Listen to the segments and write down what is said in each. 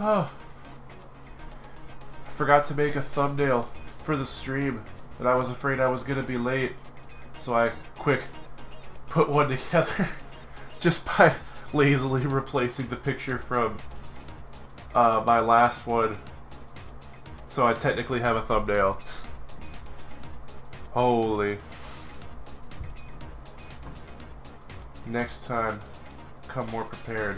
Oh, I forgot to make a thumbnail for the stream, and I was afraid I was gonna be late, so I quick put one together just by lazily replacing the picture from my last one. So I technically have a thumbnail. Holy. Next time, come more prepared.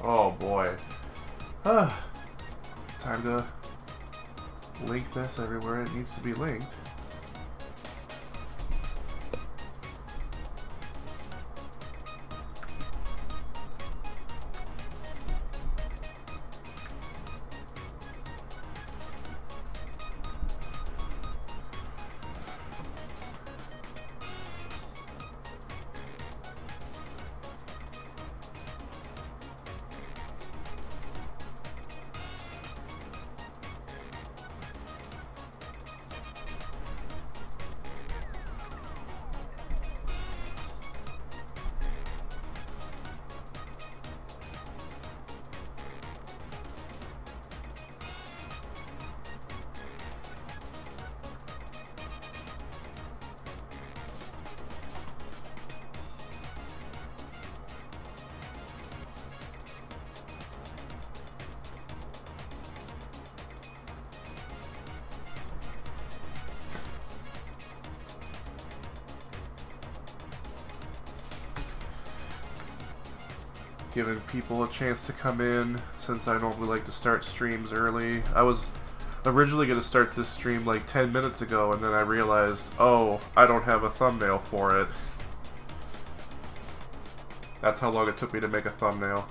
Oh boy. Time to link this everywhere it needs to be linked. Giving people a chance to come in, since I normally like to start streams early. I was originally going to start this stream like 10 minutes ago, and then I realized, oh, I don't have a thumbnail for it. That's how long it took me to make a thumbnail.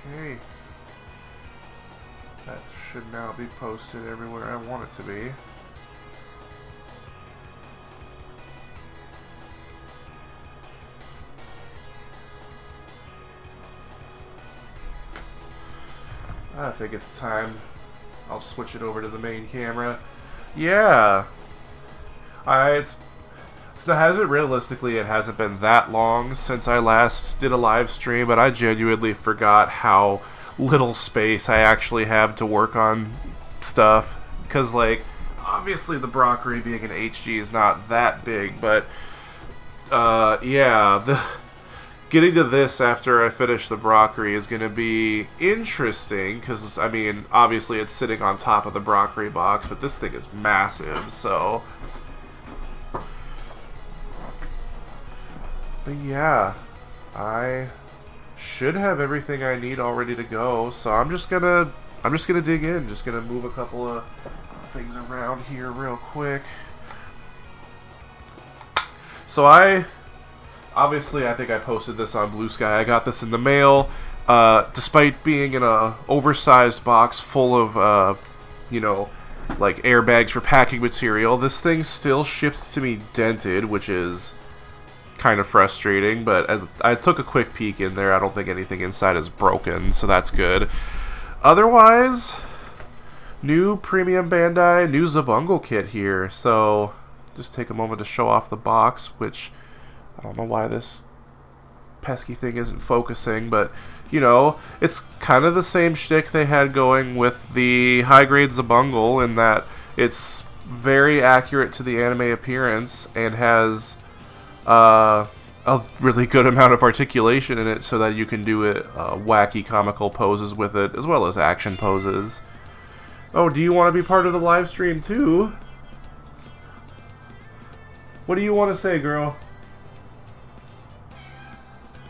Okay. That should now be posted everywhere I want it to be. I think it's time. I'll switch it over to the main camera. Yeah. It hasn't been that long since I last did a live stream, but I genuinely forgot how little space I actually have to work on stuff. Because, like, obviously the Brockary being an HG is not that big, but, yeah, getting to this after I finish the Brockary is going to be interesting, because, I mean, obviously it's sitting on top of the Brockary box, but this thing is massive, so... But yeah, I should have everything I need all ready to go, so I'm just gonna dig in, just gonna move a couple of things around here real quick. So obviously I think I posted this on Blue Sky. I got this in the mail, despite being in a oversized box full of, you know, like airbags for packing material. This thing still shipped to me dented, which is kind of frustrating, but I took a quick peek in there. I don't think anything inside is broken, so that's good. Otherwise, new premium Bandai, new Zabungle kit here. So just take a moment to show off the box, which I don't know why this pesky thing isn't focusing, but you know, it's kind of the same shtick they had going with the high grade Zabungle, in that it's very accurate to the anime appearance and has a really good amount of articulation in it so that you can do it wacky comical poses with it as well as action poses. Oh, do you want to be part of the live stream too? What do you want to say, girl?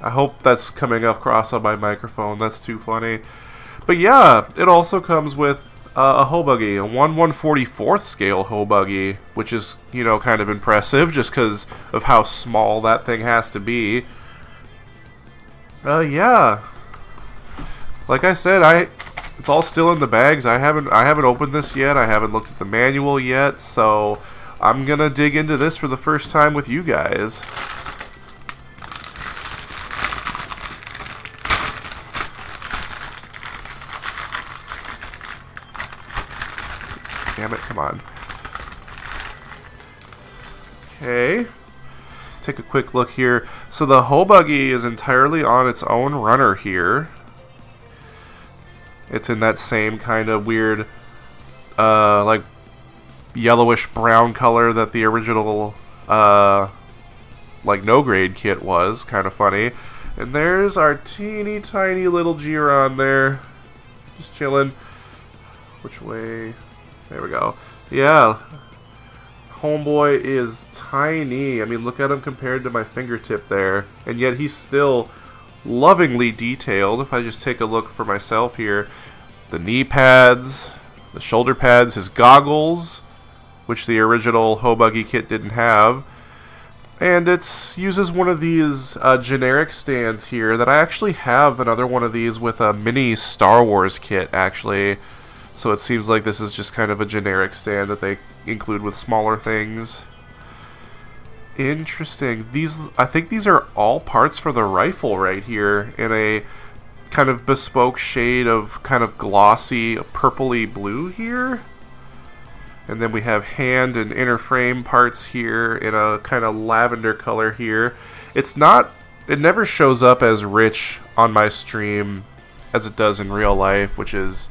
I hope that's coming across on my microphone. That's too funny. But yeah, it also comes with a Hobuggy, a 1/144th scale Hobuggy, which is, you know, kind of impressive just because of how small that thing has to be. Yeah. Like I said, it's all still in the bags. I haven't opened this yet. I haven't looked at the manual yet, so I'm gonna dig into this for the first time with you guys. Damn it, come on. Okay. Take a quick look here. So the Hobuggy is entirely on its own runner here. It's in that same kind of weird, like, yellowish brown color that the original, like, no-grade kit was. Kind of funny. And there's our teeny tiny little Giron there. Just chilling. Which way? There we go. Yeah. Homeboy is tiny. I mean, look at him compared to my fingertip there. And yet he's still lovingly detailed. If I just take a look for myself here. The knee pads, the shoulder pads, his goggles, which the original Hobuggy kit didn't have. And it uses one of these generic stands here that I actually have another one of these with a mini Star Wars kit, actually. So it seems like this is just kind of a generic stand that they include with smaller things. Interesting. I think these are all parts for the rifle right here in a kind of bespoke shade of kind of glossy purpley blue here. And then we have hand and inner frame parts here in a kind of lavender color here. It never shows up as rich on my stream as it does in real life, which is,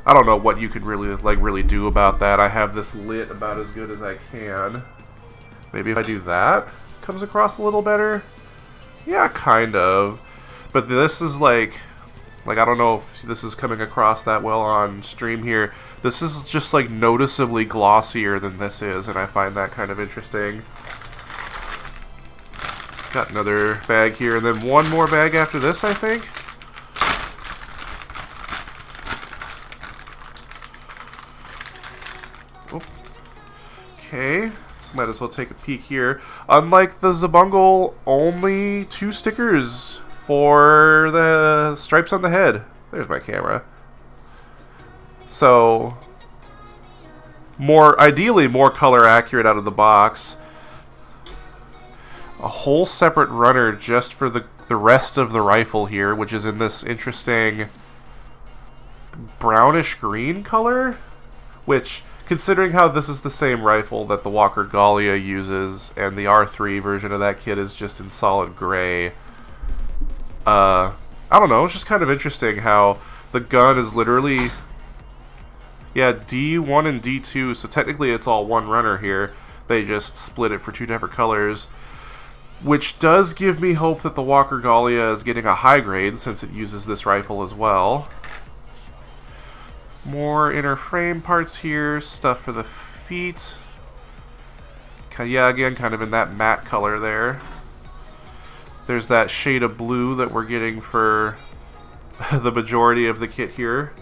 I don't know what you could really do about that. I have this lit about as good as I can. Maybe if I do that, it comes across a little better. Yeah, kind of. But this is like I don't know if this is coming across that well on stream here. This is just like noticeably glossier than this is, and I find that kind of interesting. Got another bag here, and then one more bag after this, I think. Okay, might as well take a peek here. Unlike the Zabungle, only 2 stickers for the stripes on the head. There's my camera. So, ideally more color accurate out of the box. A whole separate runner just for the rest of the rifle here, which is in this interesting brownish green color, which, considering how this is the same rifle that the Walker Gallia uses, and the R3 version of that kit is just in solid gray. I don't know, it's just kind of interesting how the gun is literally, yeah, D1 and D2, so technically it's all one runner here. They just split it for 2 different colors, which does give me hope that the Walker Gallia is getting a high grade since it uses this rifle as well. More inner frame parts here, stuff for the feet. Yeah, again, kind of in that matte color there. There's that shade of blue that we're getting for the majority of the kit here.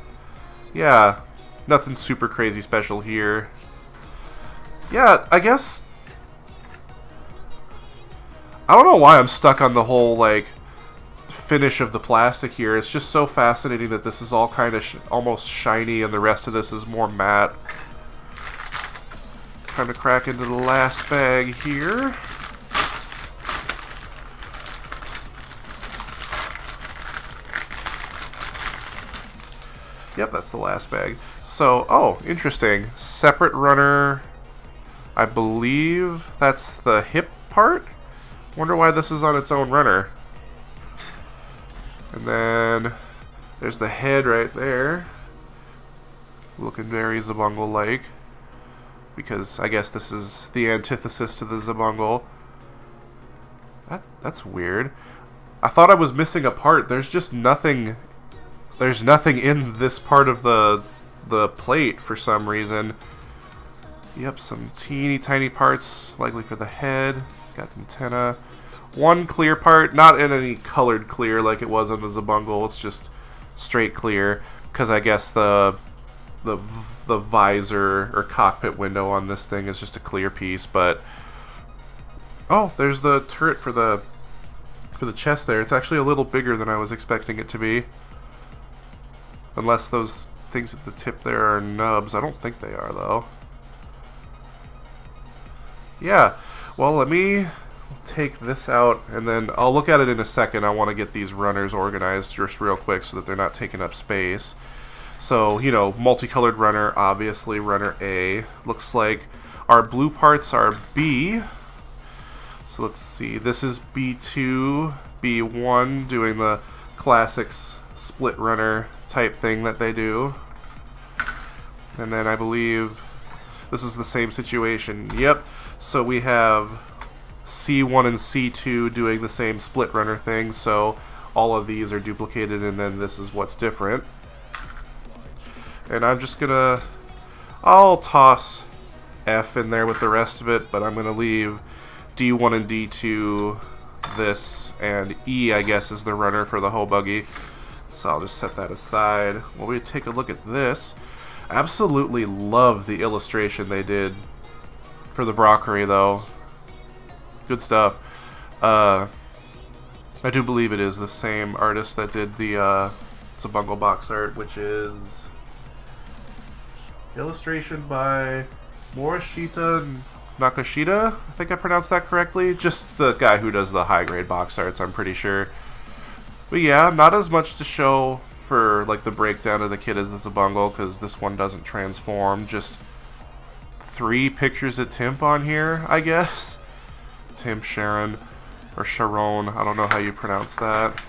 Yeah, nothing super crazy special here. Yeah, I guess, I don't know why I'm stuck on the whole, like, finish of the plastic here. It's just so fascinating that this is all kind of almost shiny and the rest of this is more matte. Time to crack into the last bag here. Yep, that's the last bag. So, oh, interesting. Separate runner. I believe that's the hip part. Wonder why this is on its own runner. And then there's the head right there. Looking very Zabungle-like. because I guess this is the antithesis to the Zabungle. That's weird. I thought I was missing a part. There's just nothing. There's nothing in this part of the plate for some reason. Yep, some teeny tiny parts, likely for the head. Got antenna. One clear part, not in any colored clear like it was on the Zabungle. It's just straight clear, because I guess the visor or cockpit window on this thing is just a clear piece. But oh, there's the turret for the chest there. It's actually a little bigger than I was expecting it to be. Unless those things at the tip there are nubs. I don't think they are, though. Yeah, well, let me take this out, and then I'll look at it in a second. I want to get these runners organized just real quick so that they're not taking up space. So, you know, multicolored runner, obviously runner A. Looks like our blue parts are B. So let's see, this is B2, B1, doing the classics split runner type thing that they do. And then I believe this is the same situation. Yep. So we have C1 and C2 doing the same split runner thing, so all of these are duplicated, and then this is what's different. And I'm just gonna, I'll toss F in there with the rest of it, but I'm gonna leave D1 and D2 this, and E, I guess, is the runner for the whole buggy. So I'll just set that aside. While we take a look at this, absolutely love the illustration they did for the Brockary, though. Good stuff. I do believe it is the same artist that did the Zabungle box art, which is illustration by Morishita Nakashita. I think I pronounced that correctly. Just the guy who does the high-grade box arts, I'm pretty sure. But yeah, not as much to show for like the breakdown of the kit as the Zabungle, because this one doesn't transform. Just 3 pictures of Timp on here, I guess. Timp, Sharon, or Sharon, I don't know how you pronounce that.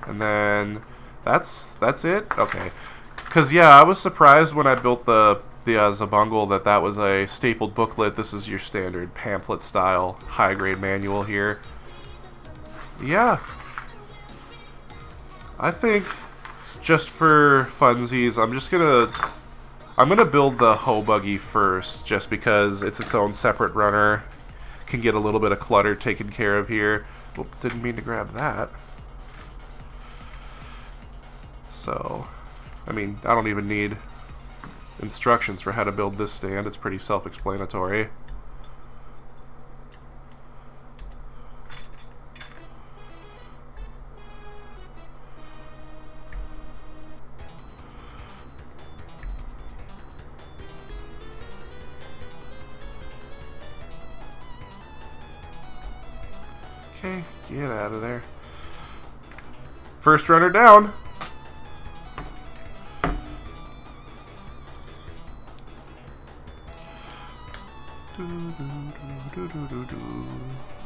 And then that's it? Okay. Because yeah, I was surprised when I built the Zabungle that was a stapled booklet. This is your standard pamphlet style high-grade manual here. Yeah. I think just for funsies, I'm gonna build the hoe buggy first, just because it's its own separate runner. Can get a little bit of clutter taken care of here. Oop, didn't mean to grab that. So, I mean, I don't even need instructions for how to build this stand. It's pretty self-explanatory. Okay, get out of there. First runner down.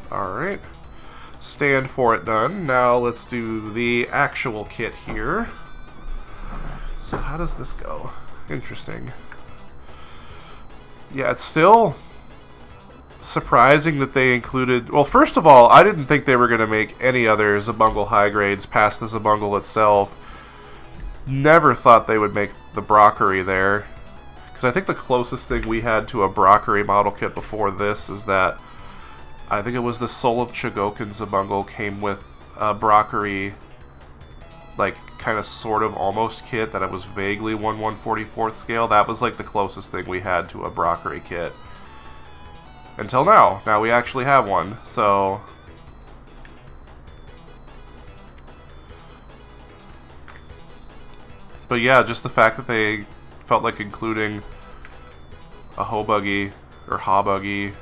Alright. Stand for it done. Now let's do the actual kit here. So how does this go? Interesting. Yeah, it's still surprising that they included... Well, first of all, I didn't think they were going to make any other Zabungle high grades past the Zabungle itself. Never thought they would make the Brockary there. Because I think the closest thing we had to a Brockary model kit before this is that I think it was the Soul of Chogokin Zabungle came with a Brockary, like, kind of sort of almost kit that it was vaguely 1/144th scale. That was like the closest thing we had to a Brockary kit. Until now. Now we actually have one, so... But yeah, just the fact that they felt like including a hoe buggy, or ha buggy,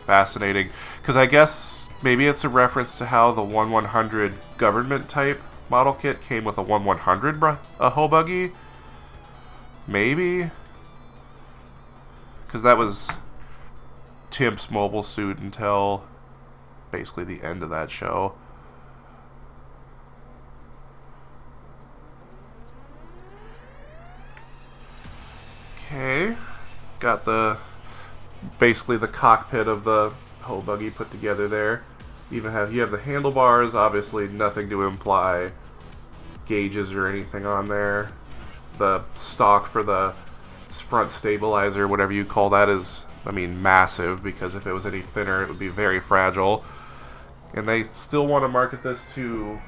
fascinating. Because I guess maybe it's a reference to how the 1/100 government type model kit came with a 1/100 hoe buggy? Maybe? Because that was Timp's mobile suit until basically the end of that show. Okay. got the basically the cockpit of the hoe buggy put together there. You have the handlebars, obviously nothing to imply gauges or anything on there. The stock for the front stabilizer, whatever you call that, is, I mean, massive, because if it was any thinner it would be very fragile. And they still want to market this to,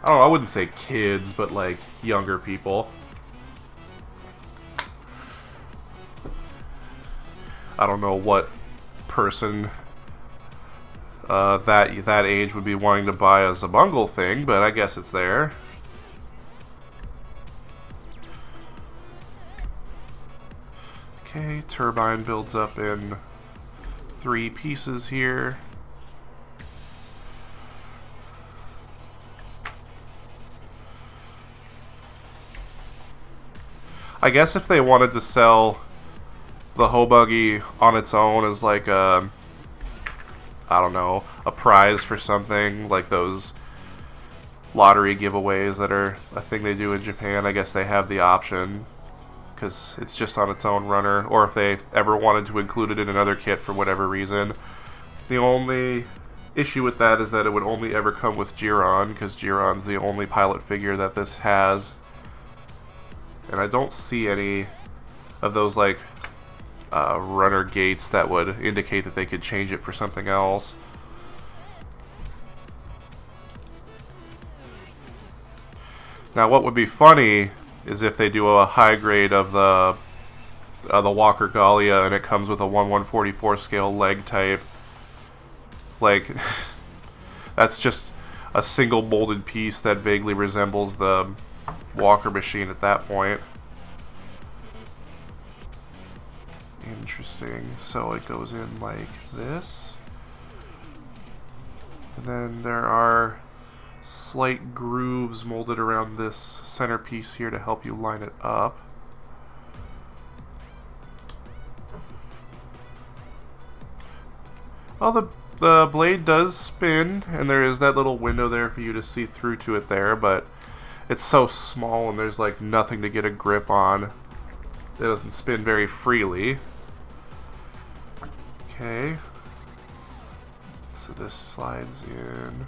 I don't know, I wouldn't say kids, but like younger people. I don't know what person that age would be wanting to buy a Zabungle thing, but I guess it's there. Okay, turbine builds up in 3 pieces here. I guess if they wanted to sell the hoe buggy on its own as like a, I don't know, a prize for something, like those lottery giveaways that are a thing they do in Japan, I guess they have the option, because it's just on its own runner. Or if they ever wanted to include it in another kit for whatever reason. The only issue with that is that it would only ever come with Jiron, because Jiron's the only pilot figure that this has. And I don't see any of those like runner gates that would indicate that they could change it for something else. Now what would be funny is if they do a high grade of the Walker Gallia and it comes with a 1/144 scale leg type. Like, that's just a single molded piece that vaguely resembles the Walker machine at that point. Interesting. So it goes in like this. And then there are slight grooves molded around this centerpiece here to help you line it up. Well, the blade does spin, and there is that little window there for you to see through to it there, but it's so small and there's like nothing to get a grip on. It doesn't spin very freely. Okay. So this slides in.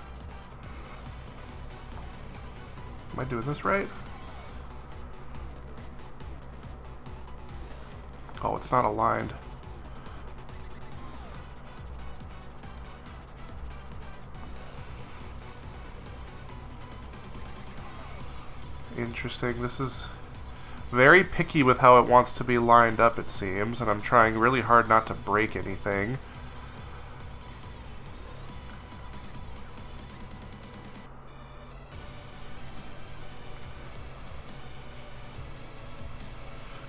Am I doing this right? Oh, it's not aligned. Interesting. This is very picky with how it wants to be lined up, it seems, and I'm trying really hard not to break anything.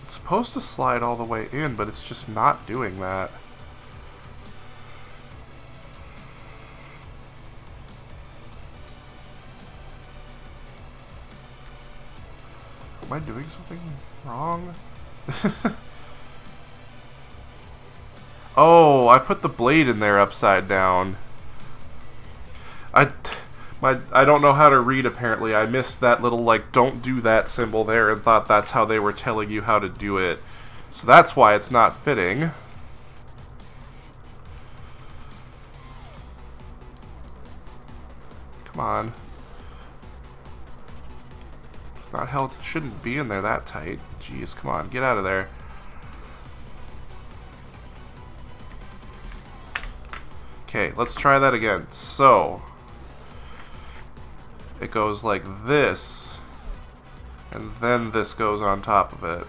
It's supposed to slide all the way in, but it's just not doing that. Am I doing something wrong? Oh, I put the blade in there upside down. I don't know how to read, apparently. I missed that little, like, don't do that symbol there and thought that's how they were telling you how to do it. So that's why it's not fitting. Come on. It's not held. It shouldn't be in there that tight. Jeez, come on. Get out of there. Okay, let's try that again. So it goes like this, and then this goes on top of it.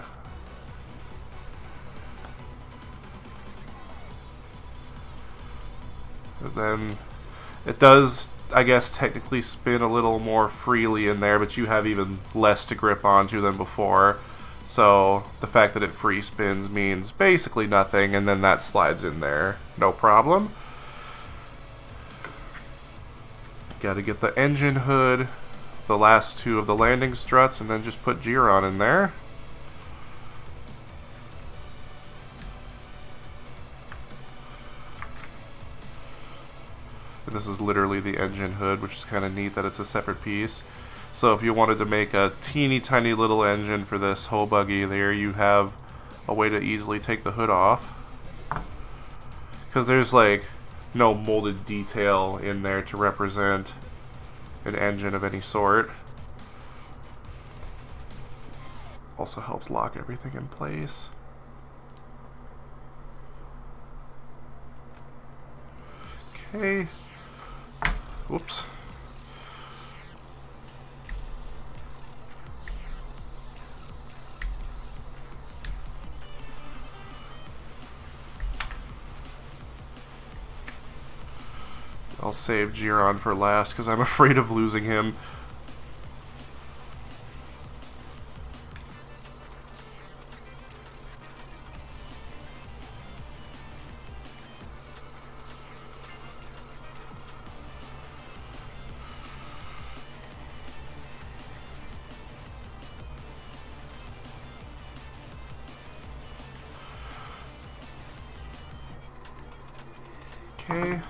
And then it does, I guess, technically spin a little more freely in there, but you have even less to grip onto than before. So the fact that it free spins means basically nothing, and then that slides in there. No problem. Got to get the engine hood, the last two of the landing struts, and then just put Jiron in there. And this is literally the engine hood, which is kind of neat that it's a separate piece. So if you wanted to make a teeny tiny little engine for this hoe buggy, there you have a way to easily take the hood off. Because there's like no molded detail in there to represent an engine of any sort. Also helps lock everything in place. Okay. Whoops. I'll save Giron for last because I'm afraid of losing him. Okay.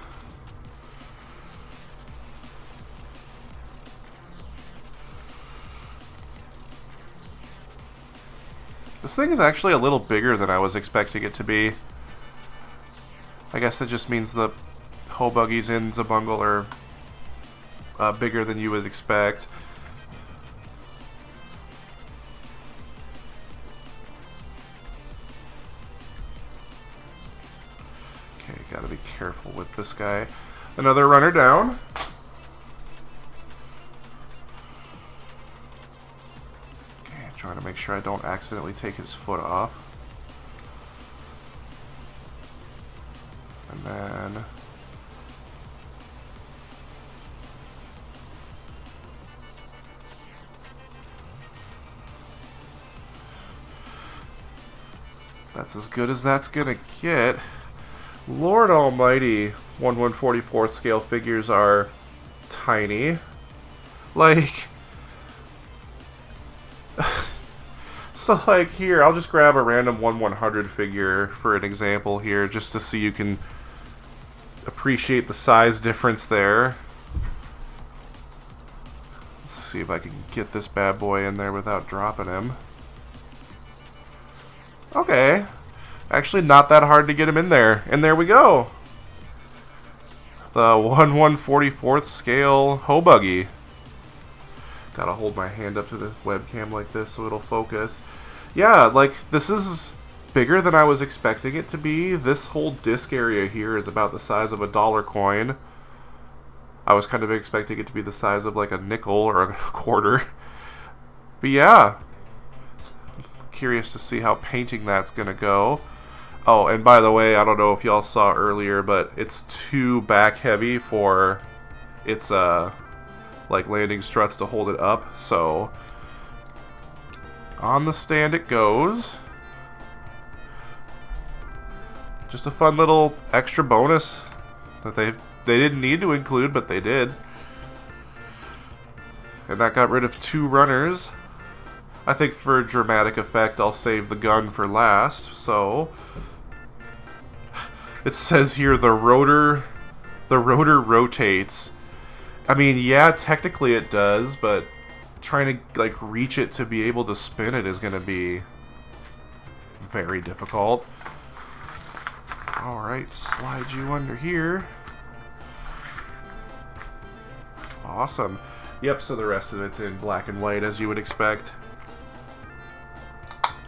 This thing is actually a little bigger than I was expecting it to be. I guess it just means the hoe buggies in Zabungle are bigger than you would expect. Okay, gotta be careful with this guy. Another runner down. Trying to make sure I don't accidentally take his foot off. And then that's as good as that's gonna get. Lord almighty, 1/144th scale figures are tiny. Like, so like here, I'll just grab a random 1/100 figure for an example here, just to see you can appreciate the size difference there. Let's see if I can get this bad boy in there without dropping him. Okay. Actually not that hard to get him in there. And there we go. The 1/144th scale hoe buggy. Gotta hold my hand up to the webcam like this so it'll focus. Yeah, like, this is bigger than I was expecting it to be. This whole disc area here is about the size of a dollar coin. I was kind of expecting it to be the size of like a nickel or a quarter. But yeah. Curious to see how painting that's gonna go. Oh, and by the way, I don't know if y'all saw earlier, but it's too back heavy for its like landing struts to hold it up, so on the stand it goes. Just a fun little extra bonus that they didn't need to include, but they did. And that got rid of 2 runners. I think for dramatic effect I'll save the gun for last. So it says here the rotor rotates. I mean, yeah, technically it does, but trying to like reach it to be able to spin it is going to be very difficult. Alright, slide you under here. Awesome. Yep, so the rest of it's in black and white as you would expect.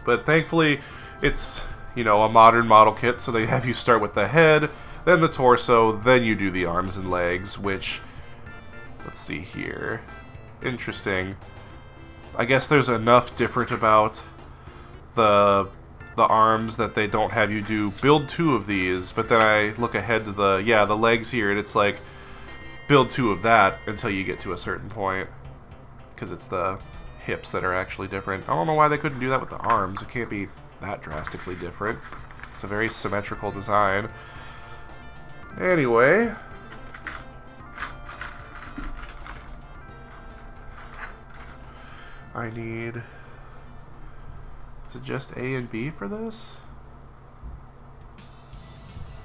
But thankfully, it's, you know, a modern model kit, so they have you start with the head, then the torso, then you do the arms and legs, which, let's see here. Interesting. I guess there's enough different about the arms that they don't have you do build 2 of these, but then I look ahead to the legs here, and it's like build 2 of that until you get to a certain point, because it's the hips that are actually different. I don't know why they couldn't do that with the arms. It can't be that drastically different. It's a very symmetrical design. Anyway, I need, is it just A and B for this?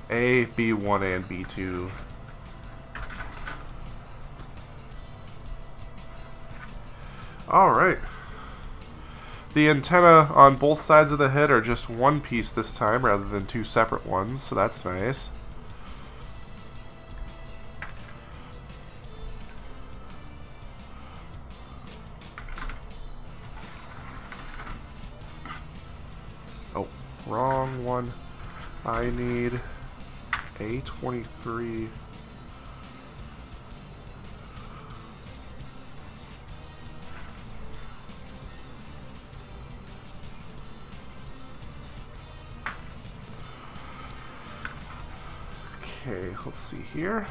A, B1, and B2. Alright. The antenna on both sides of the head are just one piece this time rather than two separate ones, so that's nice. Oh, wrong one. I need A23. Okay, let's see here.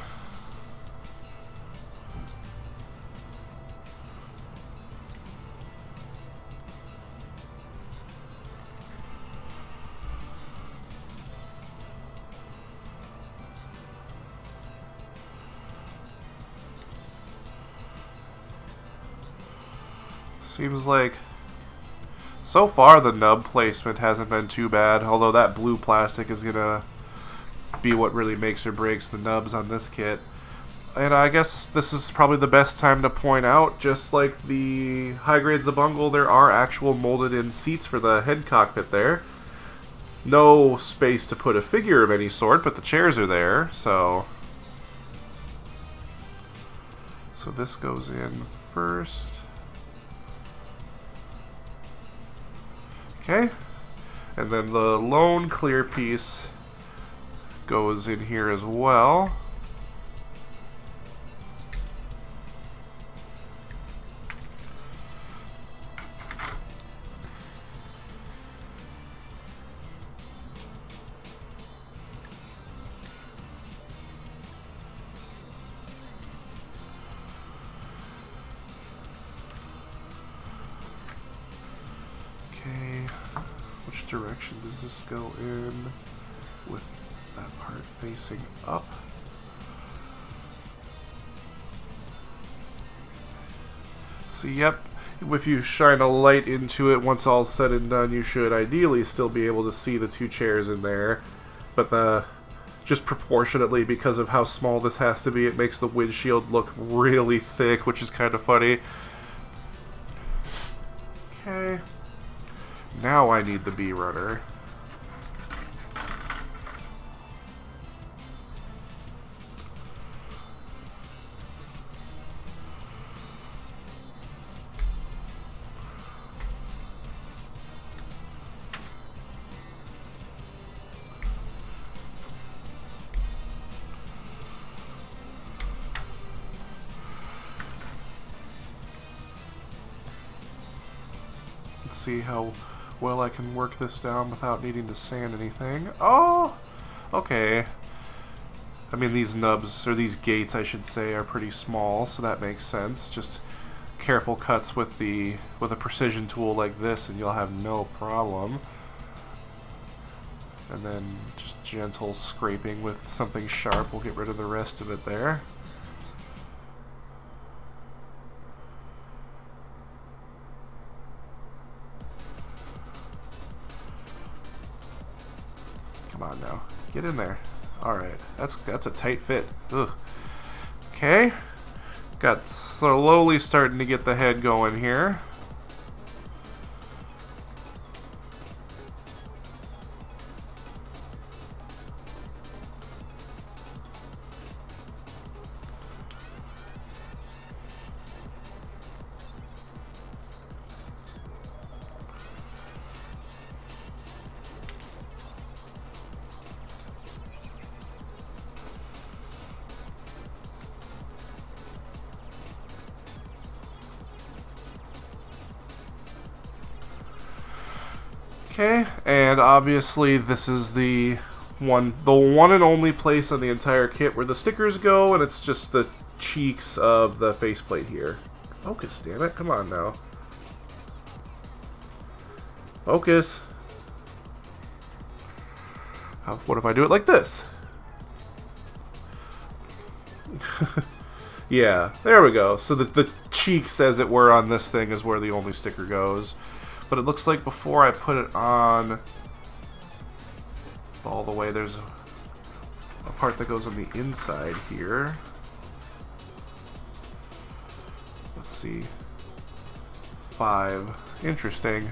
Seems like so far the nub placement hasn't been too bad, although that blue plastic is gonna be what really makes or breaks the nubs on this kit. And I guess this is probably the best time to point out, just like the high-grade Zabungle, there are actual molded-in seats for the head cockpit there. No space to put a figure of any sort, but the chairs are there, so... So this goes in first. Okay. And then the lone clear piece goes in here as well. Okay, which direction does this go in with that part facing up? So yep, if you shine a light into it, once all's said and done, you should ideally still be able to see the two chairs in there. But just proportionately, because of how small this has to be, it makes the windshield look really thick, which is kind of funny. Okay. Now I need the B runner. Let's see how well I can work this down without needing to sand anything. Oh, okay. I mean, these nubs, or these gates I should say, are pretty small, so that makes sense. Just careful cuts with a precision tool like this and you'll have no problem. And then just gentle scraping with something sharp will get rid of the rest of it there. Come on now, get in there. All right, that's a tight fit. Ugh. Okay, got slowly starting to get the head going here. Okay, and obviously this is the one and only place on the entire kit where the stickers go, and it's just the cheeks of the faceplate here. Focus, damn it, come on now. Focus. What if I do it like this? Yeah, there we go. So the cheeks, as it were, on this thing is where the only sticker goes. But it looks like before I put it on all the way, there's a part that goes on the inside here. Let's see. 5. Interesting.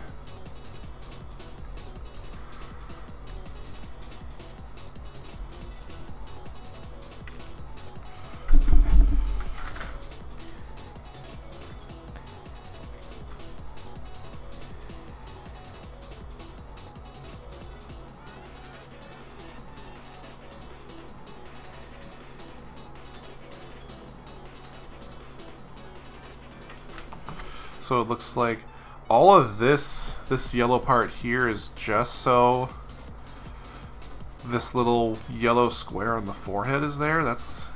So it looks like all of this yellow part here is just so this little yellow square on the forehead is there. That's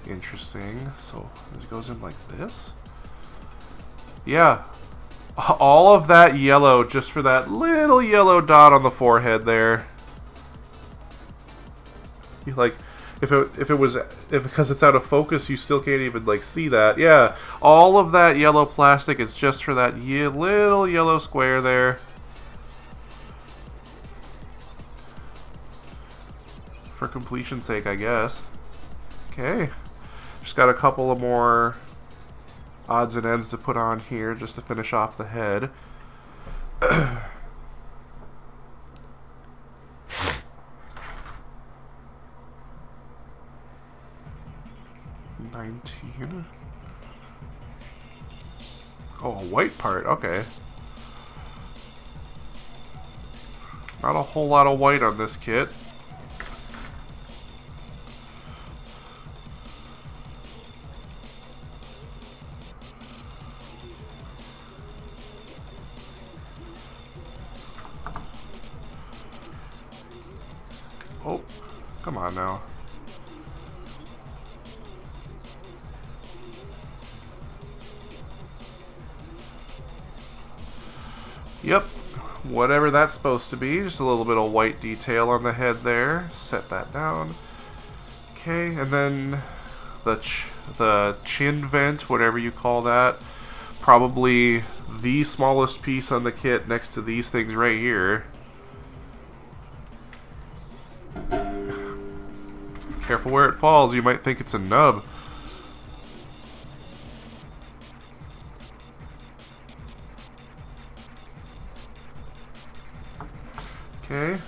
interesting. So it goes in like this. Yeah. All of that yellow just for that little yellow dot on the forehead there. Like, because it's out of focus, you still can't even like see that. Yeah, all of that yellow plastic is just for that little yellow square there. For completion's sake, I guess. Okay, just got a couple of more odds and ends to put on here just to finish off the head. 19. Oh, a white part. Okay. Not a whole lot of white on this kit. Oh, come on now. Yep, whatever that's supposed to be. Just a little bit of white detail on the head there. Set that down. Okay, and then the chin vent, whatever you call that. Probably the smallest piece on the kit next to these things right here. Careful where it falls. You might think it's a nub. Okay.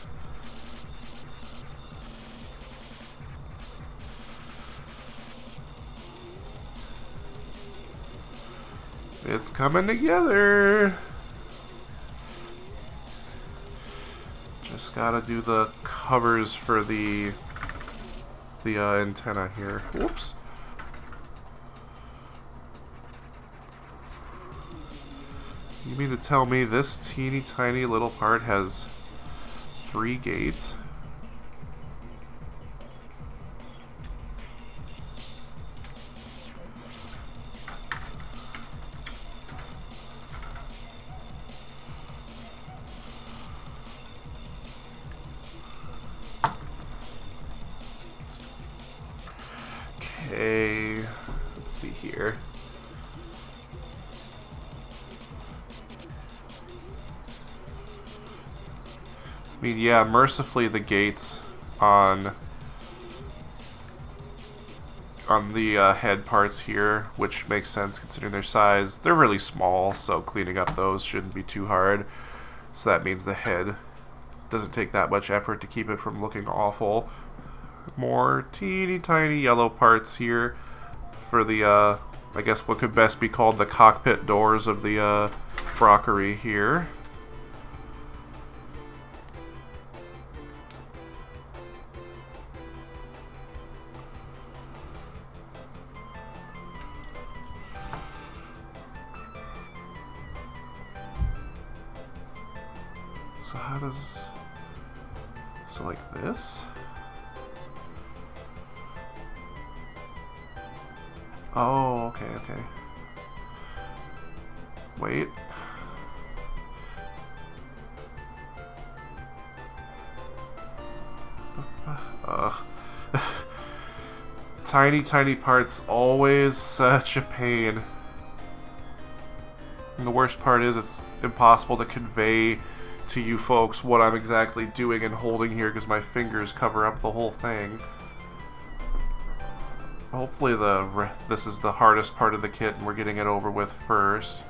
It's coming together. Just gotta do the covers for the antenna here. Whoops. You mean to tell me this teeny tiny little part has 3 gates? Okay, let's see here. I mean, yeah, mercifully the gates on the head parts here, which makes sense considering their size. They're really small, so cleaning up those shouldn't be too hard. So that means the head doesn't take that much effort to keep it from looking awful. More teeny tiny yellow parts here for the, I guess what could best be called the cockpit doors of the Brockary here. So how does... So like this? Oh, okay, okay. Wait. Ugh. Tiny, tiny parts, always such a pain. And the worst part is it's impossible to convey to you folks what I'm exactly doing and holding here because my fingers cover up the whole thing. Hopefully this is the hardest part of the kit and we're getting it over with first.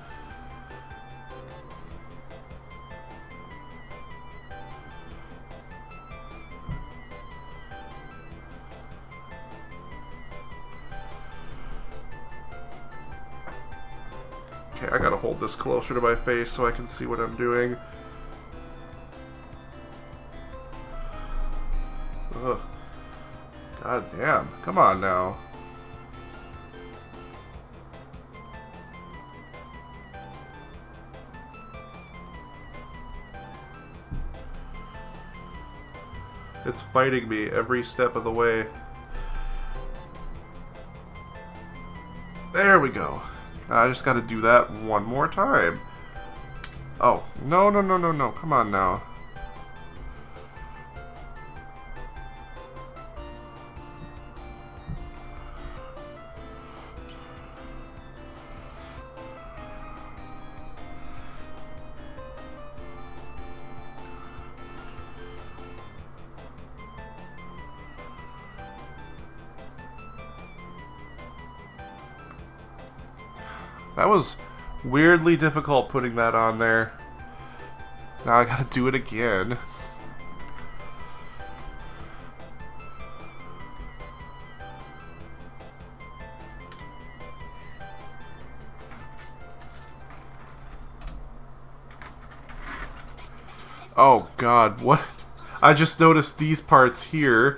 Okay, I gotta hold this closer to my face so I can see what I'm doing. Ugh. God damn. Come on now. It's fighting me every step of the way. There we go. I just gotta do that one more time. Oh, no, no, no, no, no. Come on now. That was weirdly difficult putting that on there. Now I gotta do it again. Oh god, what? I just noticed these parts here.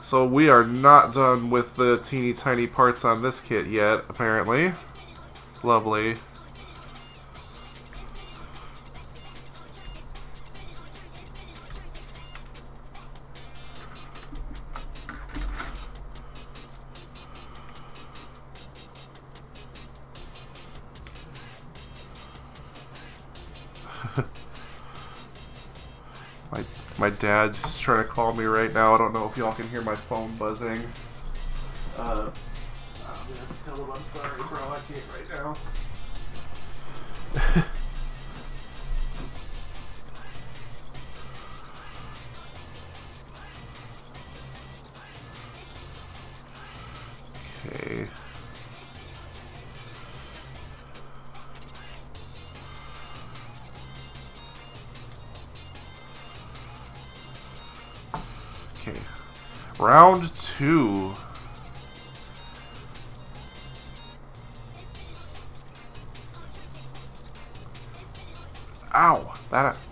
So we are not done with the teeny tiny parts on this kit yet, apparently. Lovely. My dad is trying to call me right now. I don't know if y'all can hear my phone buzzing. I'm gonna have to tell him I'm sorry, bro. I can't right now. Okay. Okay. Round 2. Ow!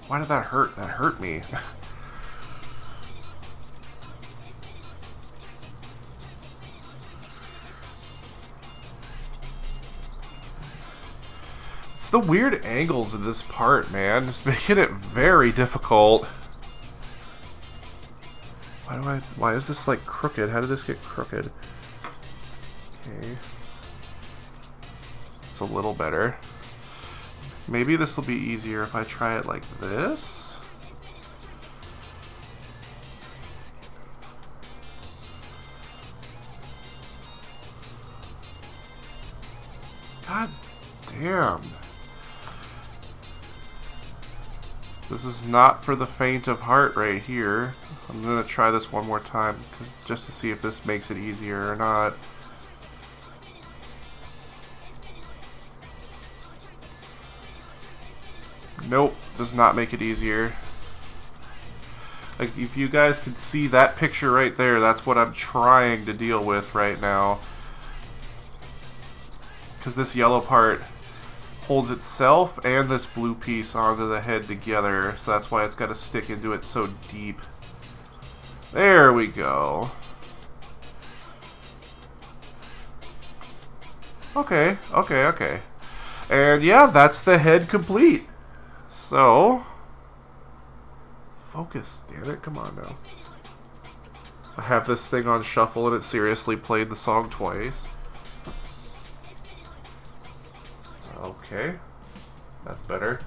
Why did that hurt? That hurt me. It's the weird angles of this part, man. It's making it very difficult. Why is this like crooked? How did this get crooked? Okay. It's a little better. Maybe this will be easier if I try it like this. God damn. This is not for the faint of heart right here. I'm gonna try this one more time just to see if this makes it easier or not. Nope, does not make it easier. Like, if you guys could see that picture right there, that's what I'm trying to deal with right now. Because this yellow part holds itself and this blue piece onto the head together, so that's why it's got to stick into it so deep. There we go. Okay, okay, okay. And yeah, that's the head complete. So, focus, damn it, come on now. I have this thing on shuffle and it seriously played the song twice. Okay, that's better.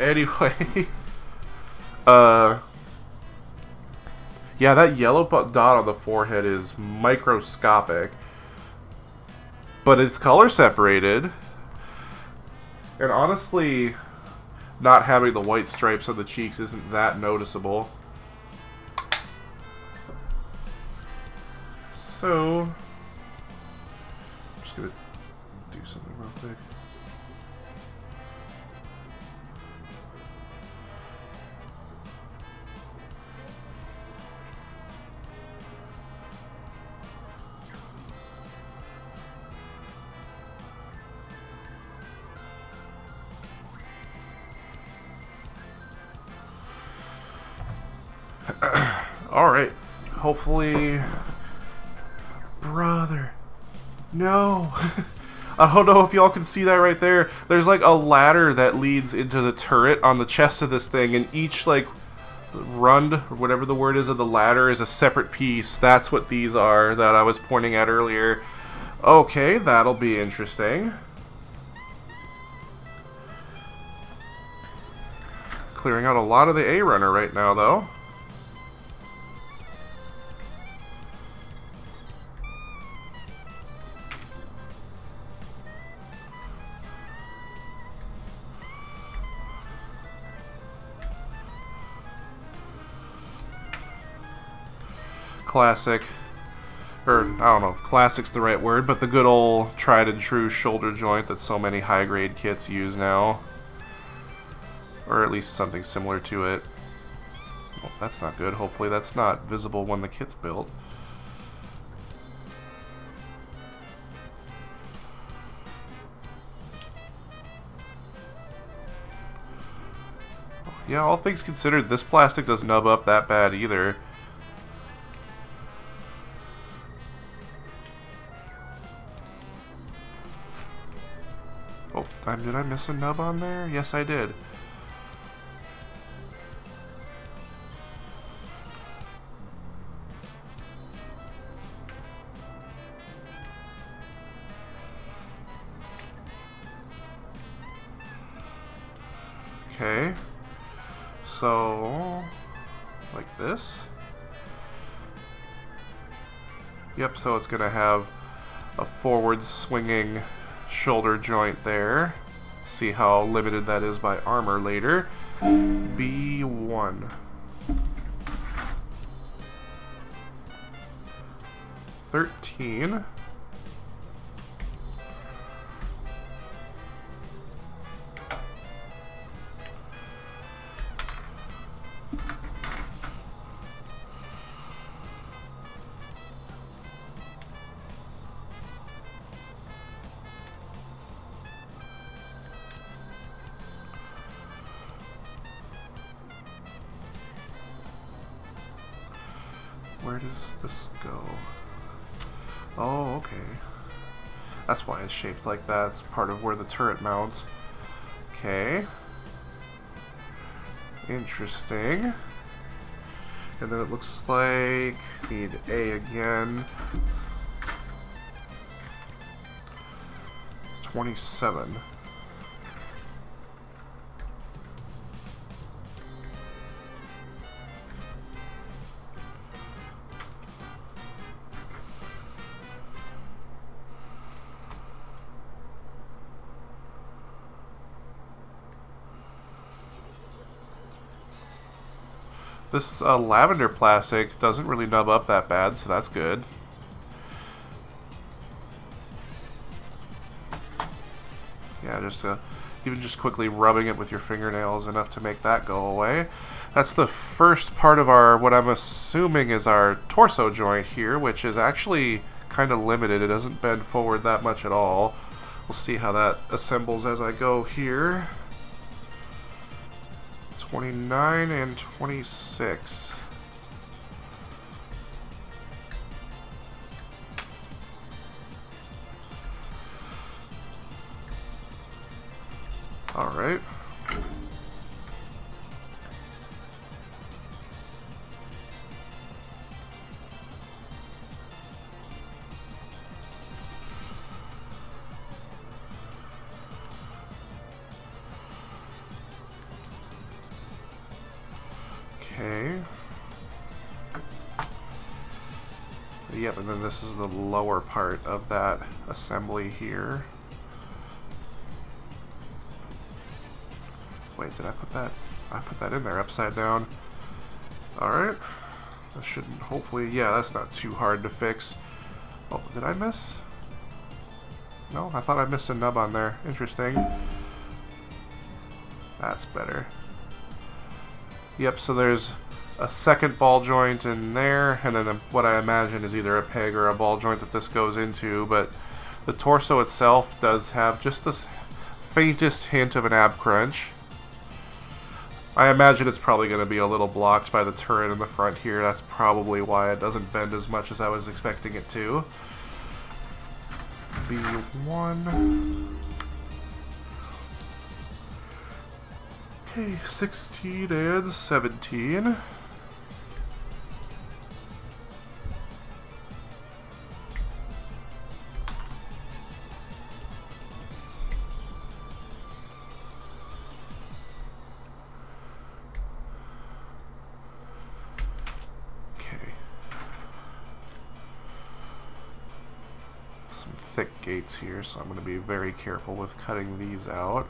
Anyway, yeah, that yellow dot on the forehead is microscopic, but it's color separated. And honestly, not having the white stripes on the cheeks isn't that noticeable. So, I'm just gonna do something real quick. Alright, hopefully... Brother. No. I don't know if y'all can see that right there. There's like a ladder that leads into the turret on the chest of this thing, and each like rund, or whatever the word is, of the ladder is a separate piece. That's what these are that I was pointing at earlier. Okay, that'll be interesting. Clearing out a lot of the A runner right now, though. Classic, or I don't know if classic's the right word, but the good old tried and true shoulder joint that so many high grade kits use now, or at least something similar to it. Well, that's not good. Hopefully that's not visible when the kit's built. Yeah, all things considered, this plastic doesn't nub up that bad either. Oh, did I miss a nub on there? Yes, I did. Okay. So, like this. Yep, so it's going to have a forward swinging shoulder joint there. See how limited that is by armor later. B1. 13. Where does this go? Oh, okay. That's why it's shaped like that. It's part of where the turret mounts. Okay. Interesting. And then it looks like need A again. 27. This lavender plastic doesn't really nub up that bad, so that's good. Yeah, even just quickly rubbing it with your fingernails enough to make that go away. That's the first part of our, what I'm assuming is our torso joint here, which is actually kind of limited. It doesn't bend forward that much at all. We'll see how that assembles as I go here. 29 and 26. All right. Okay. Yep, and then this is the lower part of that assembly here. Wait, did I put that? I put that in there upside down. Alright. That shouldn't, hopefully, yeah, that's not too hard to fix. Oh, did I miss? No, I thought I missed a nub on there. Interesting. That's better. Yep, so there's a second ball joint in there, and then what I imagine is either a peg or a ball joint that this goes into, but the torso itself does have just this faintest hint of an ab crunch. I imagine it's probably going to be a little blocked by the turret in the front here. That's probably why it doesn't bend as much as I was expecting it to. B1. Okay, 16 and 17. Some thick gates here, so I'm going to be very careful with cutting these out.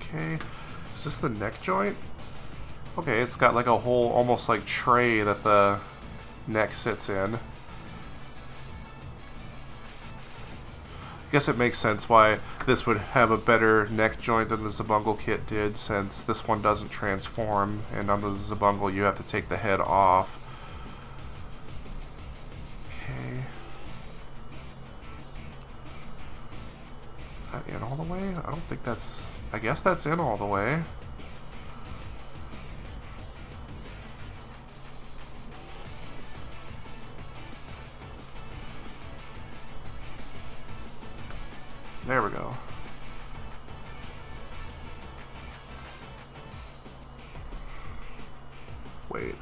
Okay, is this the neck joint? Okay, it's got like a whole, almost like tray that the neck sits in. I guess it makes sense why this would have a better neck joint than the Zabungle kit did, since this one doesn't transform, and on the Zabungle you have to take the head off. Okay. Is that in all the way? I don't think that's... I guess that's in all the way. There we go. Wait.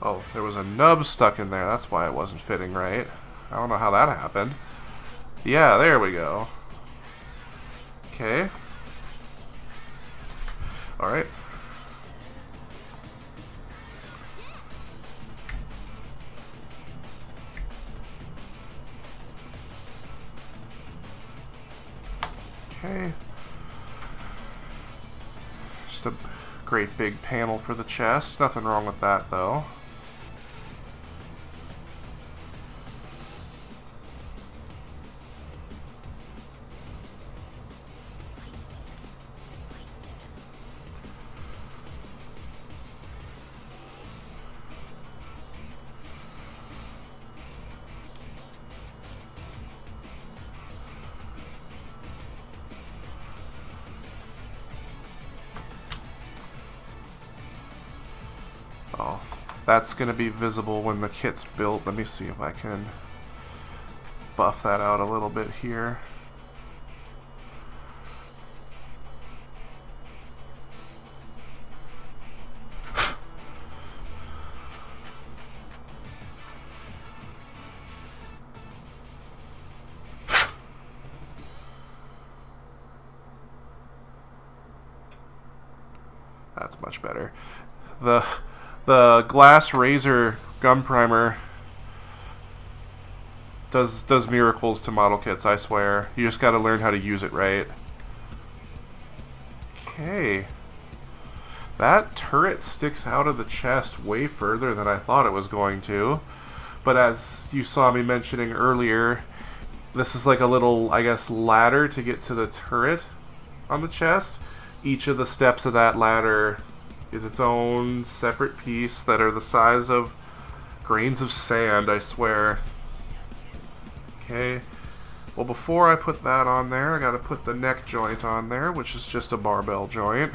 Oh, there was a nub stuck in there. That's why it wasn't fitting right. I don't know how that happened. Yeah, there we go. Okay. Alright. Okay. Just a great big panel for the chest. Nothing wrong with that, though. Oh, that's going to be visible when the kit's built. Let me see if I can buff that out a little bit here. That's much better. The glass razor gum primer does miracles to model kits, I swear. You just gotta learn how to use it right. Okay. That turret sticks out of the chest way further than I thought it was going to. But as you saw me mentioning earlier, this is like a little, I guess, ladder to get to the turret on the chest. Each of the steps of that ladder is its own separate piece that are the size of grains of sand, I swear. Okay, well, before I put that on there, I gotta put the neck joint on there, which is just a barbell joint.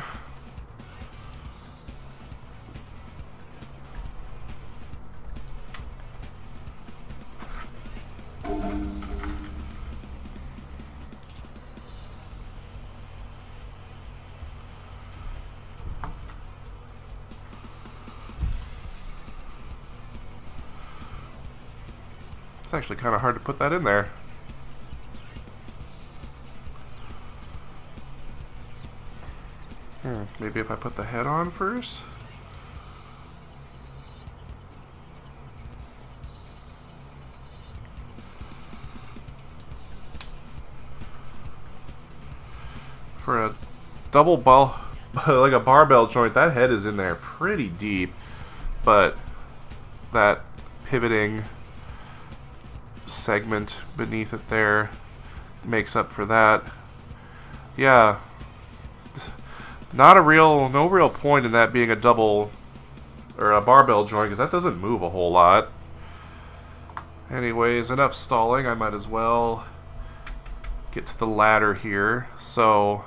It's actually kind of hard to put that in there. Maybe if I put the head on first? For a double ball, like a barbell joint, that head is in there pretty deep, but that pivoting segment beneath it there makes up for that. Yeah, No real point in that being a double or a barbell joint, because that doesn't move a whole lot. Anyways, enough stalling. I might as well get to the ladder here. So,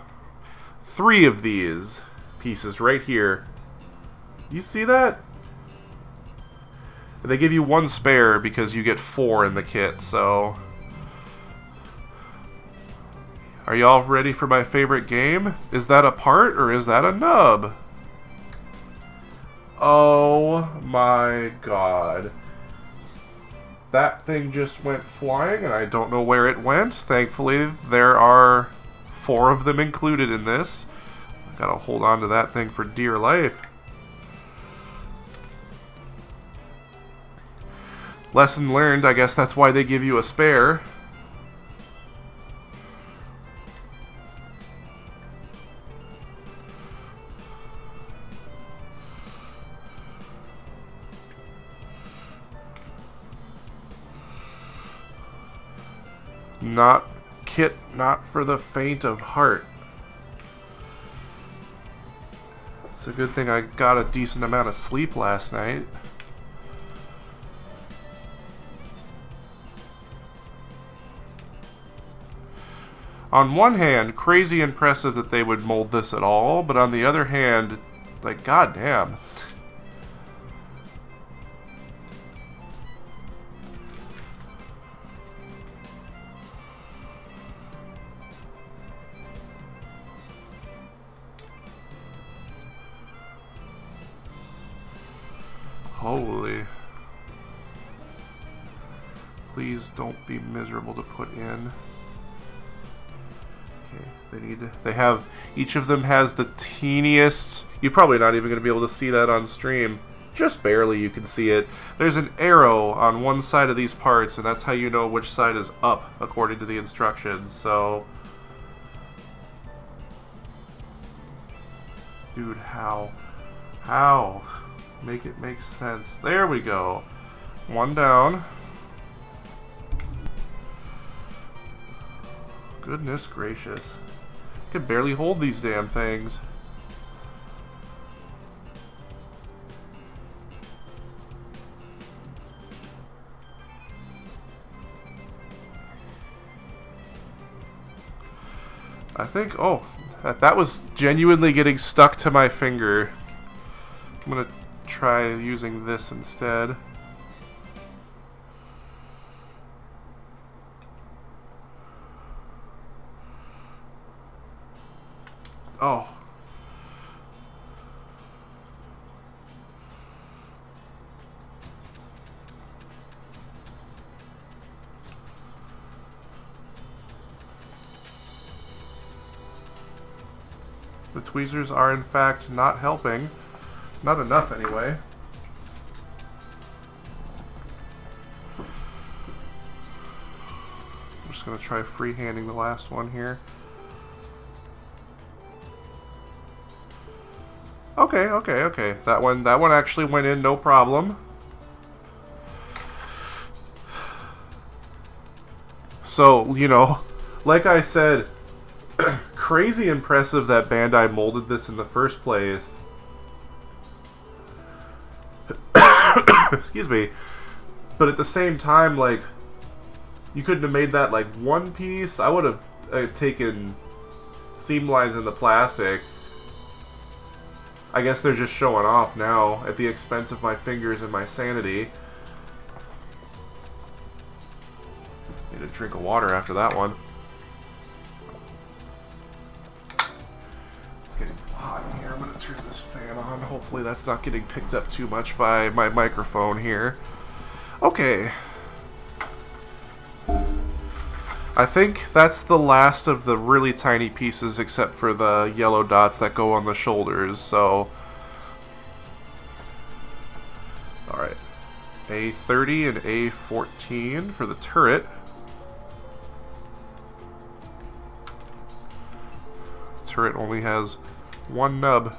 3 of these pieces right here. You see that? They give you 1 spare because you get 4 in the kit, so... Are y'all ready for my favorite game? Is that a part or is that a nub? Oh my god. That thing just went flying and I don't know where it went. Thankfully, there are 4 of them included in this. I gotta hold on to that thing for dear life. Lesson learned, I guess that's why they give you a spare. Not for the faint of heart. It's a good thing I got a decent amount of sleep last night. On one hand, crazy impressive that they would mold this at all, but on the other hand, like, goddamn. Holy. Please don't be miserable to put in. They have, each of them has the teeniest, you're probably not even going to be able to see that on stream, just barely you can see it. There's an arrow on one side of these parts, and that's how you know which side is up, according to the instructions, so... Dude, how? How? Make it make sense. There we go. 1 down. Goodness gracious. I can barely hold these damn things. I think, oh, that was genuinely getting stuck to my finger. I'm gonna try using this instead. Oh. The tweezers are in fact not helping. Not enough anyway. I'm just gonna try freehanding the last one here. Okay. That one actually went in, no problem. So, you know, like I said, crazy impressive that Bandai molded this in the first place. Excuse me. But at the same time, like, you couldn't have made that like one piece. I would have taken seam lines in the plastic. I guess they're just showing off now at the expense of my fingers and my sanity. Need a drink of water after that one. It's getting hot in here. I'm going to turn this fan on. Hopefully that's not getting picked up too much by my microphone here. Okay. I think that's the last of the really tiny pieces except for the yellow dots that go on the shoulders, so... Alright. A30 and A14 for the turret. Turret only has one nub,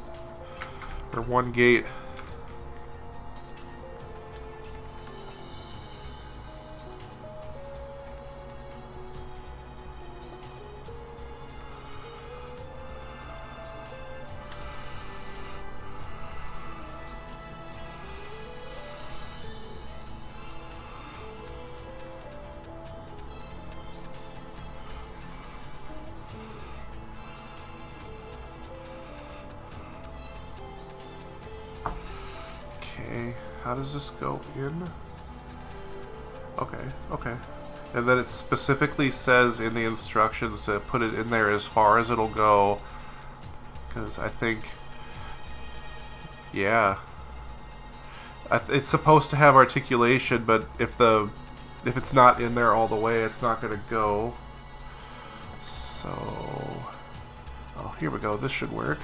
or one gate. how does this go in? Okay, okay. And then it specifically says in the instructions to put it in there as far as it'll go. Because I think... Yeah. It's supposed to have articulation, but if it's not in there all the way, it's not going to go. So... Oh, here we go. This should work.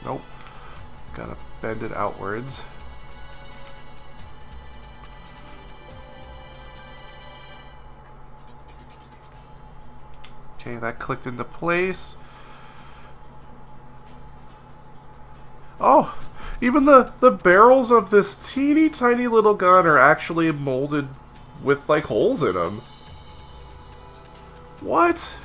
Nope. Gotta bend it outwards. Okay, that clicked into place. Oh, even the barrels of this teeny tiny little gun are actually molded with like holes in them. What?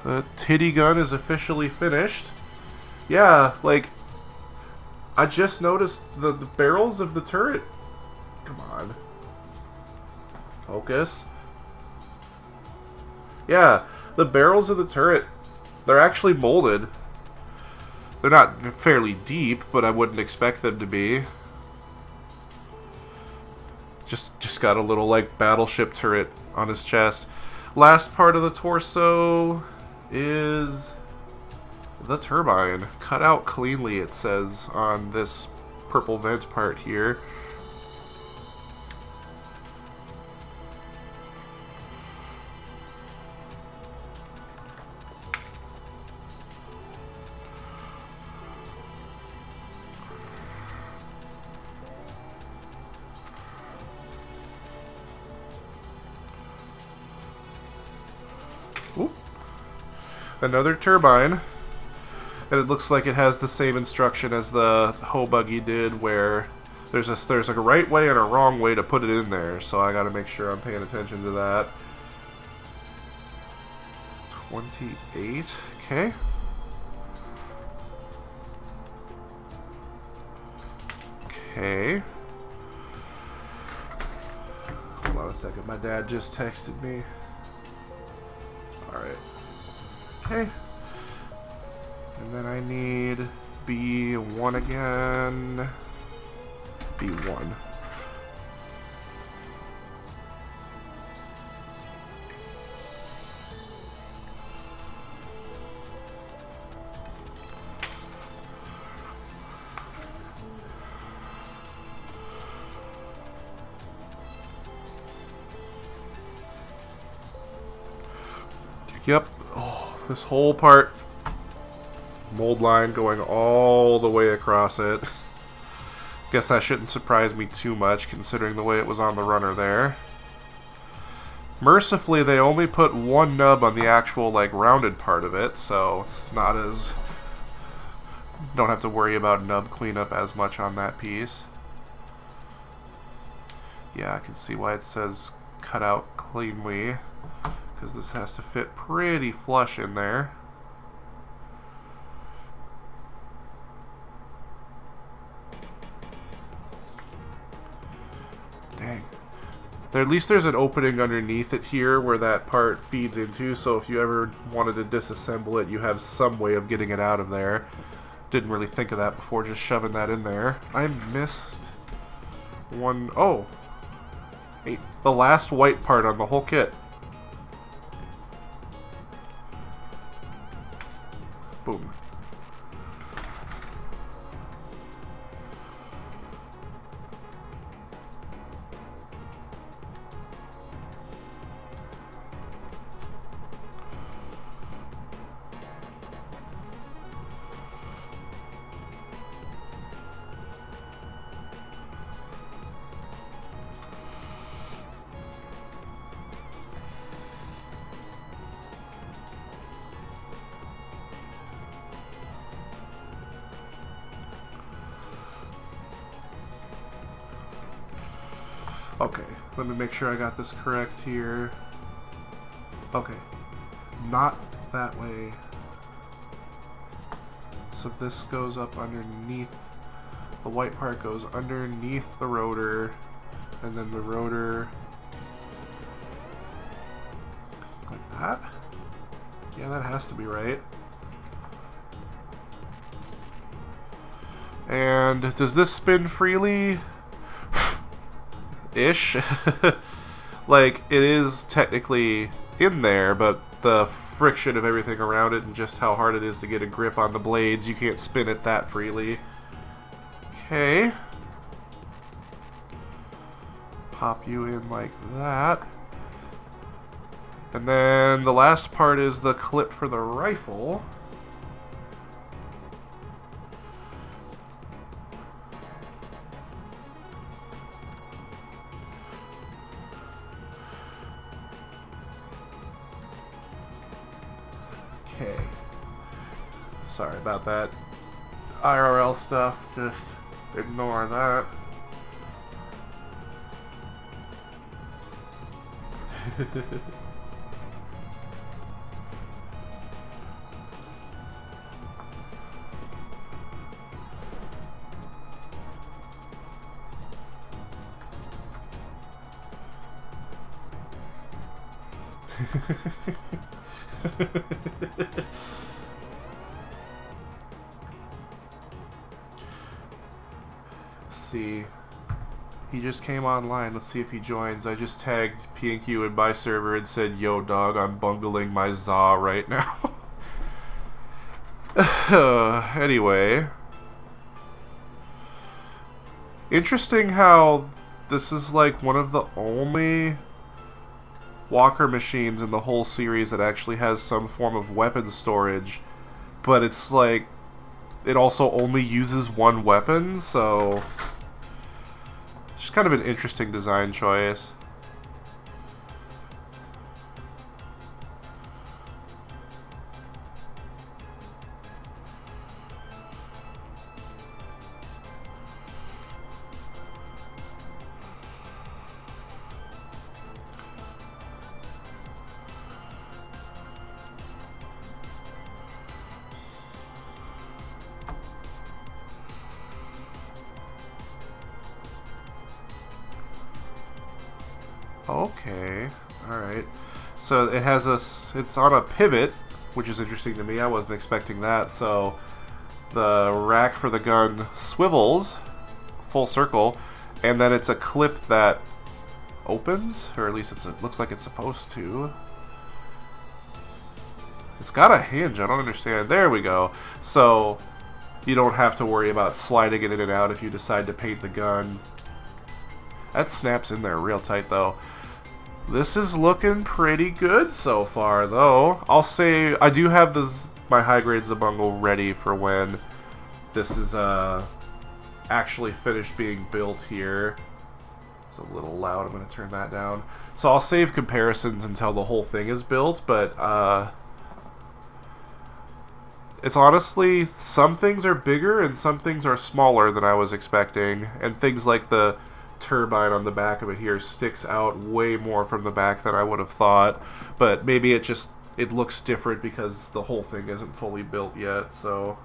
The titty gun is officially finished. Yeah, like, I just noticed the barrels of the turret. Come on. Focus. Yeah, the barrels of the turret, they're actually molded. They're not fairly deep, but I wouldn't expect them to be. Just got a little, like, battleship turret on his chest. Last part of the torso is the turbine. Cut out cleanly, it says on this purple vent part here. Ooh. Another turbine. And it looks like it has the same instruction as the hoe buggy did, where there's like a right way and a wrong way to put it in there. So I gotta make sure I'm paying attention to that. 28. Okay. Okay. Hold on a second. My dad just texted me. Alright. Okay. And then I need B1 again. B1. Yep. Oh, this whole part. Mold line going all the way across it. Guess that shouldn't surprise me too much, considering the way it was on the runner there. Mercifully, they only put one nub on the actual, like, rounded part of it, so it's not as... Don't have to worry about nub cleanup as much on that piece. Yeah, I can see why it says cut out cleanly, because this has to fit pretty flush in there. Dang. At least there's an opening underneath it here where that part feeds into, so if you ever wanted to disassemble it, you have some way of getting it out of there. Didn't really think of that before just shoving that in there. I missed one. Oh! Hey, the last white part on the whole kit. Boom. Okay, let me make sure I got this correct here. Okay, not that way. So this goes up underneath, the white part goes underneath the rotor, and then the rotor, like that? Yeah, that has to be right. And does this spin freely? Ish. Like, it is technically in there, but the friction of everything around it and just how hard it is to get a grip on the blades, you can't spin it that freely. Okay. Pop you in like that. And then the last part is the clip for the rifle. Okay. Sorry about that. IRL stuff, just ignore that. Let's see. He just came online. Let's see if he joins. I just tagged P&Q in my server and said, "Yo, dog, I'm bungling my za right now." Anyway. Interesting how this is like one of the only walker machines in the whole series that actually has some form of weapon storage, but it's like it also only uses one weapon, so just kind of an interesting design choice. Okay, alright. So it has it's on a pivot, which is interesting to me. I wasn't expecting that. So the rack for the gun swivels full circle, and then it's a clip that opens, or at least it looks like it's supposed to. It's got a hinge. I don't understand. There we go. So you don't have to worry about sliding it in and out if you decide to paint the gun. That snaps in there real tight, though. This is looking pretty good so far, though. I'll say I do have my high-grade Zabungle ready for when this is actually finished being built here. It's a little loud. I'm going to turn that down. So I'll save comparisons until the whole thing is built, but it's honestly, some things are bigger and some things are smaller than I was expecting, and things like the turbine on the back of it here sticks out way more from the back than I would have thought, but maybe it looks different because the whole thing isn't fully built yet. So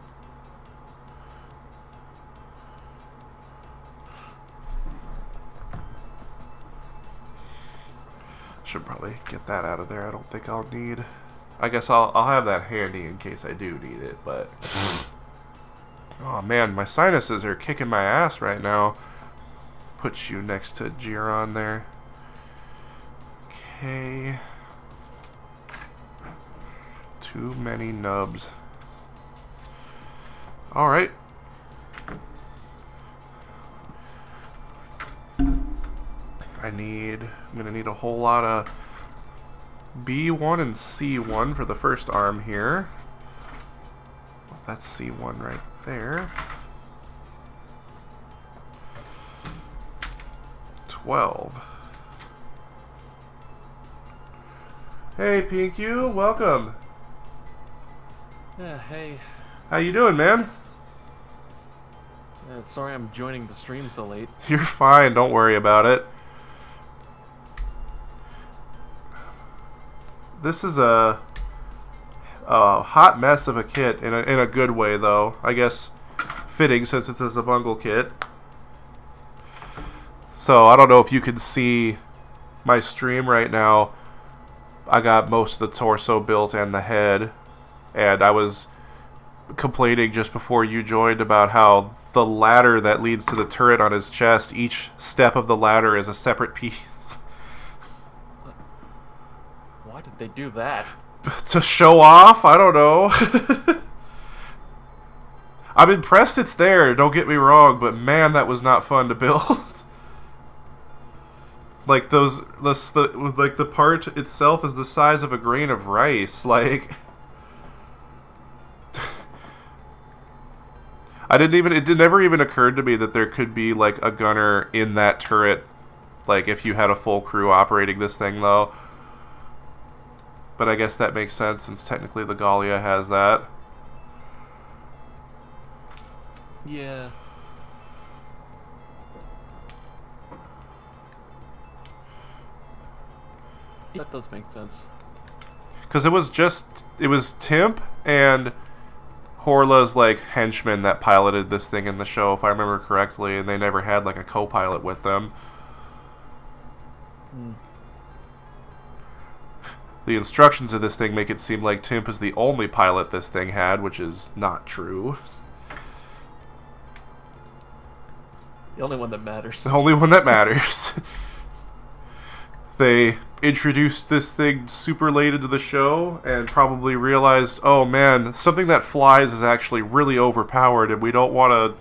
should probably get that out of there. I don't think I'll need, I guess I'll have that handy in case I do need it, but oh man, my sinuses are kicking my ass right now. Put you next to Giron there. Okay. Too many nubs. Alright. I'm gonna need a whole lot of B1 and C1 for the first arm here. That's C1 right there. 12. Hey P&Q, welcome. Yeah, hey. How you doing, man? Sorry I'm joining the stream so late. You're fine, don't worry about it. This is a hot mess of a kit in a good way, though. I guess fitting since it's a Zabungle kit. So I don't know if you can see my stream right now. I got most of the torso built and the head, and I was complaining just before you joined about how the ladder that leads to the turret on his chest, each step of the ladder is a separate piece. Why did they do that? To show off? I don't know. I'm impressed it's there, don't get me wrong, but man, that was not fun to build. Like the part itself is the size of a grain of rice. Like, it never even occurred to me that there could be like a gunner in that turret, like if you had a full crew operating this thing though. But I guess that makes sense since technically the Gallia has that. Yeah. That does make sense. Because it was Timp and Horla's like henchman that piloted this thing in the show, if I remember correctly, and they never had like a co-pilot with them. The instructions of this thing make it seem like Timp is the only pilot this thing had, which is not true. The only one that matters. The only one that matters. They introduced this thing super late into the show and probably realized, oh man, something that flies is actually really overpowered and we don't want to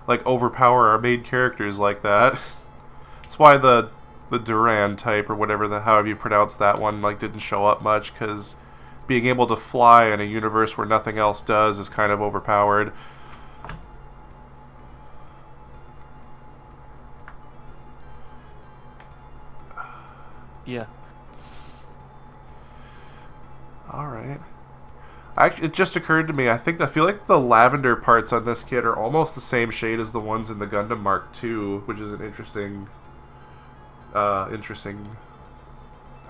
like overpower our main characters like that. That's why the Duran type or whatever however you pronounce that one like didn't show up much, because being able to fly in a universe where nothing else does is kind of overpowered. Yeah. Alright. It just occurred to me, I feel like the lavender parts on this kit are almost the same shade as the ones in the Gundam Mark II, which is an interesting, I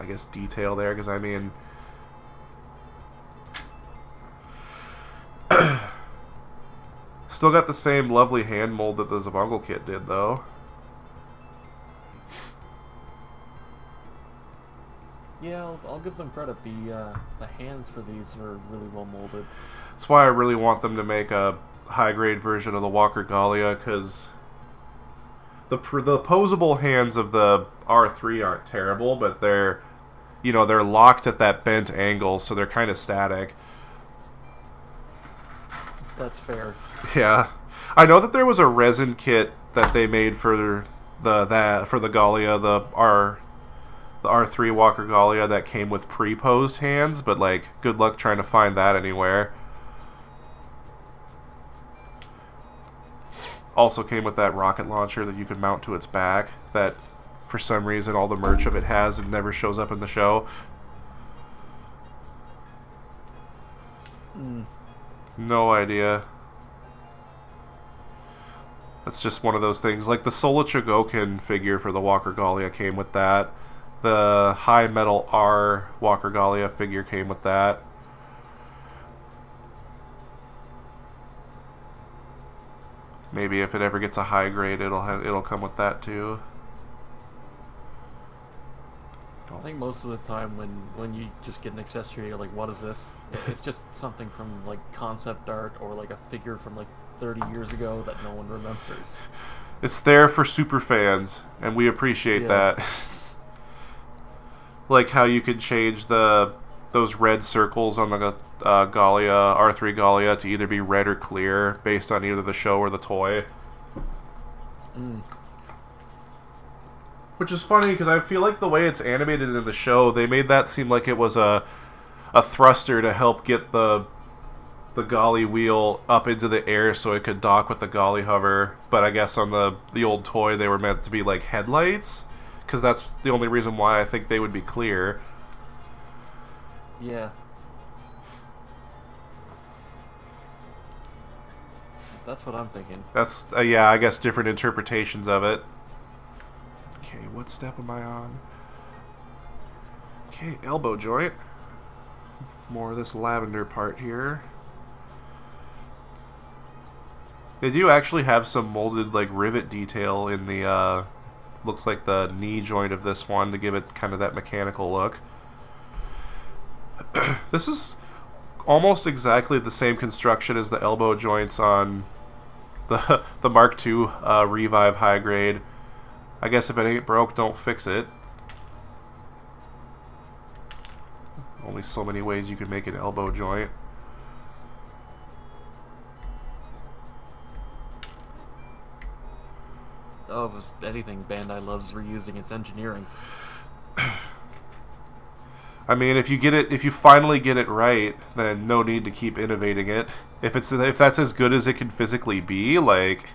guess, detail there, because I mean, still got the same lovely hand mold that the Zavungle kit did, though. Yeah, I'll give them credit. The hands for these are really well molded. That's why I really want them to make a high-grade version of the Walker Gallia, because the posable hands of the R3 aren't terrible, but they're locked at that bent angle, so they're kind of static. That's fair. Yeah, I know that there was a resin kit that they made for the Gallia, the R3 Walker Gallia that came with pre-posed hands, but like, good luck trying to find that anywhere. Also came with that rocket launcher that you could mount to its back, that for some reason all the merch of it has and never shows up in the show. No idea. That's just one of those things. Like the Sola Chogokin figure for the Walker Gallia came with that. The High Metal R Walker Gallia figure came with that. Maybe if it ever gets a high grade, it'll come with that too. I think most of the time when you just get an accessory, you're like, what is this? It's just something from like concept art or like a figure from like 30 years ago that no one remembers. It's there for super fans, and we appreciate that. Like how you could change those red circles on the Gallia, R3 Gallia, to either be red or clear based on either the show or the toy. Which is funny because I feel like the way it's animated in the show, they made that seem like it was a thruster to help get the Golly wheel up into the air so it could dock with the Golly hover. But I guess on the old toy they were meant to be like headlights, because that's the only reason why I think they would be clear. Yeah. That's what I'm thinking. That's, yeah, I guess different interpretations of it. Okay, what step am I on? Okay, elbow joint. More of this lavender part here. They do actually have some molded like rivet detail in the looks like the knee joint of this one to give it kind of that mechanical look. This is almost exactly the same construction as the elbow joints on the Mark II Revive high grade. I guess if it ain't broke, don't fix it. Only so many ways you can make an elbow joint. Oh, if it's anything, Bandai loves reusing its engineering. I mean, if you finally get it right, then no need to keep innovating it. If that's as good as it can physically be, like.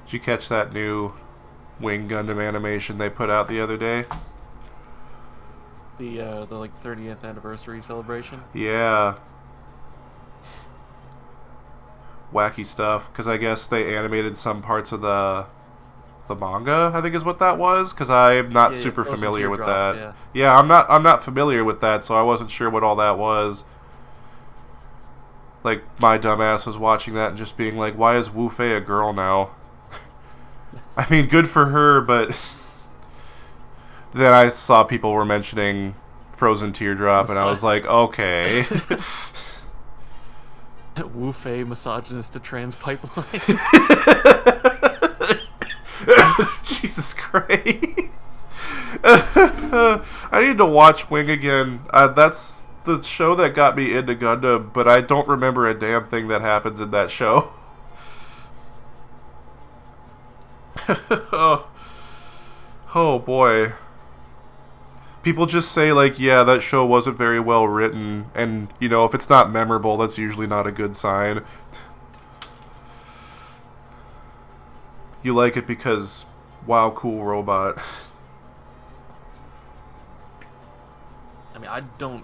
Did you catch that new Wing Gundam animation they put out the other day? The like 30th anniversary celebration? Yeah. Wacky stuff, because I guess they animated some parts of the manga, I think is what that was, because I'm not super familiar with that. Yeah, I'm not familiar with that, so I wasn't sure what all that was. Like, my dumbass was watching that and just being like, why is Wu Fei a girl now? I mean, good for her, but then I saw people were mentioning Frozen Teardrop, and I was like, okay. Wu Fei misogynist to trans pipeline. Jesus Christ. I need to watch Wing again. That's the show that got me into Gundam, but I don't remember a damn thing that happens in that show. Oh boy. People just say, like, yeah, that show wasn't very well written, and, you know, if it's not memorable, that's usually not a good sign. You like it because, wow, cool robot. I mean, I don't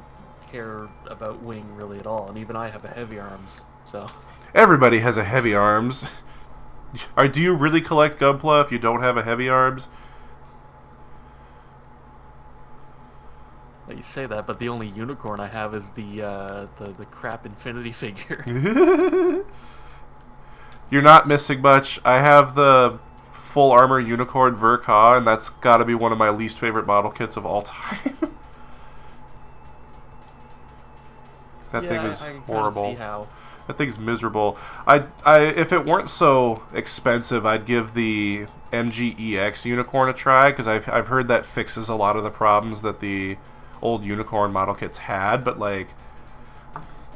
care about Wing really at all, and even I have a heavy arms, so... Everybody has a heavy arms. Do you really collect Gunpla if you don't have a heavy arms? You say that, but the only unicorn I have is the crap Infinity figure. You're not missing much. I have the full armor unicorn Verka, and that's got to be one of my least favorite model kits of all time. That thing is horrible. See how. That thing's miserable. I if it weren't so expensive, I'd give the MGEX unicorn a try, because I've heard that fixes a lot of the problems that the old unicorn model kits had, but like,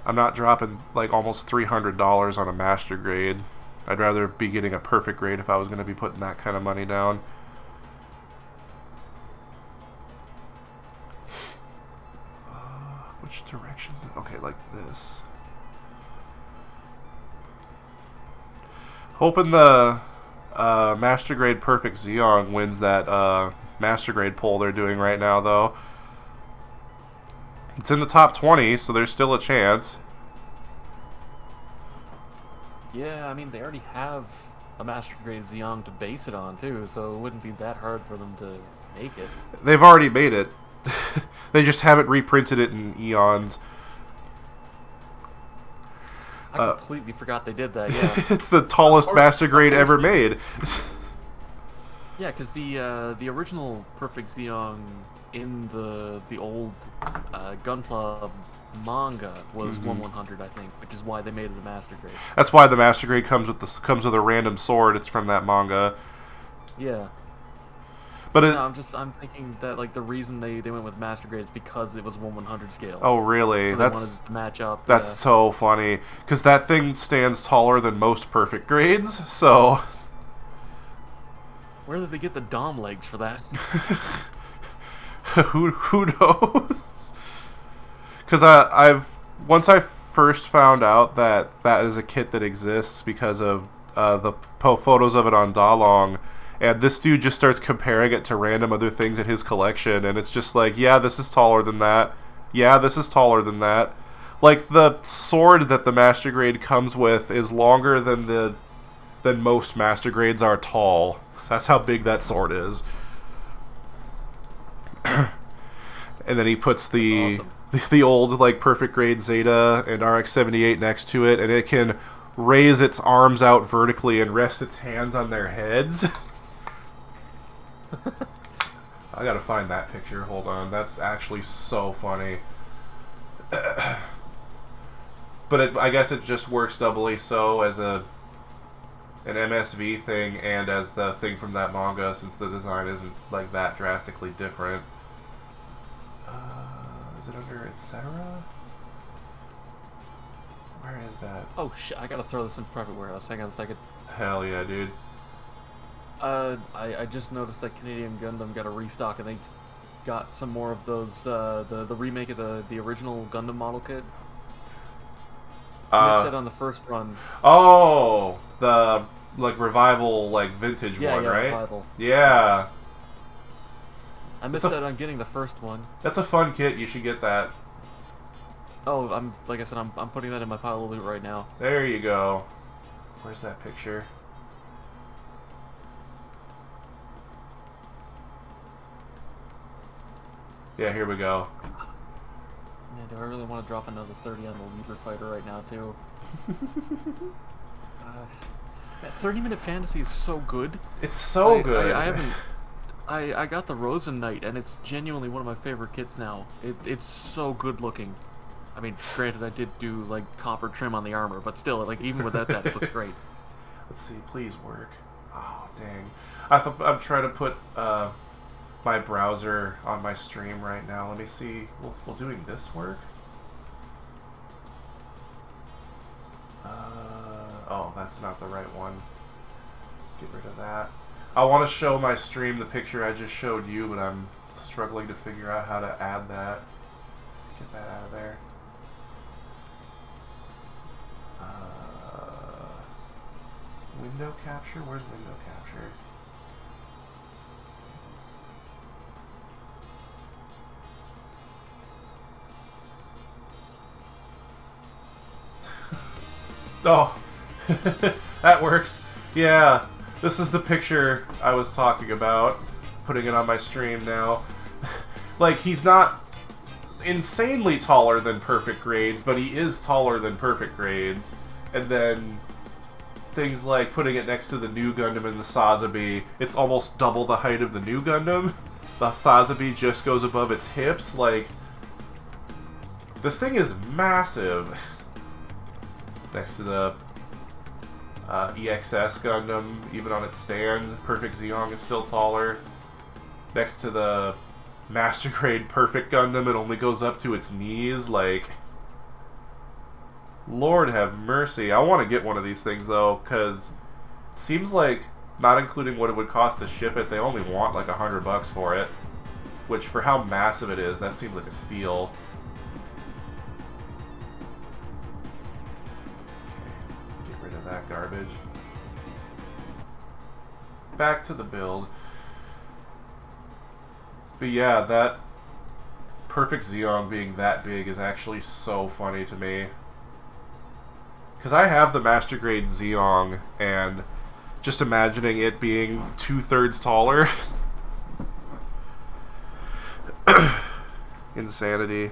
I'm not dropping like almost $300 on a master grade. I'd rather be getting a perfect grade if I was going to be putting that kind of money down. Which direction? Okay, like this. Hoping the master grade perfect Zeong wins that master grade poll they're doing right now, though. It's in the top 20, so there's still a chance. Yeah, I mean, they already have a master grade Zeong to base it on, too, so it wouldn't be that hard for them to make it. They've already made it. They just haven't reprinted it in eons. I completely forgot they did that, yeah. It's the tallest master grade ever made. Yeah, because the original Perfect Zeong in the old Gunpla manga was 1/100, I think, which is why they made it a master grade. That's why the master grade comes with a random sword. It's from that manga. Yeah. But I'm thinking that like the reason they went with master grade is because it was 1/100 scale. Oh really? So That's to match up. That's so funny, because that thing stands taller than most perfect grades. So where did they get the dom legs for that? who knows? Because once I first found out that is a kit that exists because of the photos of it on Dalong. And this dude just starts comparing it to random other things in his collection, and it's just like, yeah, this is taller than that. Yeah, this is taller than that. Like, the sword that the Master Grade comes with is longer than most Master Grades are tall. That's how big that sword is. And then he puts the awesome. the old like perfect grade Zeta and RX-78 next to it, and it can raise its arms out vertically and rest its hands on their heads. I gotta find that picture. Hold on, that's actually so funny. But I guess it just works doubly so as an MSV thing and as the thing from that manga, since the design isn't like that drastically different. Is it under etc.? Where is that? Oh shit! I gotta throw this in private warehouse. Hang on a second. Hell yeah, dude. I just noticed that Canadian Gundam got a restock, and they got some more of those the remake of the original Gundam model kit. Missed it on the first run. Oh, the like revival, like vintage one, right? Revival. Yeah. I missed out on getting the first one. That's a fun kit. You should get that. Oh, like I said, I'm putting that in my pile of loot right now. There you go. Where's that picture? Yeah, here we go. Man, do I really want to drop another 30 on the Leaper Fighter right now, too? That 30-minute fantasy is so good. It's so good. I haven't... I got the Rosen Knight, and it's genuinely one of my favorite kits now. It's so good looking. I mean, granted, I did do, like, copper trim on the armor, but still, like, even without that, it looks great. Let's see, please work. Oh, dang. I'm trying to put my browser on my stream right now. Let me see. Will doing this work? Oh, that's not the right one. Get rid of that. I want to show my stream the picture I just showed you, but I'm struggling to figure out how to add that. Get that out of there. Window capture? Where's window capture? Oh, that works. Yeah, this is the picture I was talking about. Putting it on my stream now. Like, he's not insanely taller than perfect grades, but he is taller than perfect grades. And then things like putting it next to the new Gundam and the Sazabi, it's almost double the height of the new Gundam. The Sazabi just goes above its hips. Like, this thing is massive. Next to the EXS Gundam, even on its stand, Perfect Zeong is still taller. Next to the Master Grade Perfect Gundam, it only goes up to its knees. Like, Lord have mercy. I want to get one of these things, though, because it seems like, not including what it would cost to ship it, they only want like $100 for it. Which, for how massive it is, that seems like a steal. That garbage. Back to the build. But yeah, that Perfect Zeong being that big is actually so funny to me. Because I have the Master Grade Zeong, and just imagining it being 2/3 taller. Insanity.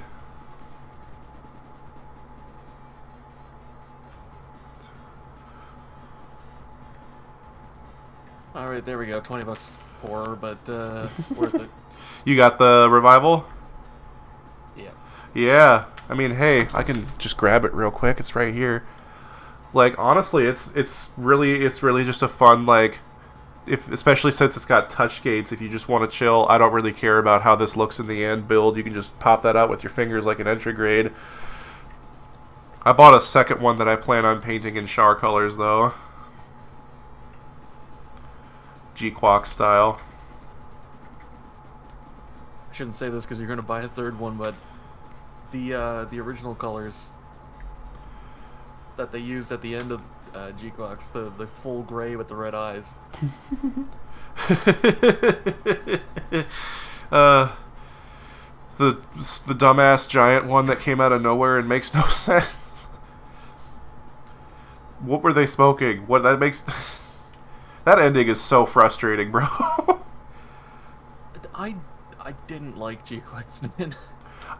Alright, there we go. $20 poorer, but worth it. You got the revival? Yeah. Yeah. I mean, hey, I can just grab it real quick. It's right here. Like, honestly, it's really just a fun, like, especially since it's got touch gates. If you just want to chill, I don't really care about how this looks in the end build. You can just pop that out with your fingers like an entry grade. I bought a second one that I plan on painting in char colors, though. G-Quack style. I shouldn't say this because you're going to buy a third one, but the original colors that they used at the end of G-Quacks, the full gray with the red eyes. the dumbass giant one that came out of nowhere and makes no sense. What were they smoking? What that makes that ending is so frustrating, bro. I didn't like G-Quacksman.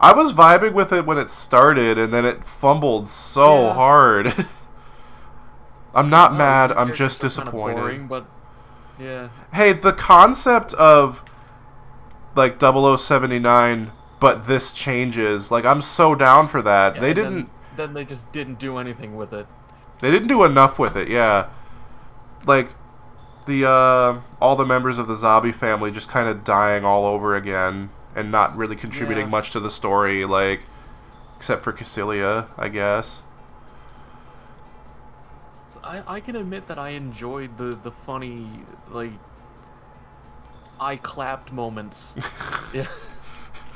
I was vibing with it when it started, and then it fumbled so hard. I'm not mad. I'm just disappointed. Kind of boring, but yeah. Hey, the concept of like 0079, but this changes. Like, I'm so down for that. Yeah, they didn't. Then they just didn't do anything with it. They didn't do enough with it. Yeah. Like the all the members of the zombie family just kind of dying all over again and not really contributing much to the story. Like, except for Cassilia, I guess. I can admit that I enjoyed the funny, like, I clapped moments. Yeah.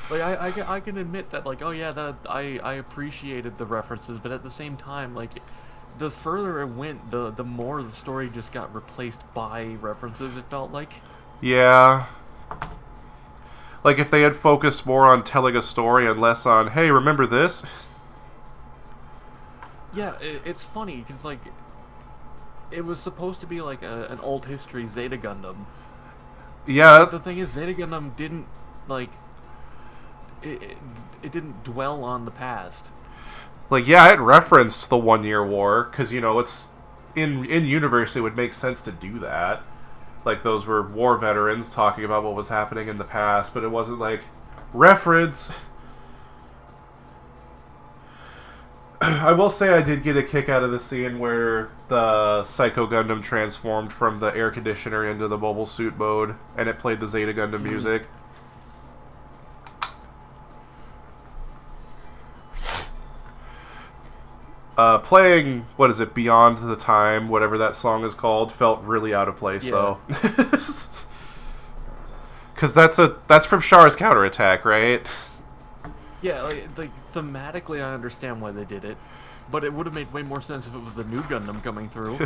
Like, I can admit that, like, oh yeah, that I appreciated the references, but at the same time, like, the further it went, the more the story just got replaced by references, it felt like. Yeah. Like, if they had focused more on telling a story and less on, hey, remember this? Yeah, it's funny, because, like, it was supposed to be like an old history Zeta Gundam. Yeah. But the thing is, Zeta Gundam didn't, like, it didn't dwell on the past. Like, yeah, it referenced the 1 Year War, because, you know, it's in universe it would make sense to do that. Like, those were war veterans talking about what was happening in the past, but it wasn't like, reference. I will say I did get a kick out of the scene where the Psycho Gundam transformed from the air conditioner into the mobile suit mode, and it played the Zeta Gundam music. Playing, what is it, Beyond the Time, whatever that song is called, felt really out of place, though. Because that's from Char's Counterattack, right? Yeah, like thematically I understand why they did it, but it would have made way more sense if it was the new Gundam coming through.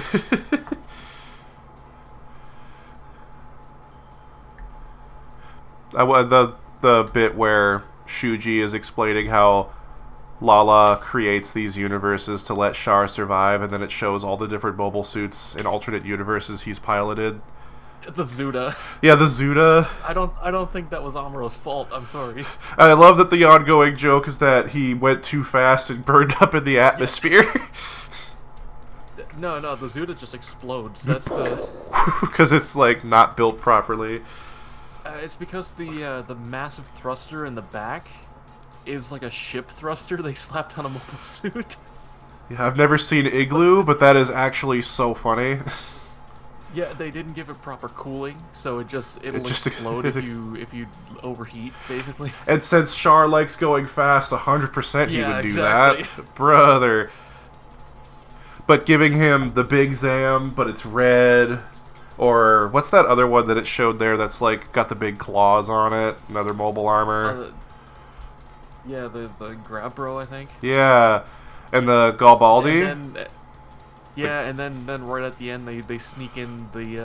The bit where Shuji is explaining how Lala creates these universes to let Char survive, and then it shows all the different mobile suits in alternate universes he's piloted. The Zuda. Yeah, the Zuda. I don't think that was Amuro's fault. I'm sorry. I love that the ongoing joke is that he went too fast and burned up in the atmosphere. No, the Zuda just explodes. That's the. Because it's like not built properly. It's because the massive thruster in the back is like a ship thruster they slapped on a mobile suit. Yeah, I've never seen Igloo, but that is actually so funny. Yeah, they didn't give it proper cooling, so it'll just explode if you overheat, basically. And since Char likes going fast, 100% he would do exactly. that, brother. But giving him the big Zam, but it's red, or what's that other one that it showed there that's like got the big claws on it? Another mobile armor. Yeah, the Grabbro, I think. Yeah, and the Galbaldi. And then right at the end they sneak in the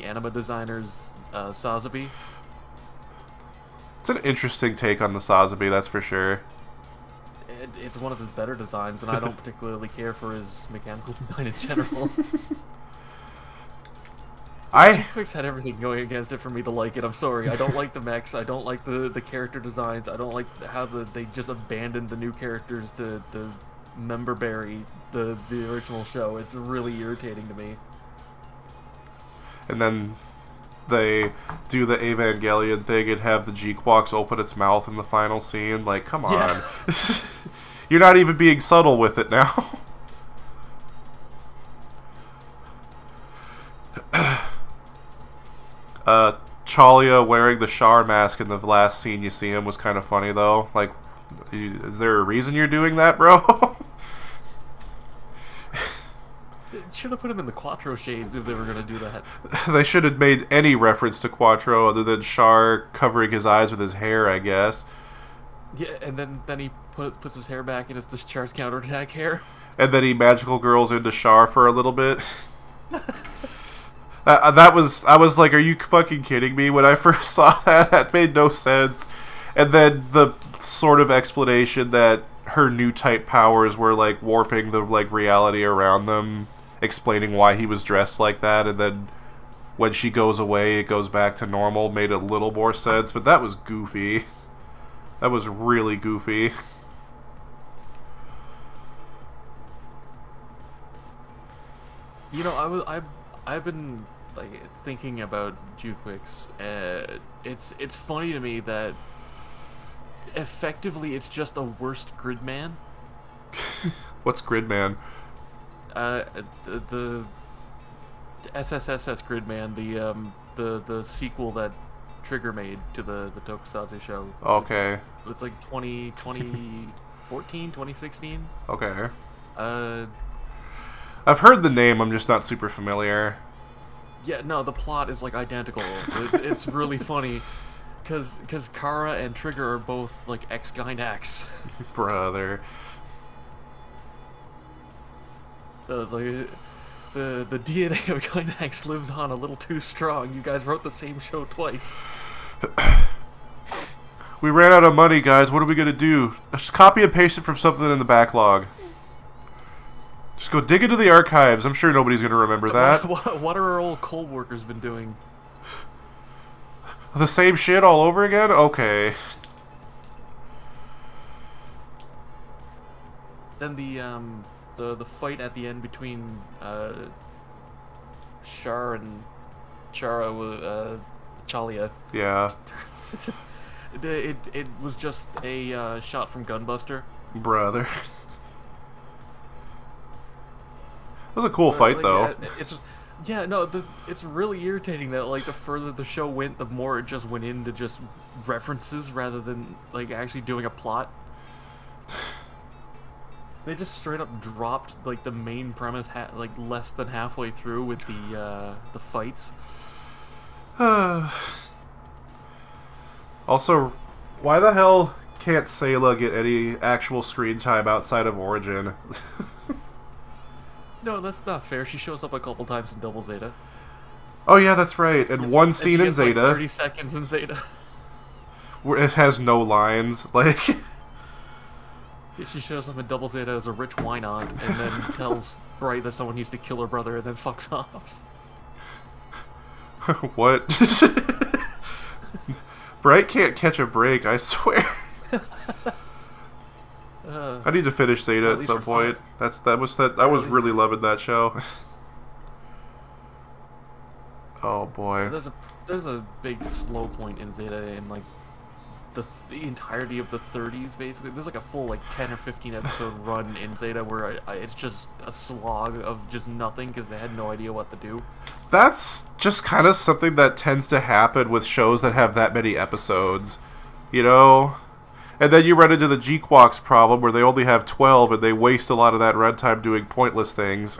anima designer's Sazabi. It's an interesting take on the Sazabi, that's for sure. It's one of his better designs, and I don't particularly care for his mechanical design in general. G-Quix had everything going against it for me to like it. I'm sorry. I don't like the mechs. I don't like the character designs. I don't like how they just abandoned the new characters to member bury the original show. It's really irritating to me. And then they do the Evangelion thing and have the G-Quox open its mouth in the final scene. Like, come on. Yeah. You're not even being subtle with it now. Chalia wearing the Char mask in the last scene you see him was kind of funny, though. Like, is there a reason you're doing that, bro? Should have put him in the Quattro shades if they were going to do that. They should have made any reference to Quattro other than Char covering his eyes with his hair, I guess. Yeah, and then he puts his hair back and it's just Char's counterattack hair. And then he magical girls into Char for a little bit. I was like, are you fucking kidding me? When I first saw that, that made no sense. And then the sort of explanation that her new type powers were like warping the like reality around them, explaining why he was dressed like that, and then when she goes away it goes back to normal, made a little more sense, but that was goofy. That was really goofy. You know, I've been like thinking about Juquix. It's funny to me that effectively it's just a worst Gridman. What's Gridman? The SSSS Gridman, the sequel that Trigger made to the Tokusatsu show. Okay. It's like 2014, 2016. Okay. I've heard the name, I'm just not super familiar. Yeah, no, the plot is like identical. It's really funny, cause Kara and Trigger are both like ex-Gynax. Brother. So it's like the DNA of Gynax lives on a little too strong. You guys wrote the same show twice. We ran out of money, guys. What are we gonna do? Just copy and paste it from something in the backlog. Just go dig into the archives. I'm sure nobody's gonna remember that. What are our old coal workers been doing? The same shit all over again? Okay. Then the fight at the end between Char and Chara Chalia. Yeah. It was just a shot from Gunbuster. Brother. It was a cool fight, like, though. It's really irritating that like the further the show went, the more it just went into just references rather than like actually doing a plot. They just straight up dropped like the main premise like less than halfway through with the fights. Also, why the hell can't Sayla get any actual screen time outside of Origin? No, that's not fair. She shows up a couple times in Double Zeta. Oh yeah, that's right. And one scene in Zeta. Like 30 seconds in Zeta. Where it has no lines. Like, she shows up in Double Zeta as a rich wine aunt, and then tells Bright that someone needs to kill her brother, and then fucks off. What? Bright can't catch a break, I swear. I need to finish Zeta at some point. I was really loving that show. Oh boy. There's a big slow point in Zeta in like the entirety of the 30s basically. There's like a full like 10 or 15 episode run in Zeta where it's just a slog of just nothing because they had no idea what to do. That's just kind of something that tends to happen with shows that have that many episodes, you know? And then you run into the G-Quox problem where they only have 12 and they waste a lot of that runtime doing pointless things.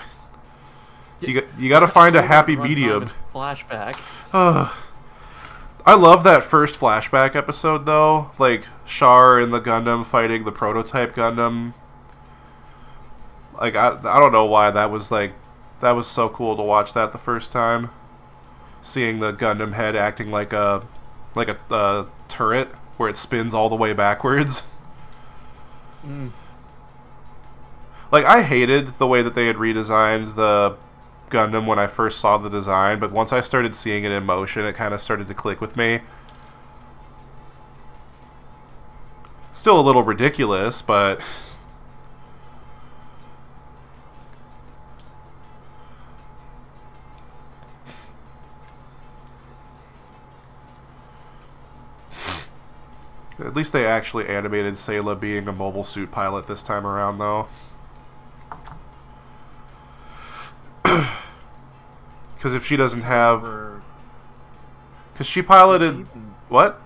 You got to find a happy medium. Flashback. I love that first flashback episode though, like Char and the Gundam fighting the prototype Gundam. Like I don't know why that was so cool to watch that the first time. Seeing the Gundam head acting like a turret where it spins all the way backwards. Like, I hated the way that they had redesigned the Gundam when I first saw the design, but once I started seeing it in motion, it kind of started to click with me. Still a little ridiculous, but... At least they actually animated Sayla being a mobile suit pilot this time around, though. Because if she doesn't have... Because she piloted... What?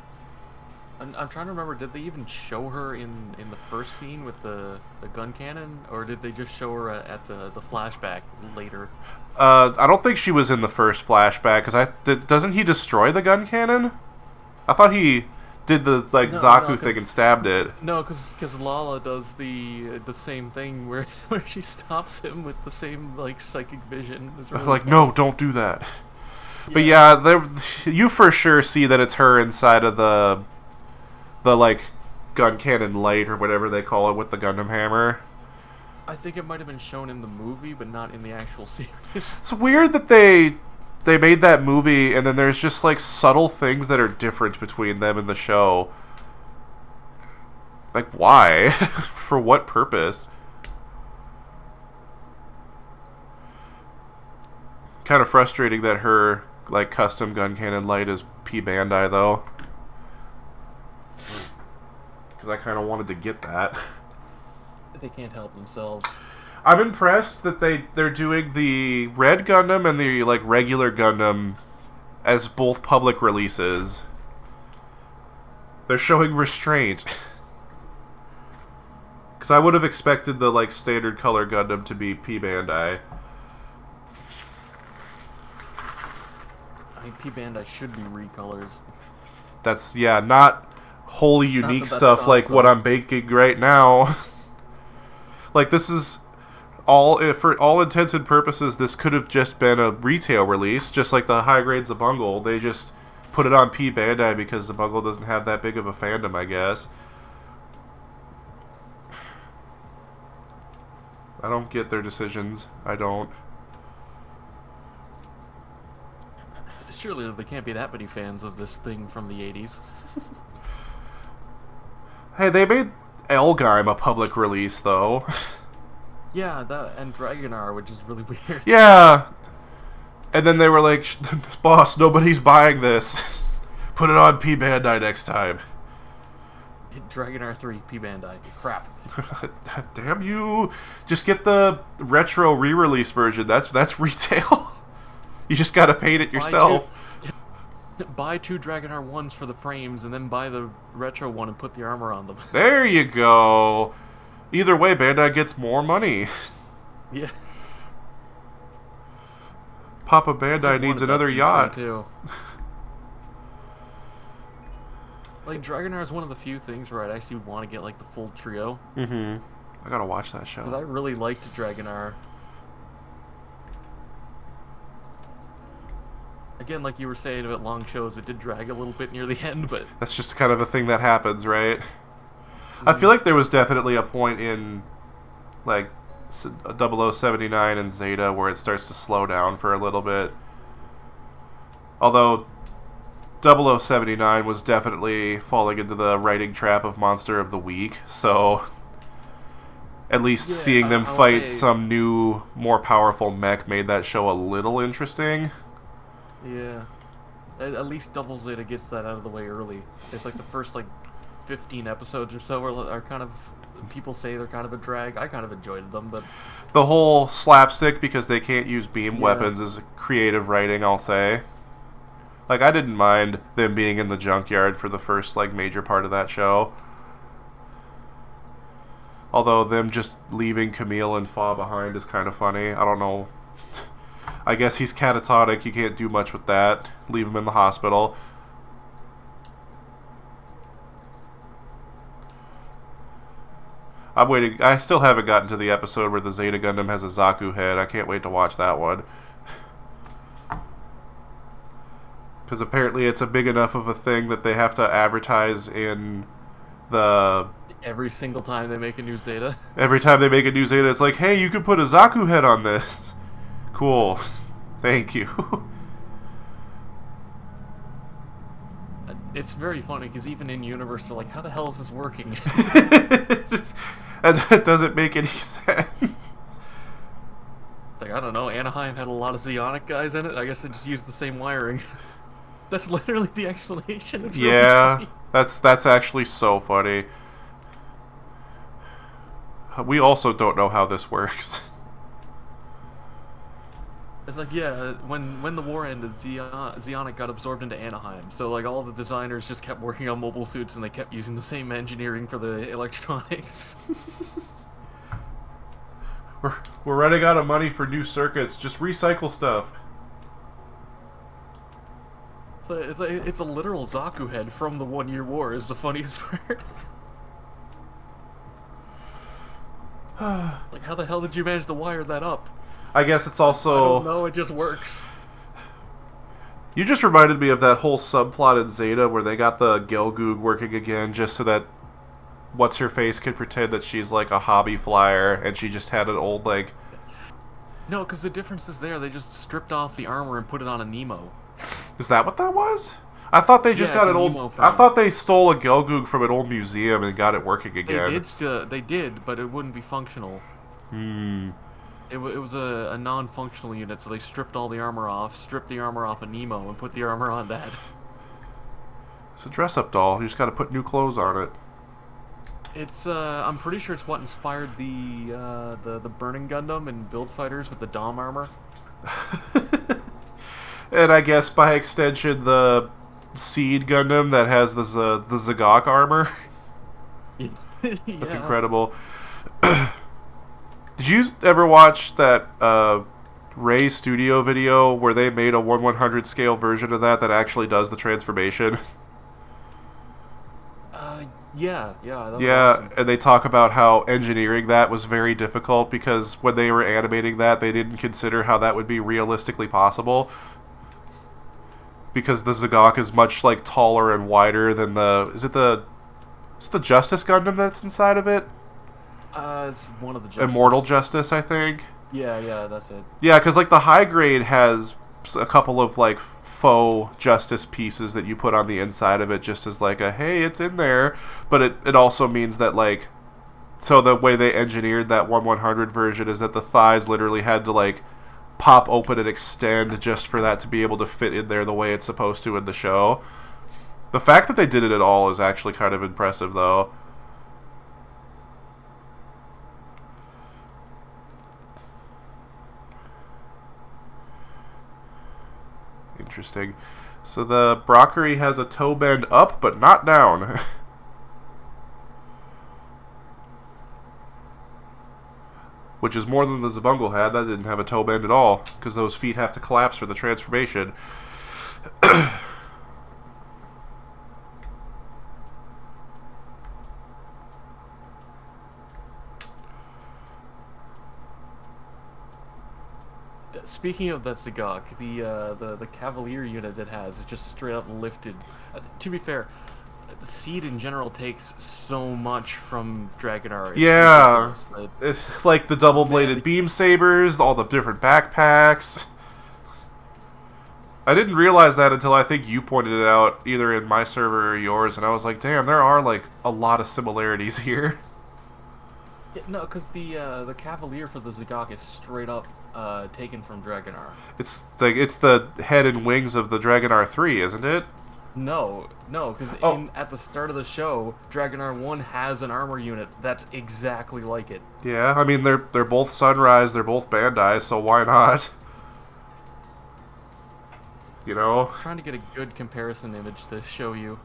I'm trying to remember, did they even show her in the first scene with the gun cannon? Or did they just show her at the flashback later? I don't think she was in the first flashback, because doesn't he destroy the gun cannon? I thought he... did the Zaku thing and stabbed it. No, because Lala does the same thing where she stops him with the same like psychic vision. It's really like, funny. no, don't do that. Yeah. But yeah, you for sure see that it's her inside of the the like gun cannon light or whatever they call it with the Gundam hammer. I think it might have been shown in the movie, but not in the actual series. It's weird that they made that movie and then there's just like subtle things that are different between them and the show. Like, why? For what purpose? Kind of frustrating that her like custom gun cannon light is P Bandai though, because I kind of wanted to get that. They can't help themselves. I'm impressed that they're doing the Red Gundam and the like regular Gundam as both public releases. They're showing restraint. Because I would have expected the like standard color Gundam to be P Bandai. I think P Bandai should be recolors. That's, yeah, not wholly unique stuff like what I'm baking right now. Like, this is all, for all intents and purposes, this could have just been a retail release, just like the high grades of Bungle. They just put it on P Bandai because the Bungle doesn't have that big of a fandom, I guess. I don't get their decisions. I don't. Surely there can't be that many fans of this thing from the 80s. Hey, they made Gaim a public release, though. Yeah, that and Dragonar, which is really weird. Yeah. And then they were like, boss, nobody's buying this. Put it on P Bandai next time. Dragonar 3, P Bandai. Crap. Damn you. Just get the retro re-release version. That's retail. You just gotta paint it yourself. Buy two Dragonar 1s for the frames, and then buy the retro one and put the armor on them. There you go. Either way, Bandai gets more money. Yeah. Papa Bandai needs another yacht. Too. Like, Dragonar is one of the few things where I'd actually want to get, like, the full trio. Mm-hmm. I gotta watch that show. Because I really liked Dragonar. Again, like you were saying about long shows, it did drag a little bit near the end, but... That's just kind of a thing that happens, right? I feel like there was definitely a point in, like, 0079 and Zeta where it starts to slow down for a little bit. Although 0079 was definitely falling into the writing trap of Monster of the Week, so at least seeing them fight some new, more powerful mech made that show a little interesting. Yeah. At least Double Zeta gets that out of the way early. It's like the first, like, 15 episodes or so are kind of... People say they're kind of a drag. I kind of enjoyed them, but... The whole slapstick because they can't use beam weapons is creative writing, I'll say. Like, I didn't mind them being in the junkyard for the first, like, major part of that show. Although them just leaving Camille and Fa behind is kind of funny. I don't know. I guess he's catatonic. You can't do much with that. Leave him in the hospital. I'm waiting. I still haven't gotten to the episode where the Zeta Gundam has a Zaku head. I can't wait to watch that one. Because apparently it's a big enough of a thing that they have to advertise in the... Every single time they make a new Zeta? Every time they make a new Zeta, it's like, hey, you can put a Zaku head on this. Cool. Thank you. It's very funny, because even in universe, they're like, how the hell is this working? That doesn't make any sense. It's like, I don't know, Anaheim had a lot of Zeonic guys in it. I guess they just used the same wiring. That's literally the explanation. It's really funny. that's actually so funny. We also don't know how this works. It's like, yeah, when the war ended, Zeonic got absorbed into Anaheim. So, like, all the designers just kept working on mobile suits, and they kept using the same engineering for the electronics. We're running out of money for new circuits. Just recycle stuff. So it's a literal Zaku head from the 1 Year War is the funniest part. Like, how the hell did you manage to wire that up? I guess it's also... I don't know, it just works. You just reminded me of that whole subplot in Zeta where they got the Gelgoog working again just so that What's-Her-Face can pretend that she's like a hobby flyer and she just had an old like... No, because the difference is there. They just stripped off the armor and put it on a Nemo. Is that what that was? I thought they just got an old... I thought they stole a Gelgoog from an old museum and got it working again. They did, but it wouldn't be functional. It was a non-functional unit, so they stripped all the armor off, stripped the armor off of Nemo, and put the armor on that. It's a dress-up doll. You just got to put new clothes on it. It's I'm pretty sure it's what inspired the Burning Gundam and Build Fighters with the Dom armor. And I guess by extension the Seed Gundam that has the Zagok armor. Yeah. That's incredible. Did you ever watch that Ray Studio video where they made a 1/100 scale version of that actually does the transformation? Yeah. Awesome. And they talk about how engineering that was very difficult because when they were animating that, they didn't consider how that would be realistically possible. Because the Zagok is much like taller and wider than the... Is it the Justice Gundam that's inside of it? It's one of the Justice. Immortal Justice, I think. Yeah, that's it. Yeah, because like the high grade has a couple of like faux Justice pieces that you put on the inside of it just as like a, hey, it's in there. But it also means that like, so the way they engineered that 1/100 version is that the thighs literally had to like pop open and extend just for that to be able to fit in there the way it's supposed to in the show. The fact that they did it at all is actually kind of impressive, though. Interesting. So the Brockary has a toe bend up, but not down. Which is more than the Zabungle had. That didn't have a toe bend at all, because those feet have to collapse for the transformation. Speaking of that Zagok, the Cavalier unit it has is just straight up lifted. To be fair, Seed in general takes so much from Dragonar. Yeah, it's like the double-bladed beam sabers, all the different backpacks. I didn't realize that until I think you pointed it out, either in my server or yours, and I was like, damn, there are like a lot of similarities here. Yeah, no, because the Cavalier for the Zagok is straight up taken from Dragonar. It's the head and wings of the Dragonar 3, isn't it? No, because at the start of the show, Dragonar 1 has an armor unit that's exactly like it. Yeah, I mean they're both Sunrise, they're both Bandai, so why not? You know? I'm trying to get a good comparison image to show you.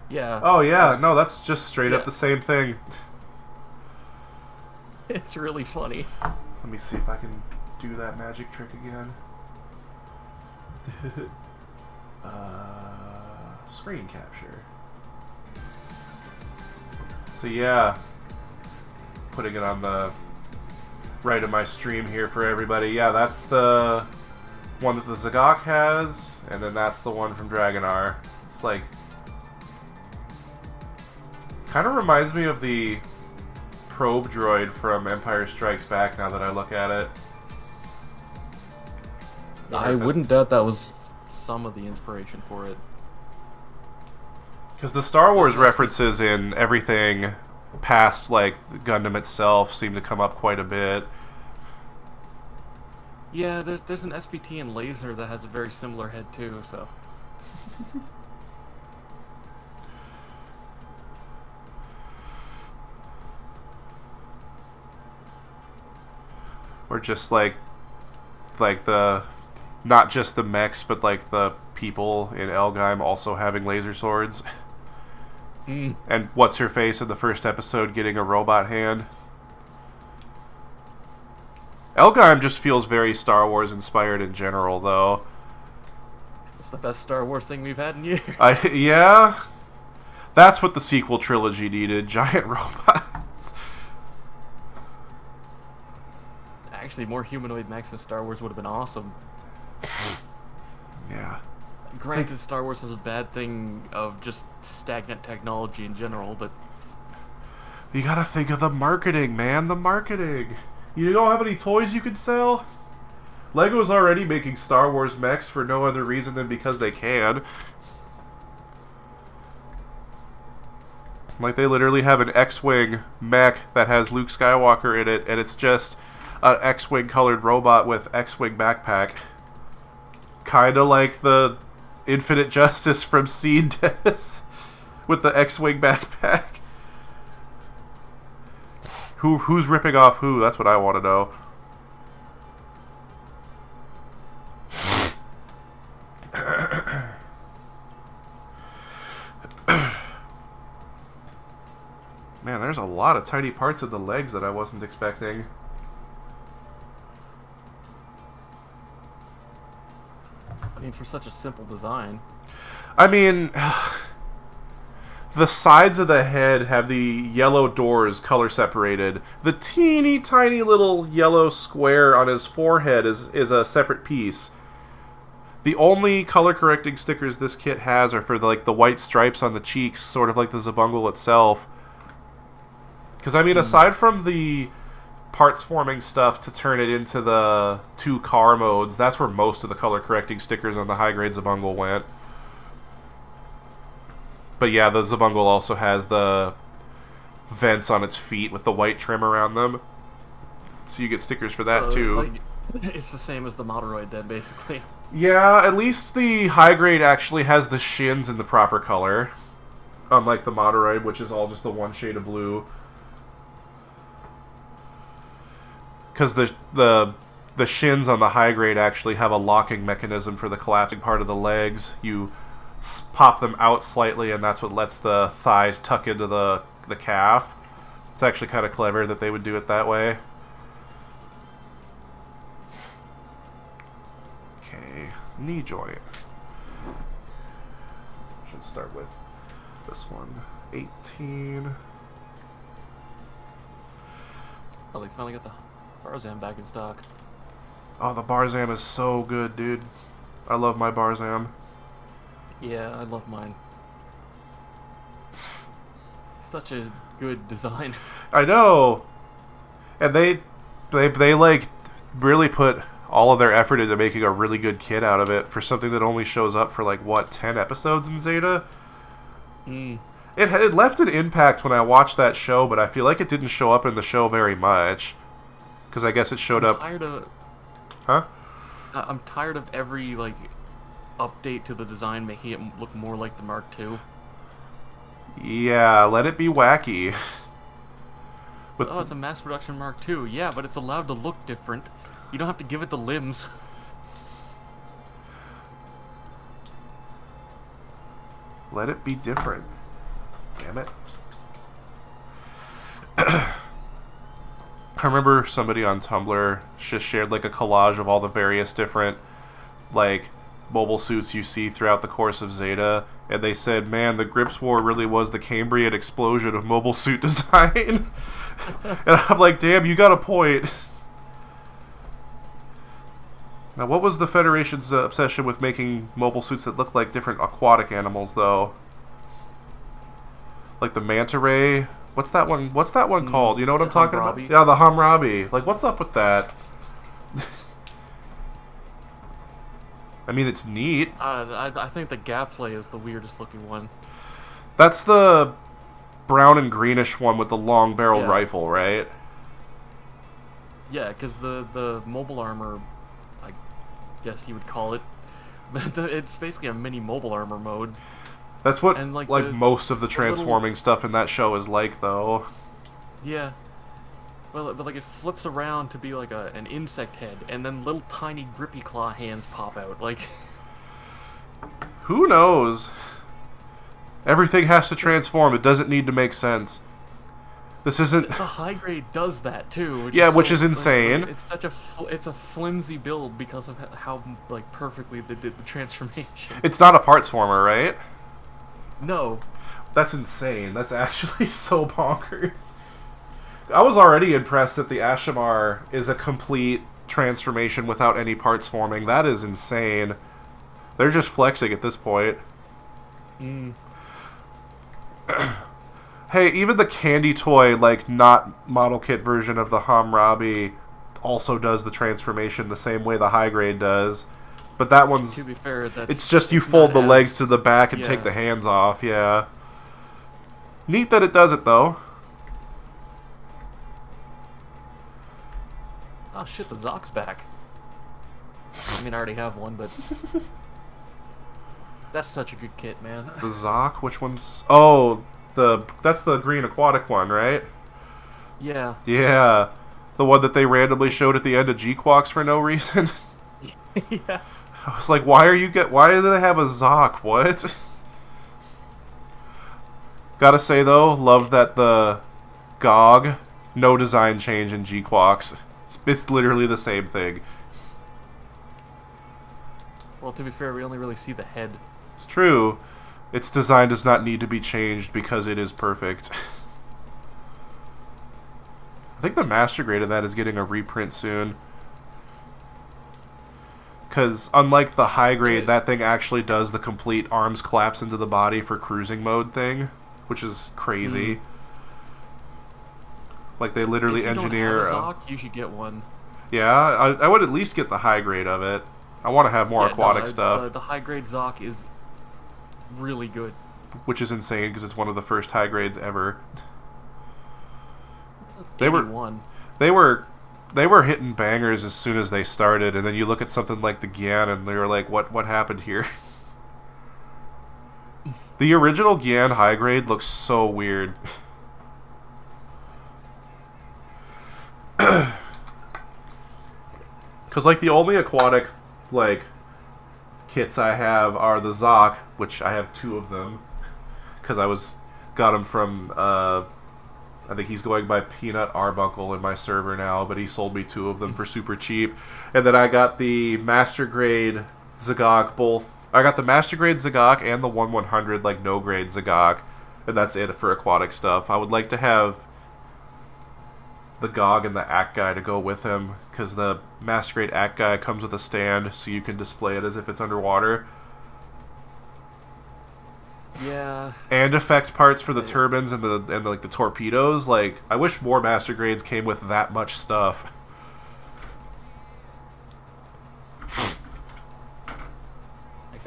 Yeah. Oh yeah, no, that's just straight up the same thing. It's really funny. Let me see if I can do that magic trick again. Screen capture. So yeah, putting it on the right of my stream here for everybody. Yeah, that's the one that the Zagok has, and then that's the one from Dragonar. It's like, kind of reminds me of the probe droid from Empire Strikes Back now that I look at it. I wouldn't doubt that was some of the inspiration for it. Because the Star Wars references in everything past, like, Gundam itself seem to come up quite a bit. Yeah, there's an SBT in Laser that has a very similar head too, so... Or just like the, not just the mechs, but like the people in Gaim also having laser swords. Mm. And what's her face in the first episode getting a robot hand. Gaim just feels very Star Wars inspired in general, though. It's the best Star Wars thing we've had in years. Yeah, that's what the sequel trilogy needed: giant robots. Actually, more humanoid mechs in Star Wars would have been awesome. Yeah. Granted, Star Wars has a bad thing of just stagnant technology in general, but You gotta think of the marketing, man. The marketing. You know how many toys you could sell? Lego's already making Star Wars mechs for no other reason than because they can. Like, they literally have an X-Wing mech that has Luke Skywalker in it, and it's just an X-Wing colored robot with X-Wing backpack. Kinda like the Infinite Justice from Seed does, with the X-Wing backpack. Who's ripping off who? That's what I want to know. Man, there's a lot of tiny parts of the legs that I wasn't expecting. I mean, for such a simple design. I mean, the sides of the head have the yellow doors color separated. The teeny tiny little yellow square on his forehead is a separate piece. The only color correcting stickers this kit has are for the white stripes on the cheeks, sort of like the Zabungle itself. Because, I mean, aside from the parts forming stuff to turn it into the 2 car modes, that's where most of the color correcting stickers on the high grade Zabungle went. But yeah, the Zabungle also has the vents on its feet with the white trim around them. So you get stickers for that too. Like, it's the same as the Moderoid then, basically. Yeah, at least the high grade actually has the shins in the proper color. Unlike the Moderoid, which is all just the one shade of blue. Because the shins on the high grade actually have a locking mechanism for the collapsing part of the legs. You pop them out slightly, and that's what lets the thigh tuck into the calf. It's actually kind of clever that they would do it that way. Okay, knee joint. Should start with this one. 18. Oh, they finally got the Barzan back in stock. Oh, the Barzan is so good, dude. I love my Barzan. Yeah, I love mine. Such a good design. I know. And they like really put all of their effort into making a really good kit out of it for something that only shows up for like what, 10 episodes in Zeta? Mm. It left an impact when I watched that show, but I feel like it didn't show up in the show very much. Because I guess it showed up. Huh? I'm tired of every update to the design making it look more like the Mark II. Yeah, let it be wacky. Oh, it's a mass production Mark II. Yeah, but it's allowed to look different. You don't have to give it the limbs. Let it be different. Damn it. I remember somebody on Tumblr just shared a collage of all the various different mobile suits you see throughout the course of Zeta, and they said, man, the Grips War really was the Cambrian explosion of mobile suit design. And I'm like, damn, you got a point. Now, what was the Federation's obsession with making mobile suits that look like different aquatic animals, though? Like the manta ray? What's that one called? You know what I'm talking about? Yeah, the Hammurabi. What's up with that? I mean, it's neat. I think the Gaplay is the weirdest looking one. That's the brown and greenish one with the long barrel rifle, right? Yeah, because the mobile armor, I guess you would call it, it's basically a mini mobile armor mode. That's what most of the transforming stuff in that show is like, though. Yeah. Well, but it flips around to be an insect head, and then little tiny grippy claw hands pop out. Who knows? Everything has to transform. It doesn't need to make sense. This isn't... The high grade does that too. Which is insane. It's such it's a flimsy build because of how like perfectly they did the transformation. It's not a parts former, right? No. That's insane. That's actually so bonkers. I was already impressed that the Ashamar is a complete transformation without any parts forming. That is insane. They're just flexing at this point. Hey, even the candy toy, like, not model kit version of the Hammurabi also does the transformation the same way the high grade does. But that one's... To be fair, it's just you fold the legs to the back and take the hands off, yeah. Neat that it does it, though. Oh shit, the Zock's back. I mean, I already have one, but... That's such a good kit, man. The Zock? Which one's... Oh... That's the green aquatic one, right? Yeah. Yeah. The one that they randomly showed at the end of G-Quox for no reason. Yeah. I was like, why do they have a Zoc? What? Gotta say though, love that the GOG, no design change in G-Quox. It's literally the same thing. Well, to be fair, we only really see the head. It's true. Its design does not need to be changed because it is perfect. I think the master grade of that is getting a reprint soon. Because unlike the high grade, that thing actually does the complete arms collapse into the body for cruising mode thing, which is crazy. Like they literally engineer. If you don't have a Zoc, you should get one. Yeah, I would at least get the high grade of it. I want to have more aquatic stuff. The high grade Zoc is really good. Which is insane because it's one of the first high grades ever. They were hitting bangers as soon as they started, and then you look at something like the Gian and they were like, what happened here? The original Gian high grade looks so weird. Cause like the only aquatic like kits I have are the Zoc, which I have 2 of them, because got them from I think he's going by Peanut Arbuncle in my server now, but he sold me 2 of them for super cheap. And then I got the Master Grade Zagok both. I got the Master Grade Zagok and the 1/100 like no grade Zagok, and that's it for aquatic stuff. I would like to have the GOG and the Act Guy to go with him, because the Master Grade Act Guy comes with a stand, so you can display it as if it's underwater. Yeah. And effect parts for the turbines and the torpedoes. Like, I wish more Master Grades came with that much stuff.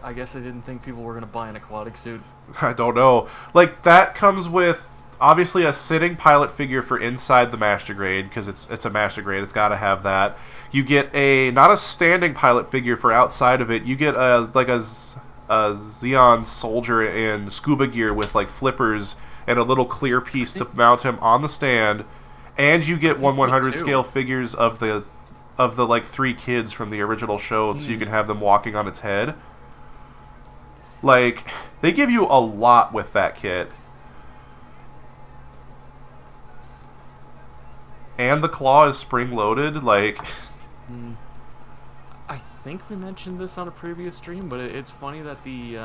I guess I didn't think people were gonna buy an aquatic suit. I don't know. Like, that comes with obviously a sitting pilot figure for inside the Master Grade, because it's a Master Grade. It's got to have that. You get not a standing pilot figure for outside of it. You get a Xeon soldier in scuba gear with like flippers and a little clear piece to mount him on the stand, and you get 1/100 scale figures of the like 3 kids from the original show, so you can have them walking on its head. Like, they give you a lot with that kit. And the claw is spring-loaded, like... I think we mentioned this on a previous stream, but it's funny that the,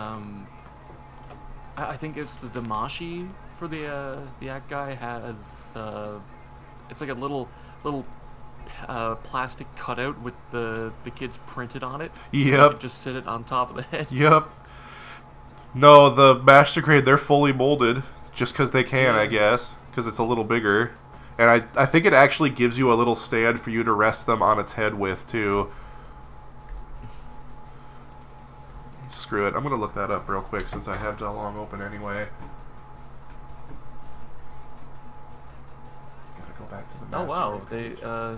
I think it's the Damashi for the Act Guy has, it's like a little plastic cutout with the kids printed on it. Yep. You can just sit it on top of the head. Yep. No, the Master Grade, they're fully molded, just because they can, I guess, because it's a little bigger. And I think it actually gives you a little stand for you to rest them on its head with, too. Screw it. I'm going to look that up real quick since I have Dalong open anyway. Gotta go back to the Master. Oh, wow.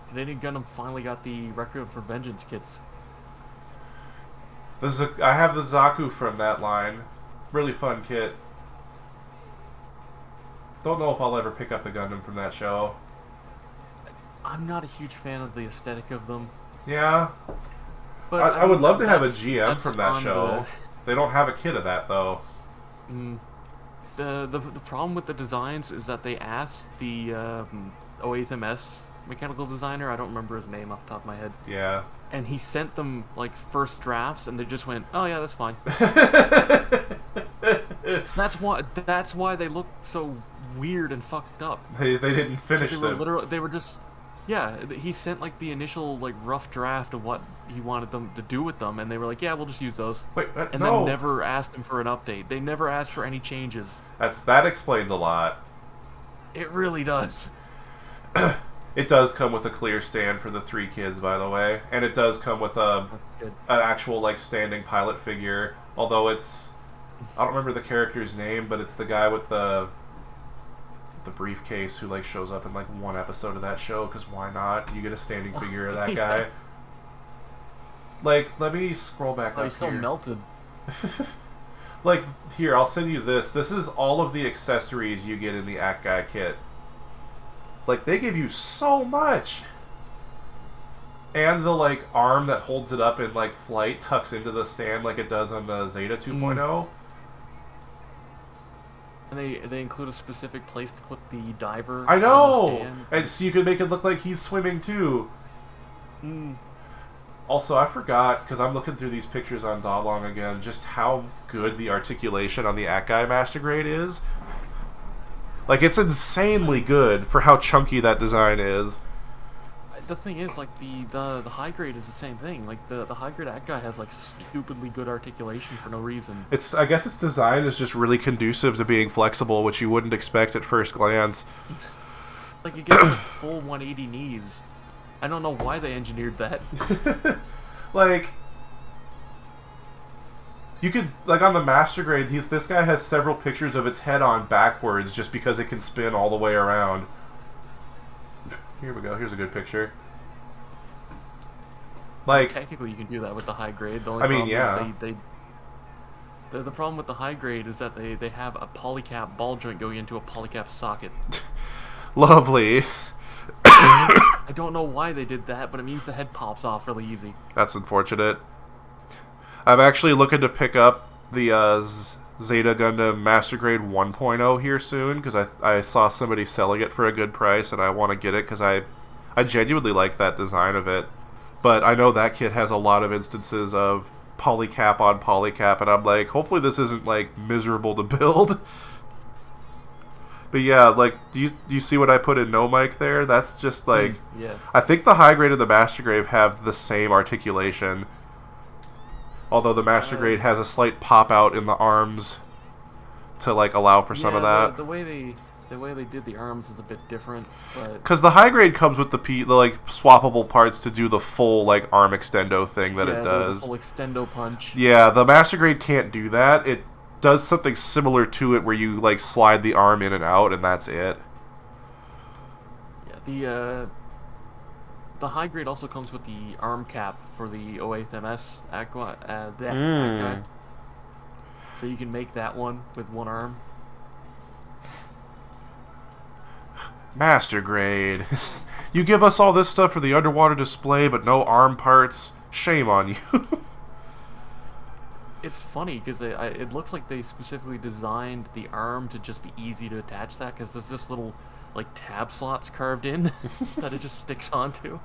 Canadian Gundam finally got the Requiem for Vengeance kits. I have the Zaku from that line. Really fun kit. Don't know if I'll ever pick up the Gundam from that show. I'm not a huge fan of the aesthetic of them. Yeah. But I would love to have a GM from that show. They don't have a kit of that, though. Mm, the problem with the designs is that they asked the 08th mechanical designer, I don't remember his name off the top of my head, Yeah. and he sent them like first drafts, and they just went, "Oh yeah, that's fine." That's why they look so weird and fucked up. They didn't 'Cause finish they were them. literally they were just yeah. He sent like the initial like rough draft of what he wanted them to do with them, and they were like, "Yeah, we'll just use those." Wait, And no. then never asked him for an update. They never asked for any changes. That explains a lot. It really does. It does come with a clear stand for the 3 kids, by the way, and it does come with That's good. an actual like standing pilot figure. Although I don't remember the character's name, but it's the guy with the briefcase who like shows up in like one episode of that show. Because why not? You get a standing figure of that Yeah. guy. Like, let me scroll back Oh, up he's so here. melted. Like, here, I'll send you this. This is all of the accessories you get in the Act Guy kit. Like, they give you so much. And the, like, arm that holds it up in, like, flight tucks into the stand like it does on the Zeta 2.0. And they include a specific place to put the diver. I on the know! stand. And so you could make it look like he's swimming, too. Mm. Also, I forgot, because I'm looking through these pictures on Dalong again, just how good the articulation on the Act Guy Master Grade is. Like, it's insanely good for how chunky that design is. The thing is, like, the high grade is the same thing. Like, the high grade Act Guy has, like, stupidly good articulation for no reason. I guess its design is just really conducive to being flexible, which you wouldn't expect at first glance. Like, it gets, like, full 180 knees. I don't know why they engineered that. Like, you could, like, on the Master Grade, this guy has several pictures of its head on backwards just because it can spin all the way around. Here we go. Here's a good picture. Like, Technically, you can do that with the high grade. The only I mean, problem yeah. is the problem with the high grade is that they have a polycap ball joint going into a polycap socket. Lovely. I don't know why they did that, but it means the head pops off really easy. That's unfortunate. I'm actually looking to pick up the Zeta Gundam Master Grade 1.0 here soon, because I saw somebody selling it for a good price, and I want to get it because I genuinely like that design of it. But I know that kit has a lot of instances of polycap on polycap, and I'm like, hopefully this isn't, like, miserable to build. But yeah, like, do you see what I put in No Mic there? That's just, like... Yeah. I think the high grade and the Master Grade have the same articulation. Although the Master Grade has a slight pop out in the arms to, like, allow for some of that. The way they did the arms is a bit different, but Because the high grade comes with the like swappable parts to do the full like arm extendo thing that yeah, it does. the full extendo punch. Yeah, the Master Grade can't do that. It does something similar to it where you like slide the arm in and out, and that's it. Yeah, the high grade also comes with the arm cap for the 08th MS Aqua, that guy. So you can make that one with one arm. Master Grade. You give us all this stuff for the underwater display, but no arm parts. Shame on you. It's funny because it looks like they specifically designed the arm to just be easy to attach that, because there's just little like tab slots carved in that it just sticks onto.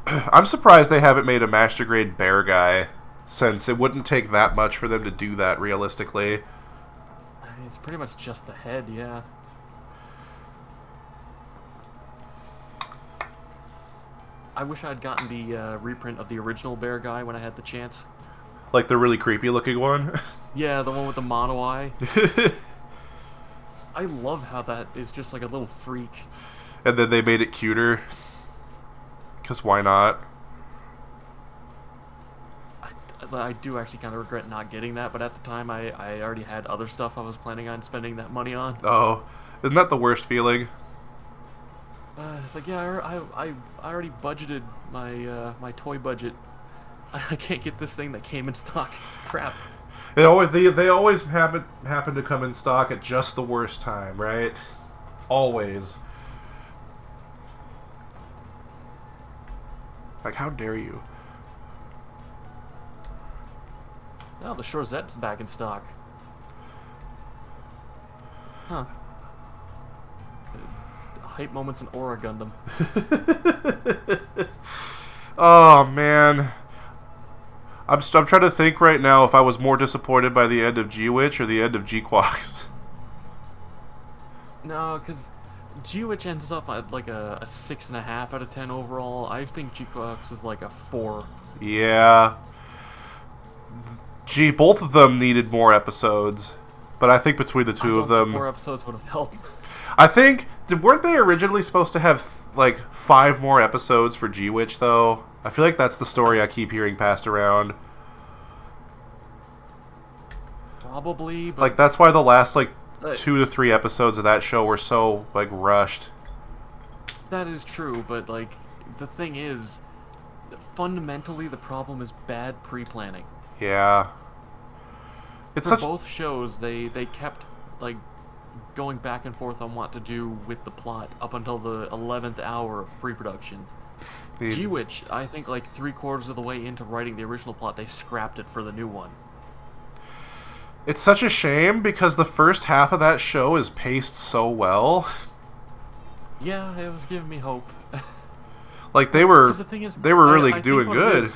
I'm surprised they haven't made a Master Grade bear guy, since it wouldn't take that much for them to do that realistically. I mean, it's pretty much just the head, yeah. I wish I'd gotten the reprint of the original bear guy when I had the chance. Like the really creepy looking one? Yeah, the one with the mono eye. I love how that is just like a little freak. And then they made it cuter. Because why not? I do actually kind of regret not getting that, but at the time I already had other stuff I was planning on spending that money on. Oh, isn't that the worst feeling? It's like, yeah, I already budgeted my my toy budget. I can't get this thing that came in stock. Crap. They always happen to come in stock at just the worst time, right? Always. Like, how dare you? Oh, the Shorezette's back in stock. Huh. Hype moments in Aura Gundam. Oh man, I'm trying to think right now if I was more disappointed by the end of G-Witch or the end of G-Quox. No, because G-Witch ends up at like a 6.5 out of 10 overall. I think G-Quox is like a 4. Yeah. Gee, both of them needed more episodes, but I think between the two of them, more episodes would have helped. I think weren't they originally supposed to have like 5 more episodes for G-Witch though? I feel like that's the story I keep hearing passed around. Probably, but like that's why the last like 2 to 3 episodes of that show were so like rushed. That is true, but like the thing is, fundamentally the problem is bad pre-planning. Yeah. It's For such both shows, they kept like going back and forth on what to do with the plot up until the 11th hour of pre-production. G-Witch, I think like 3/4 of the way into writing the original plot, they scrapped it for the new one. It's such a shame because the first half of that show is paced so well. Yeah, it was giving me hope. Like they were really I doing good.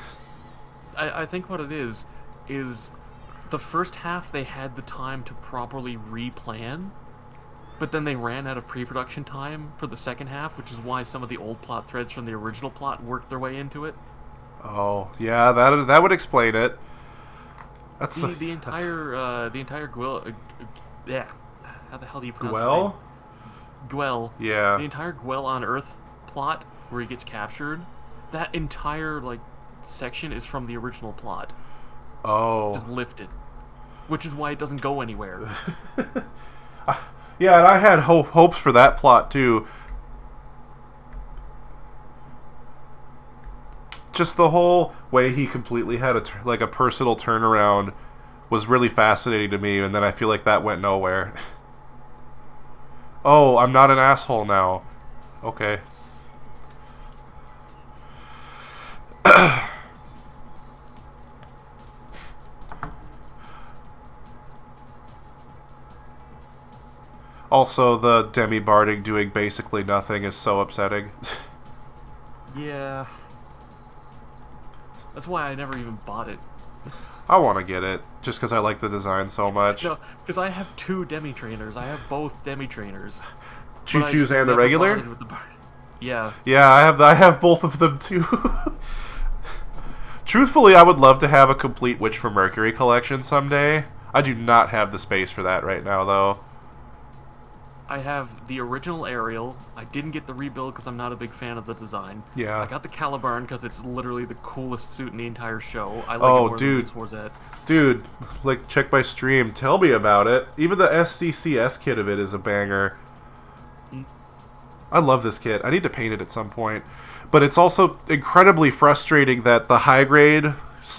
I think what it is the first half they had the time to properly replan, but then they ran out of pre-production time for the second half, which is why some of the old plot threads from the original plot worked their way into it. Oh, yeah, that would explain it. That's the entire Gwell, yeah, how the hell do you pronounce his Gwell? name? Gwell. Yeah. The entire Gwell on Earth plot where he gets captured, that entire like section is from the original plot. Oh. Just lifted. Which is why it doesn't go anywhere. Yeah, and I had hopes for that plot too. Just the whole way he completely had a personal turnaround was really fascinating to me, and then I feel like that went nowhere. Oh, I'm not an asshole now. Okay. Also, the Demi Barding doing basically nothing is so upsetting. Yeah. That's why I never even bought it. I want to get it, just because I like the design so much. No, because I have 2 Demi-Trainers. I have both Demi-Trainers. Choo-Choo's and the regular? Yeah. Yeah, I have both of them too. Truthfully, I would love to have a complete Witch from Mercury collection someday. I do not have the space for that right now, though. I have the original Ariel. I didn't get the rebuild because I'm not a big fan of the design. Yeah. I got the Caliburn because it's literally the coolest suit in the entire show. I like Oh, it more dude. than the Swarzette. Dude, like, check my stream. Tell me about it. Even the SCCS kit of it is a banger. I love this kit. I need to paint it at some point. But it's also incredibly frustrating that the high grade,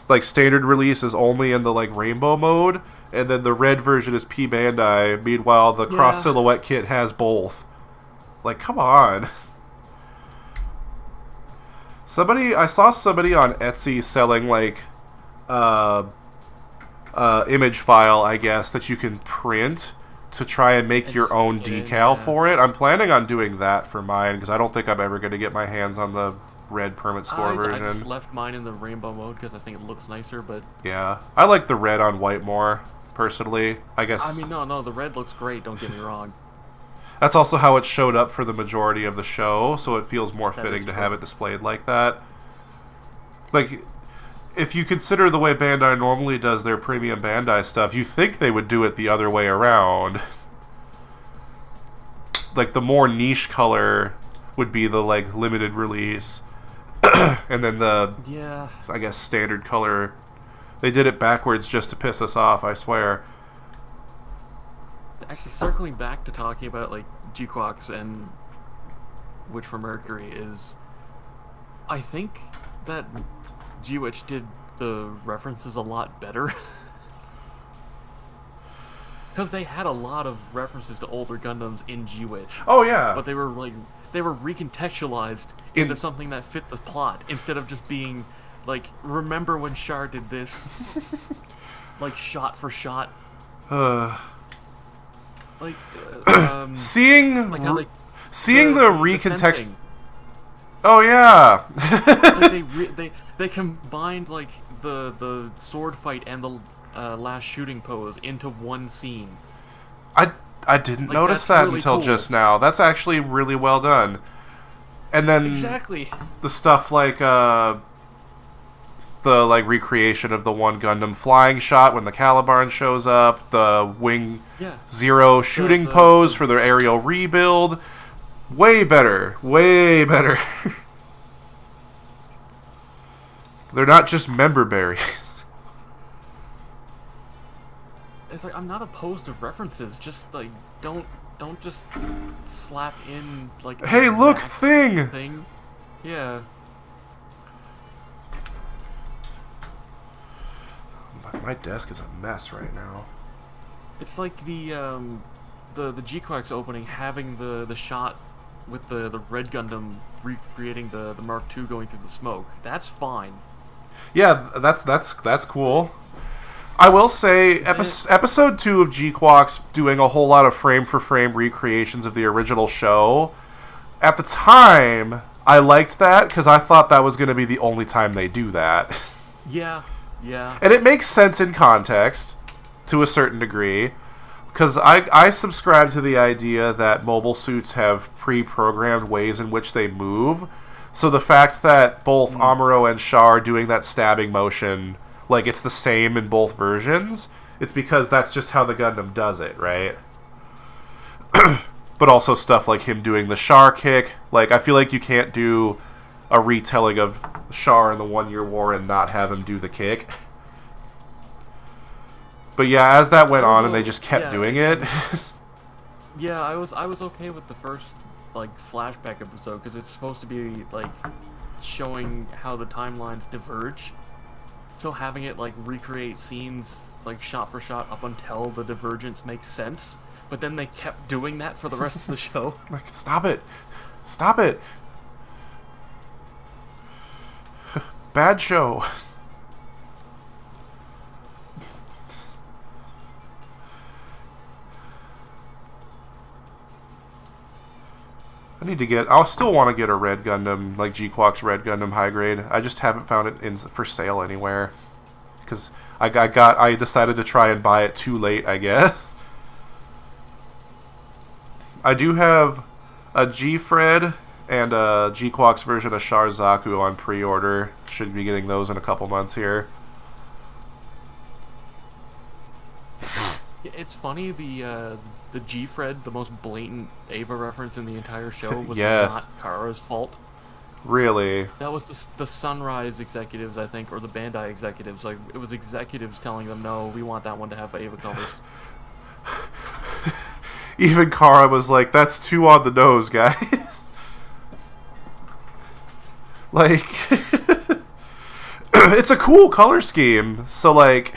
like, standard release is only in the, like, rainbow mode, and then the red version is P Bandai. Meanwhile, the cross silhouette kit has both. Like, come on. I saw somebody on Etsy selling, like, image file, I guess, that you can print to try and make your own decal for it. I'm planning on doing that for mine, because I don't think I'm ever going to get my hands on the red permit score version. I just left mine in the rainbow mode because I think it looks nicer, but... Yeah. I like the red on white more, personally. I guess... I mean, no, the red looks great, don't get me wrong. That's also how it showed up for the majority of the show, so it feels more fitting to have it displayed like that. Like, if you consider the way Bandai normally does their premium Bandai stuff, you think they would do it the other way around. Like, the more niche color would be the, like, limited release. And then the, I guess, standard color. They did it backwards just to piss us off, I swear. Actually, circling back to talking about, like, G-Quox and Witch from Mercury is... I think that G-Witch did the references a lot better. Because they had a lot of references to older Gundams in G-Witch. Oh, yeah. But they were, like, recontextualized into something that fit the plot, instead of just being, like, remember when Char did this? Like, shot for shot. Like, seeing like how they seeing the recontext. fencing. Oh yeah. Like they combined like the sword fight and the last shooting pose into one scene. I didn't Like, notice that's that really until cool. just now. That's actually really well done. And then Exactly. the stuff like the like recreation of the one Gundam flying shot when the Calibarn shows up, the Wing Yeah. Zero shooting pose for their aerial rebuild. Way better. Way better. They're not just member berries. It's like I'm not opposed to references. Just like don't just slap in like. an Hey, look, exact thing! thing. Yeah. My desk is a mess right now. It's like the G-Quax opening having the shot with the Red Gundam recreating the Mark II going through the smoke. That's fine. Yeah, that's cool. I will say, episode 2 of G-Quax doing a whole lot of frame-for-frame recreations of the original show. At the time, I liked that because I thought that was going to be the only time they do that. Yeah, yeah. And it makes sense in context, to a certain degree, because I subscribe to the idea that mobile suits have pre-programmed ways in which they move. So the fact that both Amuro and Char are doing that stabbing motion, like it's the same in both versions, it's because that's just how the Gundam does it, right? But also stuff like him doing the Char kick. Like, I feel like you can't do a retelling of Char in the 1 Year War and not have him do the kick. But yeah, as that went on and they just kept doing it. Yeah, I was okay with the first like flashback episode because it's supposed to be like showing how the timelines diverge. So having it like recreate scenes like shot for shot up until the divergence makes sense, but then they kept doing that for the rest of the show. Like, stop it. Stop it. Bad show. I still want to get a Red Gundam, like G-Quax Red Gundam high grade. I just haven't found it for sale anywhere. Because I decided to try and buy it too late, I guess. I do have a G-Fred and a G-Quax version of Char Zaku on pre-order. Should be getting those in a couple months here. It's funny, the G-Fred, the most blatant Ava reference in the entire show, was Yes. not Kara's fault. Really? That was the Sunrise executives, I think, or the Bandai executives. Like, it was executives telling them, no, we want that one to have Ava colors. Even Kara was like, that's too on the nose, guys. Like, it's a cool color scheme, so like,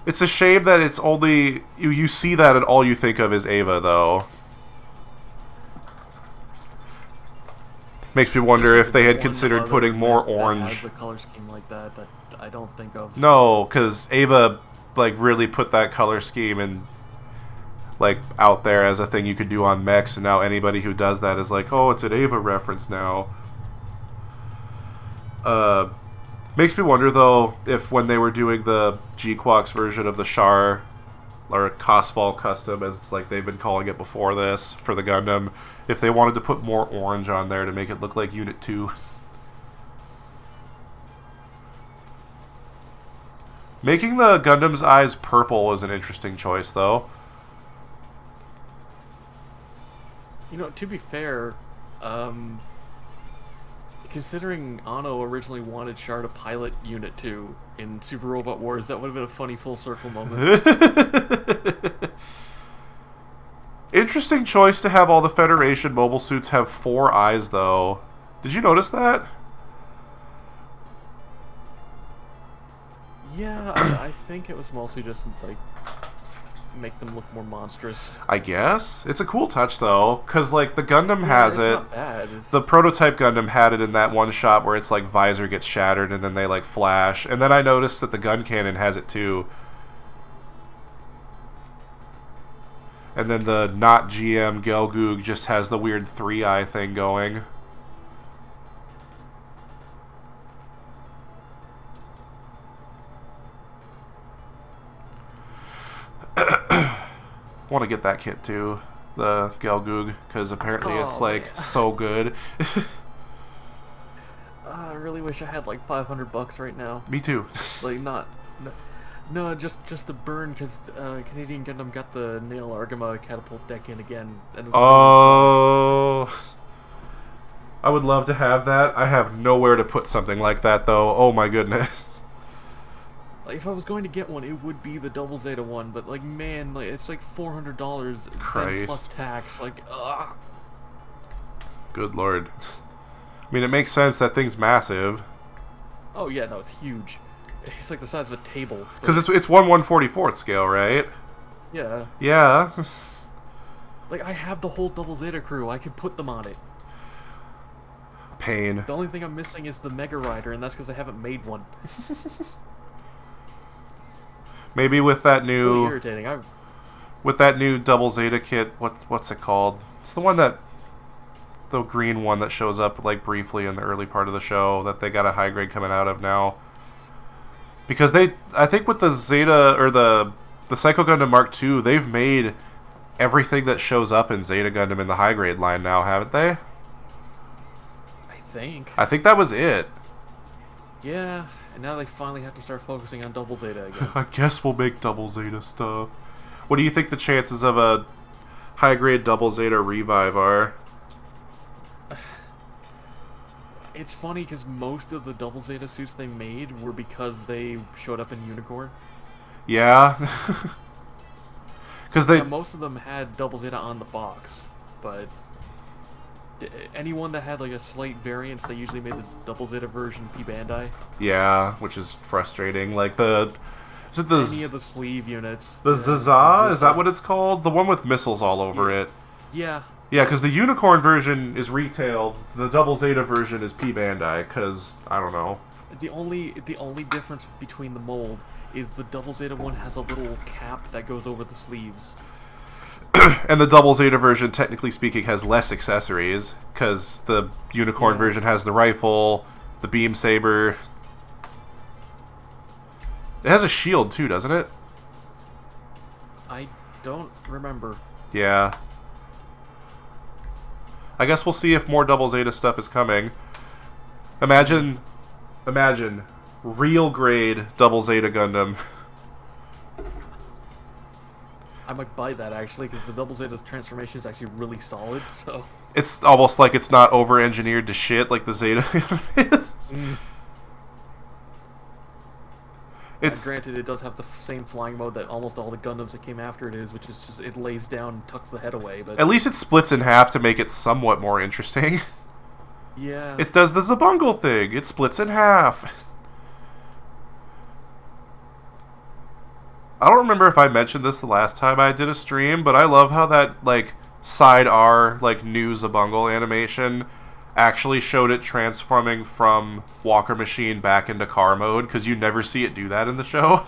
it's a shame that it's only, you see that and all you think of is Ava, though. Makes me wonder if they had considered putting more orange. That has a color scheme like that I don't think of. No, because Ava, like, really put that color scheme and, like, out there as a thing you could do on mechs, and now anybody who does that is like, oh, it's an Ava reference now. Makes me wonder, though, if when they were doing the G-Quax version of the Char, or Cosfall Custom, as like they've been calling it before this, for the Gundam, if they wanted to put more orange on there to make it look like Unit 2. Making the Gundam's eyes purple is an interesting choice, though. You know, to be fair, considering Anno originally wanted Char to pilot Unit 2 in Super Robot Wars, that would have been a funny full circle moment. Interesting choice to have all the Federation mobile suits have 4 eyes, though. Did you notice that? Yeah, I think it was mostly just like make them look more monstrous. I guess. It's a cool touch, though, because, like, the Gundam has it's it. Not bad. The prototype Gundam had it in that one shot where it's, like, visor gets shattered and then they, like, flash. And then I noticed that the gun cannon has it, too. And then the not GM Gelgoog just has the weird 3-eye thing going. Want to get that kit too, the Gelgoog, because apparently it's like man. so good. I really wish I had like $500 right now. Me too. Like no, just to burn, because Canadian Gundam got the Nail Argama catapult deck in again. And it's Oh, I would love to have that. I have nowhere to put something like that though. Oh my goodness. Like, if I was going to get one, it would be the Double Zeta one, but like, man, like it's like $400 then plus tax. Like, ugh. Good lord. I mean, it makes sense. That thing's massive. Oh yeah, no, it's huge. It's like the size of a table. Because it's 1/144th scale, right? Yeah. Yeah. Like, I have the whole Double Zeta crew. I could put them on it. Pain. The only thing I'm missing is the Mega Rider, and that's because I haven't made one. Maybe with that new... Really irritating. With that new Double Zeta kit, what's it called? It's the one that... The green one that shows up, like, briefly in the early part of the show that they got a high grade coming out of now. Because they... I think with the Zeta, or the Psycho Gundam Mark II, they've made everything that shows up in Zeta Gundam in the high grade line now, haven't they? I think that was it. Yeah, and now they finally have to start focusing on Double Zeta again. I guess we'll make Double Zeta stuff. What do you think the chances of a high-grade Double Zeta revive are? It's funny because most of the Double Zeta suits they made were because they showed up in Unicorn. Yeah. Because most of them had Double Zeta on the box, but anyone that had like a slight variance, they usually made the Double Zeta version P Bandai. Yeah, which is frustrating. Like any of the sleeve units. The Zaza, is that what it's called? The one with missiles all over it. Yeah. Yeah, because the Unicorn version is retailed. The Double Zeta version is P Bandai. Because I don't know. The only difference between the mold is the Double Zeta one has a little cap that goes over the sleeves. And the Double Zeta version, technically speaking, has less accessories, because the Unicorn version has the rifle, the beam saber. It has a shield, too, doesn't it? I don't remember. Yeah. I guess we'll see if more Double Zeta stuff is coming. Imagine, real grade Double Zeta Gundam. I might buy that, actually, because the Double Zeta's transformation is actually really solid, so... It's almost like it's not over-engineered to shit like the Zeta is. Granted, it does have the same flying mode that almost all the Gundams that came after it is, which is just, it lays down and tucks the head away, but... At least it splits in half to make it somewhat more interesting. Yeah. It does the Zabungle thing. It splits in half. I don't remember if I mentioned this the last time I did a stream, but I love how that, like, side R, like, new Zabungle animation actually showed it transforming from Walker Machine back into car mode, because you never see it do that in the show.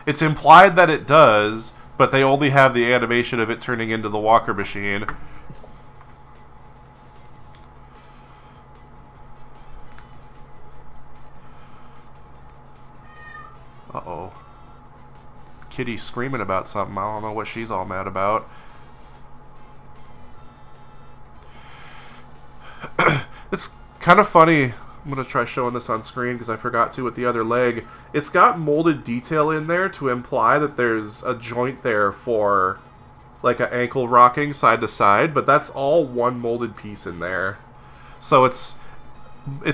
It's implied that it does, but they only have the animation of it turning into the Walker Machine. Uh-oh. Kitty screaming about something. I don't know what she's all mad about. It's kind of funny. I'm going to try showing this on screen because I forgot to with the other leg. It's got molded detail in there to imply that there's a joint there for like an ankle rocking side to side, but that's all one molded piece in there. So it's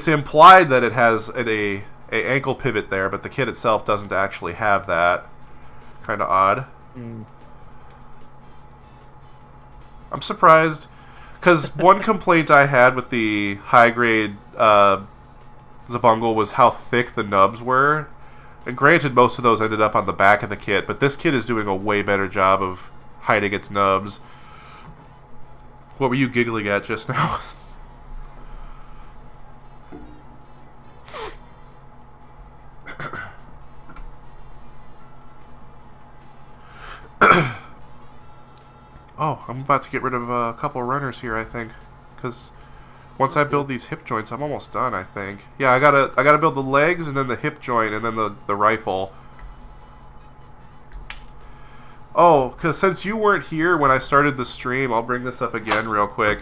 implied that it has a ankle pivot there, but the kit itself doesn't actually have that. Kind of odd. I'm surprised, because one complaint I had with the high-grade Zabungle was how thick the nubs were. And granted, most of those ended up on the back of the kit, but this kit is doing a way better job of hiding its nubs. What were you giggling at just now? Oh, I'm about to get rid of a couple runners here, I think. Because once I build these hip joints, I'm almost done, I think. Yeah, I gotta build the legs, and then the hip joint, and then the rifle. Oh, because since you weren't here when I started the stream, I'll bring this up again real quick.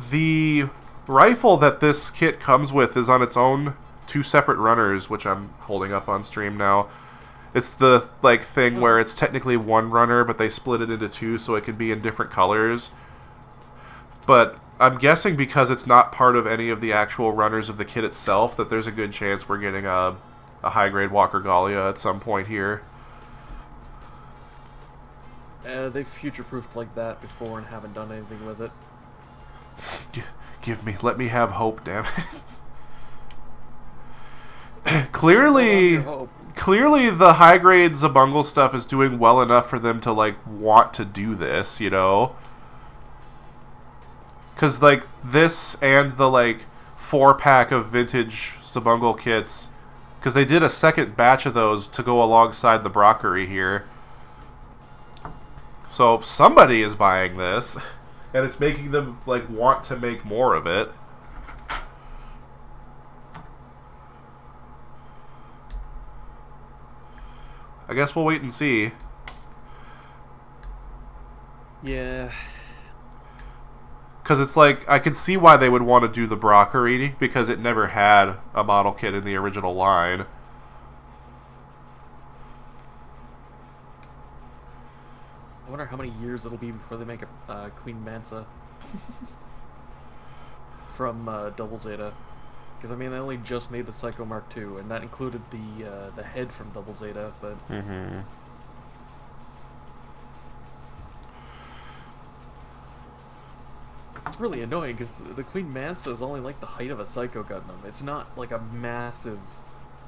The rifle that this kit comes with is on its own 2 separate runners, which I'm holding up on stream now. It's the thing where it's technically 1 runner, but they split it into 2 so it can be in different colors. But I'm guessing because it's not part of any of the actual runners of the kit itself, that there's a good chance we're getting a high-grade Walker Gallia at some point here. They've future-proofed like that before and haven't done anything with it. Let me have hope, damn it. Clearly the high-grade Zabungle stuff is doing well enough for them to, want to do this, you know? Because, this and the, 4-pack of vintage Zabungle kits, because they did a second batch of those to go alongside the Brockary here. So somebody is buying this, and it's making them, want to make more of it. I guess we'll wait and see. Yeah. Because it's I could see why they would want to do the Brockary, because it never had a model kit in the original line. I wonder how many years it'll be before they make a Queen Mansa from Double Zeta. Because, I mean, they only just made the Psycho Mark II, and that included the head from Double Zeta, but... Mm-hmm. It's really annoying, because the Queen Mansa is only, the height of a Psycho Gundam. It's not, a massive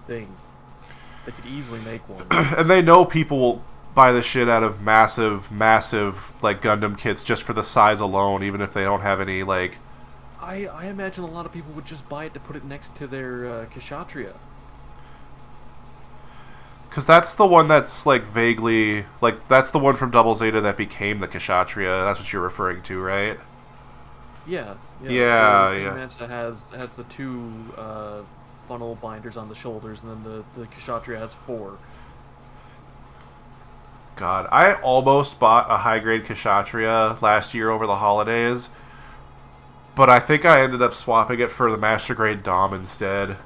thing. They could easily make one. And they know people will buy the shit out of massive, Gundam kits just for the size alone, even if they don't have any, I imagine a lot of people would just buy it to put it next to their Kshatriya. Because that's the one that's, vaguely... that's the one from Double Zeta that became the Kshatriya. That's what you're referring to, right? Yeah. Yeah. Mansa has the 2 funnel binders on the shoulders, and then the Kshatriya has 4. God, I almost bought a high-grade Kshatriya last year over the holidays, but I think I ended up swapping it for the Master Grade Dom instead.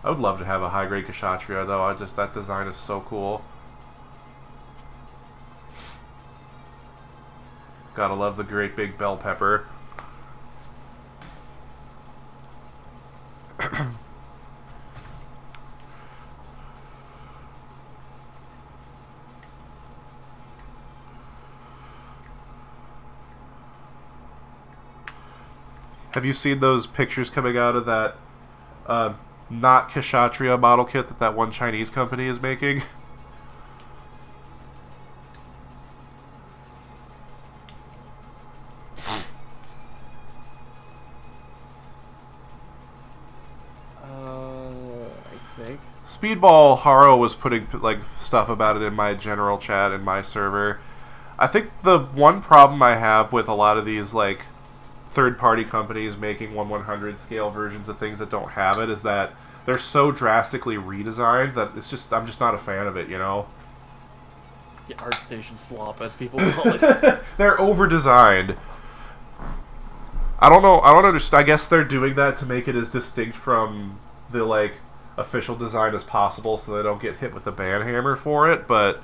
I would love to have a high-grade Kshatriya, though. That design is so cool. Gotta love the great big bell pepper. Have you seen those pictures coming out of that not Kshatriya model kit that one Chinese company is making? I think. Speedball Haro was putting stuff about it in my general chat in my server. I think the one problem I have with a lot of these third-party companies making 1/100 scale versions of things that don't have it is that they're so drastically redesigned that I'm just not a fan of it, you know? Yeah, ArtStation slop, as people call it. They're over-designed. I don't know. I don't understand. I guess they're doing that to make it as distinct from the official design as possible, so they don't get hit with the ban hammer for it. But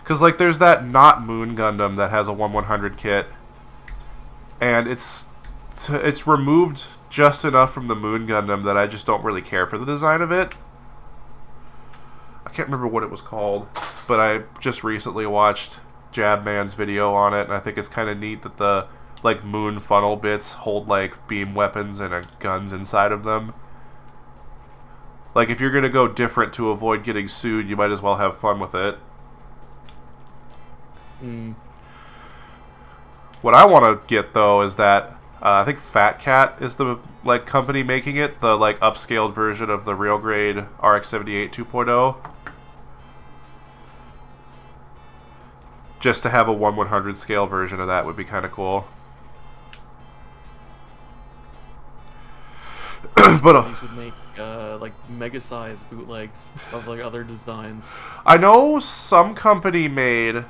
because there's that not Moon Gundam that has a 1/100 kit, and it's removed just enough from the Moon Gundam that I just don't really care for the design of it. I can't remember what it was called, but I just recently watched Jabman's video on it, and I think it's kind of neat that the moon funnel bits hold beam weapons and guns inside of them. If you're gonna go different to avoid getting sued, you might as well have fun with it. What I want to get though is that I think Fat Cat is the company making it, the upscaled version of the real grade RX-78 2.0. just to have a 1/100 scale version of that would be kind of cool. But These would make like mega-sized bootlegs of like other designs. I know some company made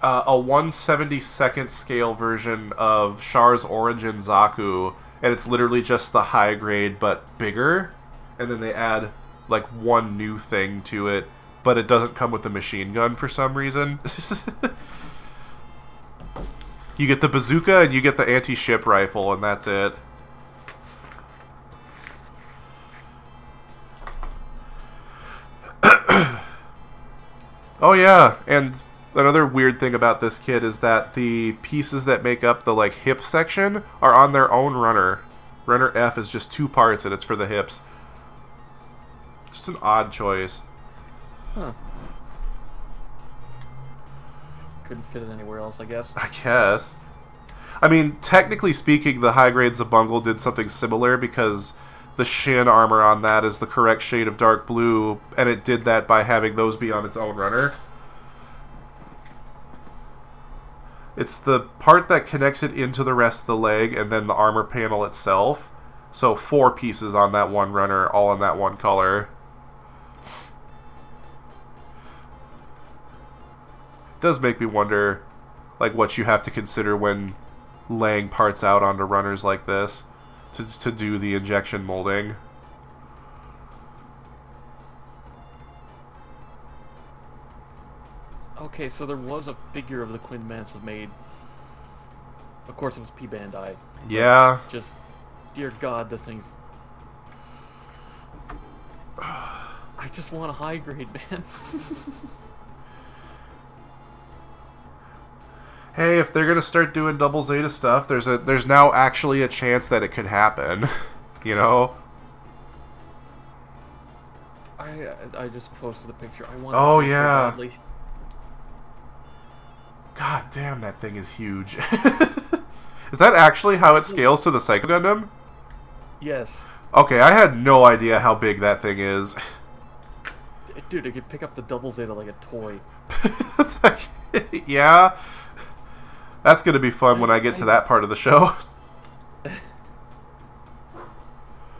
a 1/72nd scale version of Char's Origin Zaku, and it's literally just the high grade but bigger, and then they add like one new thing to it, but it doesn't come with the machine gun for some reason. You get the bazooka and you get the anti-ship rifle, and that's it. Oh yeah, and another weird thing about this kit is that the pieces that make up the like hip section are on their own runner. Runner F is just 2 parts and it's for the hips. Just an odd choice. Huh. Couldn't fit it anywhere else, I guess. I guess. I mean, technically speaking, the high grade Zabungle did something similar because the shin armor on that is the correct shade of dark blue, and it did that by having those be on its own runner. It's the part that connects it into the rest of the leg and then the armor panel itself. So 4 pieces on that one runner, all in that one color. It does make me wonder like what you have to consider when laying parts out onto runners like this to do the injection molding. Okay, so there was a figure of the Queen Mansa made. Of course, it was P Bandai. Yeah. Just, dear God, this thing's. I just want a high grade, man. Hey, if they're gonna start doing double Zeta stuff, there's now actually a chance that it could happen. You know? I just posted a picture. I want Oh to see yeah. so badly. God damn, that thing is huge. Is that actually how it scales to the Psycho Gundam? Yes. Okay, I had no idea how big that thing is. Dude, it could pick up the double Zeta like a toy. Yeah. That's gonna be fun when I get to that part of the show.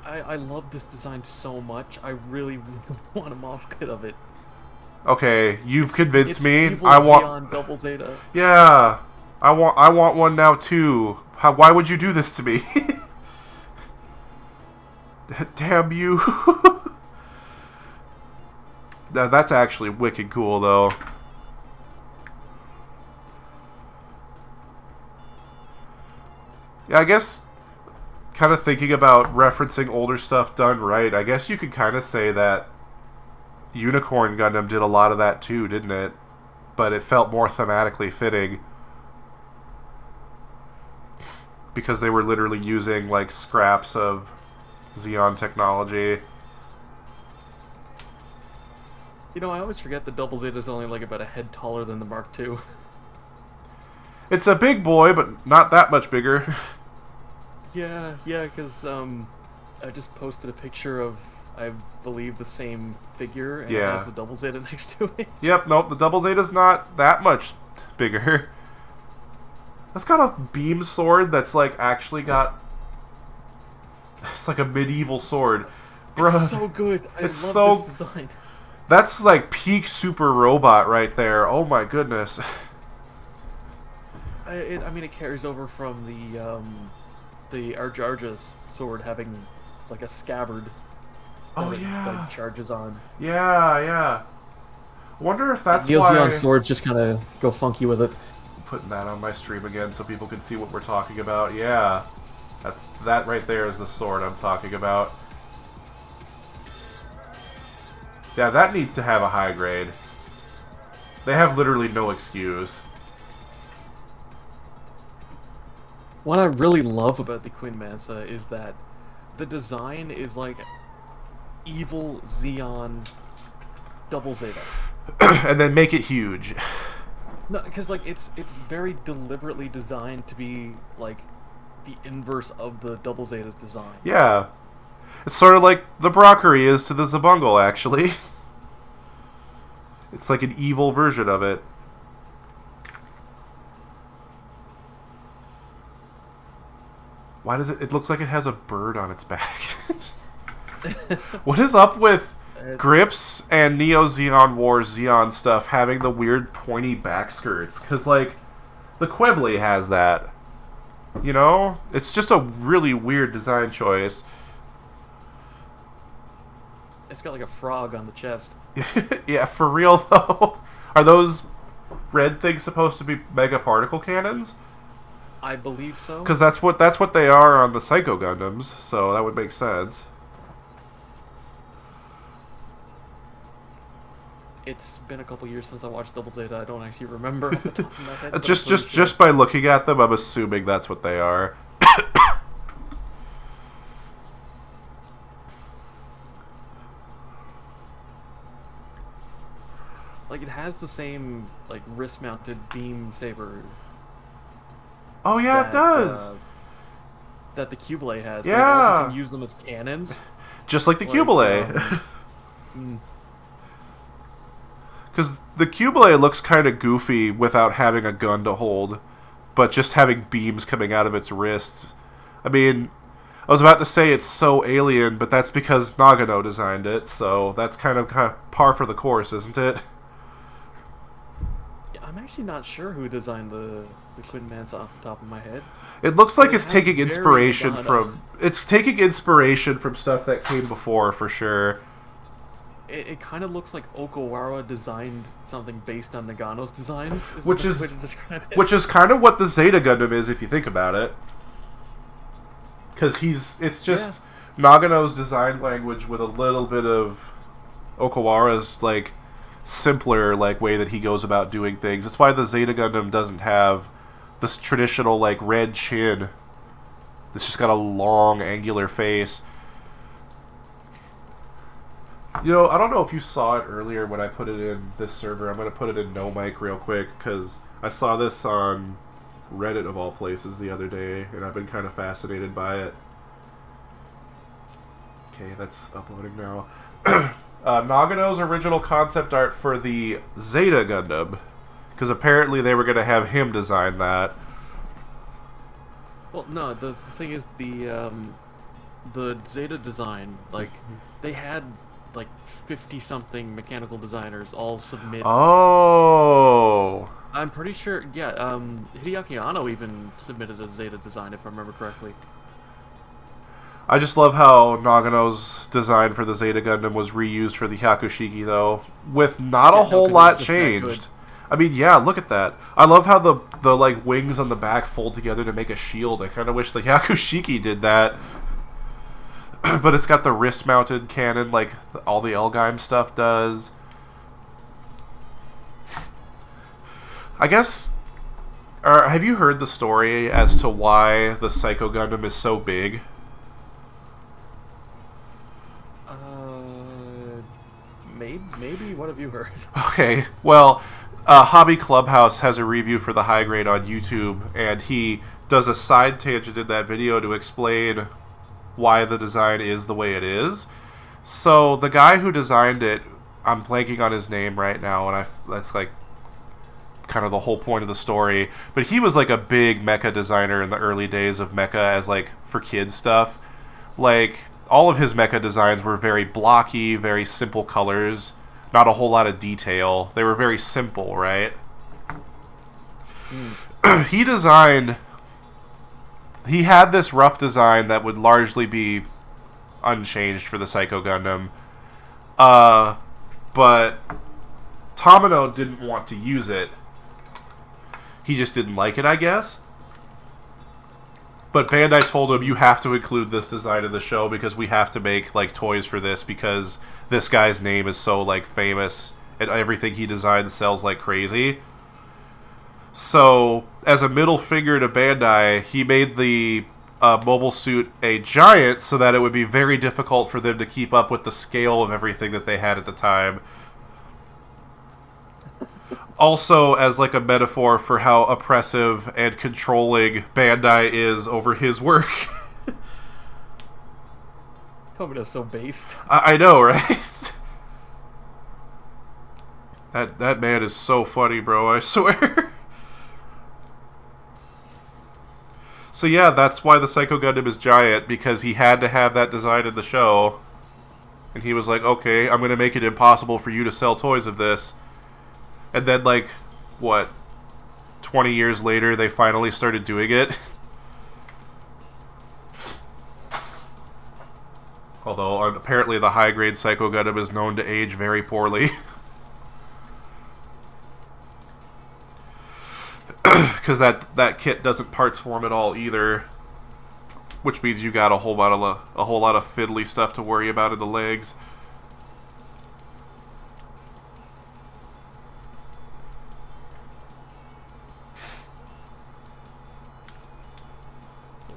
I love this design so much. I really, really want a mouse kit of it. Okay, you've convinced me. Evil I want Xeon double Zeta. Yeah. I want one now too. Why would you do this to me? Damn you. That's actually wicked cool though. Yeah, I guess kind of thinking about referencing older stuff done right, I guess you could kind of say that Unicorn Gundam did a lot of that too, didn't it? But it felt more thematically fitting because they were literally using like scraps of Xeon technology. You know, I always forget the double Zeta is only like about a head taller than the Mark II. It's a big boy, but not that much bigger. Yeah, because I just posted a picture of, I believe, the same figure, and Yeah. it has a double Zeta next to it. Yep, nope, the double Zeta's not that much bigger. That's got a beam sword that's like actually got... It's like a medieval sword. Bruh, It's so good. I it's love so- this design. That's like peak super robot right there. Oh my goodness. I mean, it carries over from the Arjarja's sword having like a scabbard. Oh that yeah. It charges on. Yeah. Wonder if that's Neo why... Xeon swords just kind of go funky with it. Putting that on my stream again so people can see what we're talking about. Yeah. That right there is the sword I'm talking about. Yeah, that needs to have a high grade. They have literally no excuse. What I really love about the Queen Mansa is that the design is like evil Xeon double Zeta. And then make it huge. No, because like it's very deliberately designed to be like the inverse of the double Zeta's design. Yeah. It's sort of like the Brockary is to the Zabungle, actually. It's like an evil version of it. Why does it looks like it has a bird on its back. What is up with Grips and Neo Xeon Wars Xeon stuff having the weird pointy back skirts? Because, like, the Quibbly has that. You know? It's just a really weird design choice. It's got like a frog on the chest. Yeah, for real, though. Are those red things supposed to be mega particle cannons? I believe so. Because that's what they are on the Psycho Gundams, so that would make sense. It's been a couple years since I watched Double Zeta. I don't actually remember off the top of my head. but Just by looking at them, I'm assuming that's what they are. Like, it has the same, like, wrist-mounted beam saber. Oh yeah, it does. That the Cubelay has. Yeah. But you also can use them as cannons. Just like the Cubelay. Because the Cubelay looks kind of goofy without having a gun to hold, but just having beams coming out of its wrists. I mean, I was about to say it's so alien, but that's because Nagano designed it, so that's kind of par for the course, isn't it? Yeah, I'm actually not sure who designed the Quinn Mansa off the top of my head. It looks like It it's has taking very inspiration Nagano. from... It's taking inspiration from stuff that came before, for sure. It kind of looks like Okawara designed something based on Nagano's designs. Which the best is- way to describe it. Which is kind of what the Zeta Gundam is, if you think about it. Because it's just Nagano's design language with a little bit of Okawara's, like, simpler, like, way that he goes about doing things. That's why the Zeta Gundam doesn't have this traditional, like, red chin. It's just got a long, angular face. You know, I don't know if you saw it earlier when I put it in this server. I'm going to put it in no mic real quick, because I saw this on Reddit of all places the other day, and I've been kind of fascinated by it. Okay, that's uploading now. Nagano's original concept art for the Zeta Gundam, because apparently they were going to have him design that. Well, no, the thing is, the Zeta design, like, they had, like, 50-something mechanical designers all submit. Oh! I'm pretty sure, yeah, Hideaki Anno even submitted a Zeta design, if I remember correctly. I just love how Nagano's design for the Zeta Gundam was reused for the Hyakushiki, though, with not a whole 'cause it was lot just that changed. good. I mean, yeah, look at that. I love how the like wings on the back fold together to make a shield. I kind of wish the Hyakushiki did that. But it's got the wrist-mounted cannon like all the Gaim stuff does. I guess... have you heard the story as to why the Psycho Gundam is so big? Maybe. What have you heard? Okay, well, Hobby Clubhouse has a review for the high grade on YouTube, and he does a side tangent in that video to explain why the design is the way it is. So the guy who designed it, I'm blanking on his name right now, and that's like kind of the whole point of the story. But he was like a big mecha designer in the early days of mecha as like for kids stuff. Like all of his mecha designs were very blocky, very simple colors, not a whole lot of detail. They were very simple, right? He had this rough design that would largely be unchanged for the Psycho Gundam. But Tamino didn't want to use it. He just didn't like it, I guess. But Bandai told him, you have to include this design in the show because we have to make like toys for this because this guy's name is so like famous and everything he designs sells like crazy. So, as a middle finger to Bandai, he made the mobile suit a giant so that it would be very difficult for them to keep up with the scale of everything that they had at the time. Also, as like a metaphor for how oppressive and controlling Bandai is over his work. Tomino's so based. I know, right? That man is so funny, bro, I swear. So yeah, that's why the Psycho Gundam is giant, because he had to have that design in the show. And he was like, okay, I'm going to make it impossible for you to sell toys of this. And then, like, what, 20 years later, they finally started doing it? Although, apparently the high-grade Psycho Gundam is known to age very poorly. Because that kit doesn't parts form at all either. Which means you got a whole lot of fiddly stuff to worry about in the legs.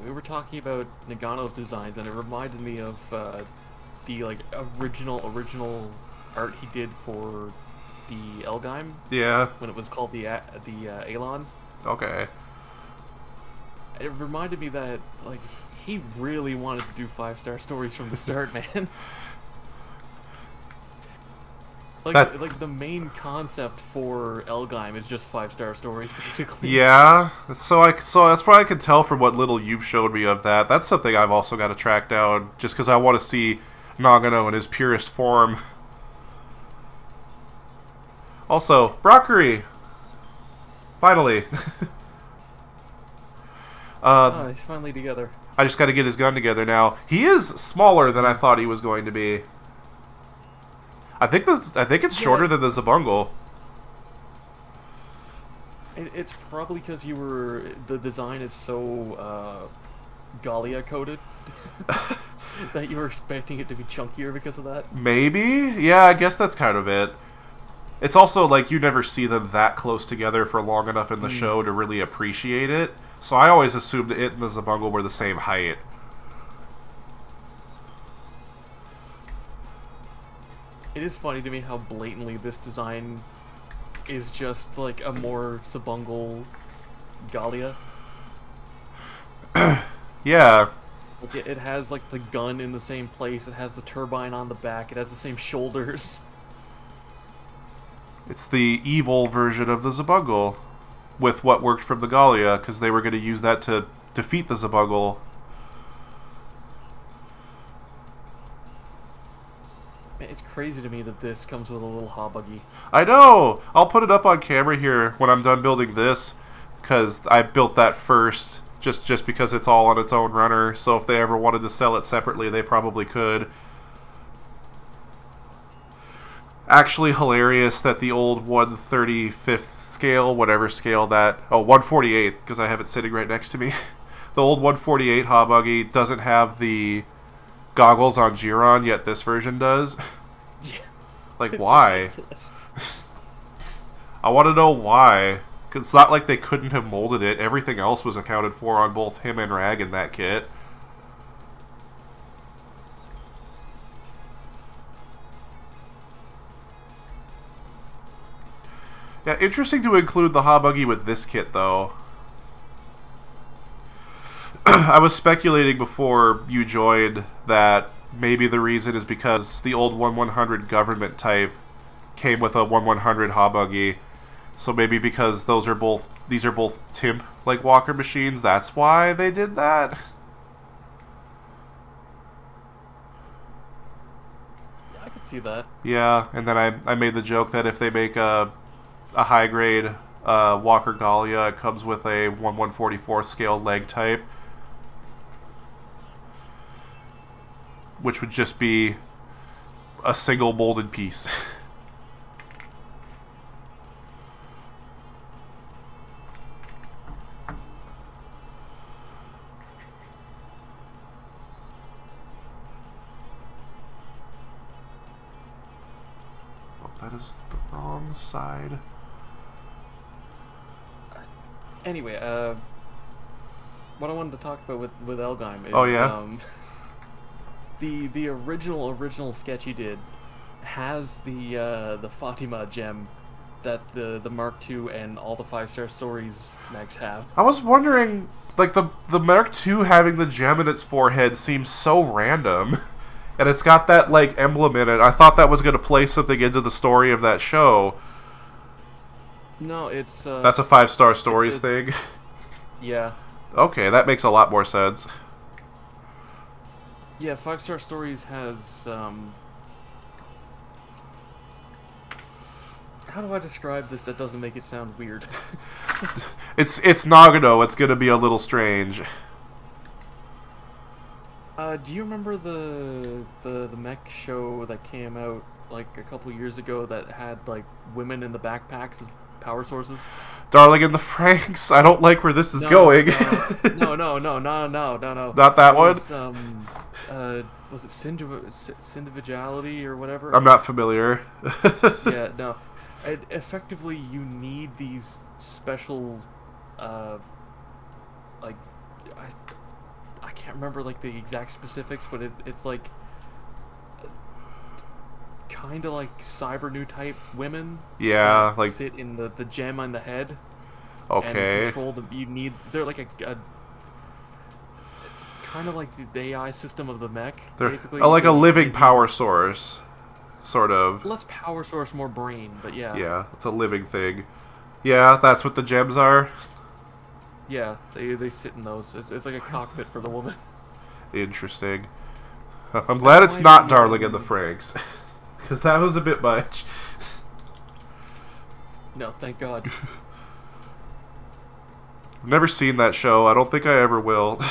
We were talking about Nagano's designs, and it reminded me of the like original art he did for the Gaim. Yeah. When it was called the Alon. Okay. It reminded me that like he really wanted to do 5-star stories from the start, man. Like the main concept for Gaim is just 5-star stories, basically. Yeah, so that's what I can tell from what little you've showed me of that. That's something I've also got to track down, just because I want to see Nagano in his purest form. Also, Brockary! Finally! He's finally together. I just got to get his gun together now. He is smaller than I thought he was going to be. I think it's shorter than the Zabungle. It's probably because the design is so Gallia coated that you were expecting it to be chunkier because of that. Maybe? Yeah, I guess that's kind of it. It's also like you never see them that close together for long enough in the show to really appreciate it. So I always assumed it and the Zabungle were the same height. It is funny to me how blatantly this design is just like a more Zabungle Gallia. Yeah. Like it has like the gun in the same place, it has the turbine on the back, it has the same shoulders. It's the evil version of the Zabungle, with what worked from the Gallia, because they were going to use that to defeat the Zabungle. It's crazy to me that this comes with a little hobuggy. I know! I'll put it up on camera here when I'm done building this, because I built that first, just because it's all on its own runner, so if they ever wanted to sell it separately, they probably could. Actually hilarious that the old 1/35th scale, whatever scale that... Oh, 1/48th, because I have it sitting right next to me. The old 1/48 Hobuggy doesn't have the goggles on Giron, yet this version does. Yeah. Like, why? I want to know why. Because it's not like they couldn't have molded it. Everything else was accounted for on both him and Rag in that kit. Yeah, interesting to include the Hobuggy with this kit, though. I was speculating before you joined that maybe the reason is because the old 1/100 government type came with a 1/100 Hobuggy. So maybe because these are both Timp like walker machines, that's why they did that. Yeah, I can see that. Yeah, and then I made the joke that if they make a high grade Walker Gallia, it comes with a 1/144 scale leg type, which would just be a single molded piece. Oh, that is the wrong side. Anyway, what I wanted to talk about with Gaim is Oh, yeah? the original sketch he did has the Fatima gem that the Mark II and all the 5-star stories mechs have. I was wondering, like, the Mark II having the gem in its forehead seems so random. And it's got that, like, emblem in it. I thought that was going to play something into the story of that show. No, it's... That's a 5-star stories thing? Yeah. Okay, that makes a lot more sense. Yeah, 5-Star Stories has how do I describe this that doesn't make it sound weird? It's Nagano. It's gonna be a little strange. Do you remember the mech show that came out like a couple years ago that had like women in the backpacks as power sources? Darling in the Franxx. I don't like where this is going. No, no. Not that It one? Was it Syndividuality or whatever? I'm not familiar. Yeah, no. Effectively, you need these special, like, I can't remember like the exact specifics, but it's like kind of like cyber new type women. Yeah, that like sit in the gem on the head. okay. And control them. You need. They're like a kind of like the AI system of the mech. They're basically, like a living power source, sort of. Less power source, more brain, but yeah. Yeah, it's a living thing. Yeah, that's what the gems are. Yeah, they sit in those. It's like a cockpit for the woman. Interesting. I'm glad it's not Darling in the Franxx, because that was a bit much. No, thank God. Never seen that show. I don't think I ever will.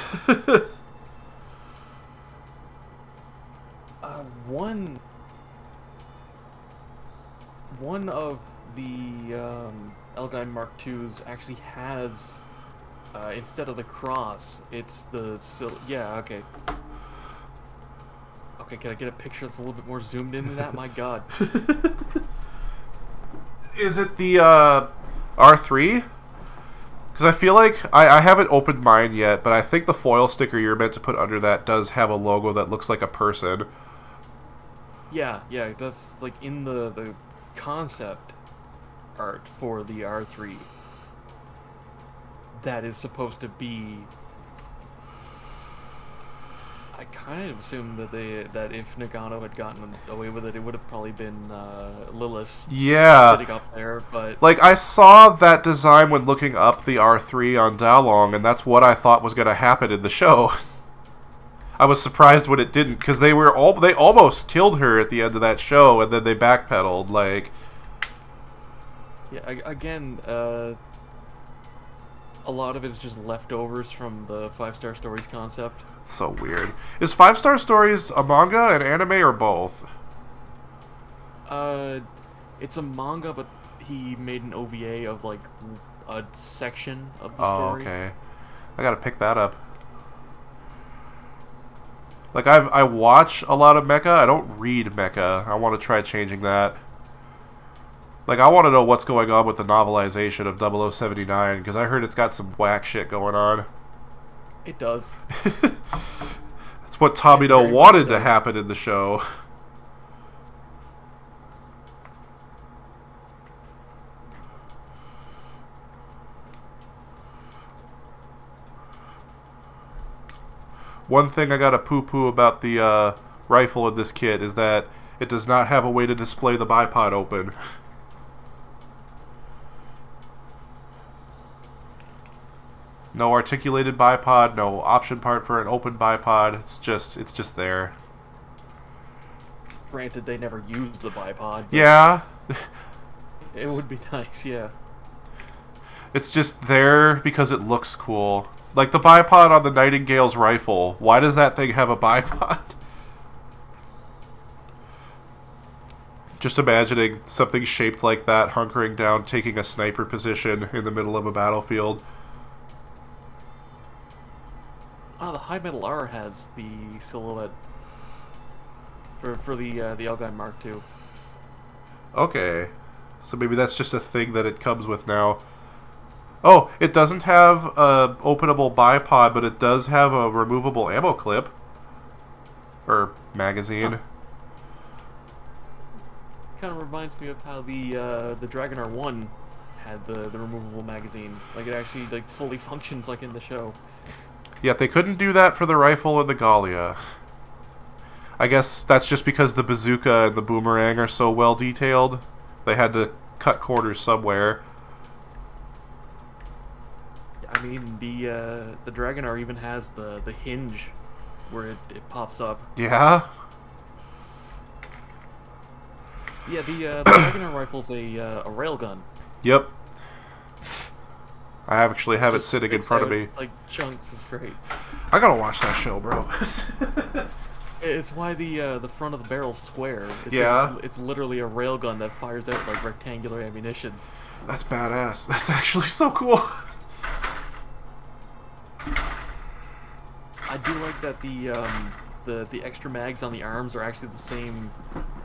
One of the Gaim Mark IIs actually has instead of the cross, it's the yeah, okay. Okay, can I get a picture that's a little bit more zoomed into that? My God. Is it the R3? Because I feel like I haven't opened mine yet, but I think the foil sticker you're meant to put under that does have a logo that looks like a person. Yeah, that's like in the concept art for the R3. That is supposed to be. I kind of assumed that if Nagano had gotten away with it, it would have probably been Lilith. Yeah. Sitting up there, but like I saw that design when looking up the R3 on Dalong, and that's what I thought was going to happen in the show. I was surprised when it didn't, because they almost killed her at the end of that show, and then they backpedaled. Like, yeah, again, a lot of it is just leftovers from the 5-Star Stories concept. it's so weird. Is 5-Star Stories a manga, an anime, or both? It's a manga, but he made an OVA of like a section of the story. Oh, okay. I gotta pick that up. Like, I watch a lot of mecha. I don't read mecha. I want to try changing that. Like, I want to know what's going on with the novelization of 0079, because I heard it's got some whack shit going on. It does. That's what Tomino wanted to happen in the show. One thing I gotta poo-poo about the rifle in this kit is that it does not have a way to display the bipod open. No articulated bipod, no option part for an open bipod. It's just there. Granted, they never used the bipod. Yeah. It would be nice, yeah. It's just there because it looks cool. Like the bipod on the Nightingale's rifle. Why does that thing have a bipod? Just imagining something shaped like that hunkering down, taking a sniper position in the middle of a battlefield. Ah, the High Metal R has the silhouette for the Gaim Mark II. Okay. So maybe that's just a thing that it comes with now. Oh, it doesn't have a openable bipod, but it does have a removable ammo clip. Or magazine. Huh. Kind of reminds me of how the Dragon R1 had the removable magazine. Like, it actually like fully functions like in the show. Yet they couldn't do that for the rifle and the Gallia. I guess that's just because the bazooka and the boomerang are so well detailed. They had to cut corners somewhere. I mean, the Dragonar even has the hinge where it pops up. Yeah. Yeah, the Dragonar rifle's a railgun. Yep. I actually have it Just sitting in spits front of out, me. like chunks. It's great. I gotta watch that show, bro. It's why the front of the barrel's square. It's 'cause Yeah. it's literally a railgun that fires out like rectangular ammunition. That's badass. That's actually so cool. I do like that the extra mags on the arms are actually the same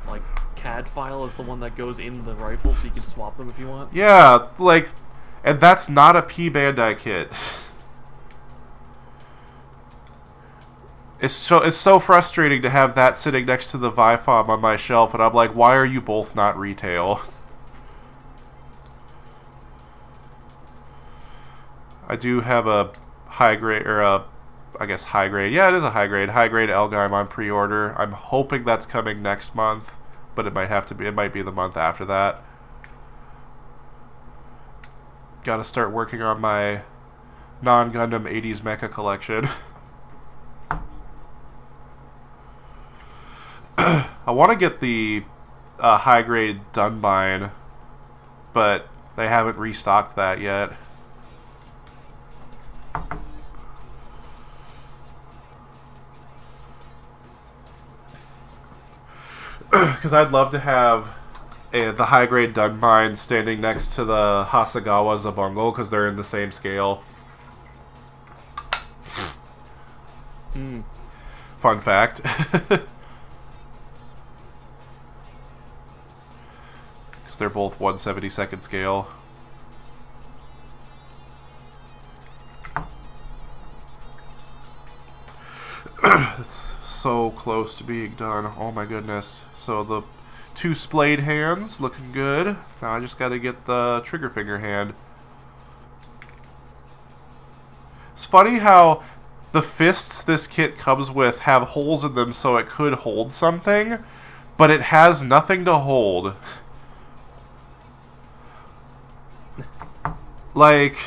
like CAD file as the one that goes in the rifle, so you can swap them if you want. Yeah, like, and that's not a P Bandai kit. It's so frustrating to have that sitting next to the Vifom on my shelf, and I'm like, why are you both not retail? I do have a high grade, or a, I guess high grade. Yeah, it is a high grade Gaim on pre-order. I'm hoping that's coming next month, but it might be the month after that. Gotta start working on my non-Gundam 80s mecha collection. I want to get the high-grade Dunbine, but they haven't restocked that yet. Because I'd love to have the high-grade Dunbine standing next to the Hasegawa Zabungle, because they're in the same scale. Fun fact. Because they're both 1/72nd scale. It's so close to being done. Oh my goodness. So the two splayed hands looking good. Now I just got to get the trigger finger hand. It's funny how the fists this kit comes with have holes in them so it could hold something, but it has nothing to hold. Like,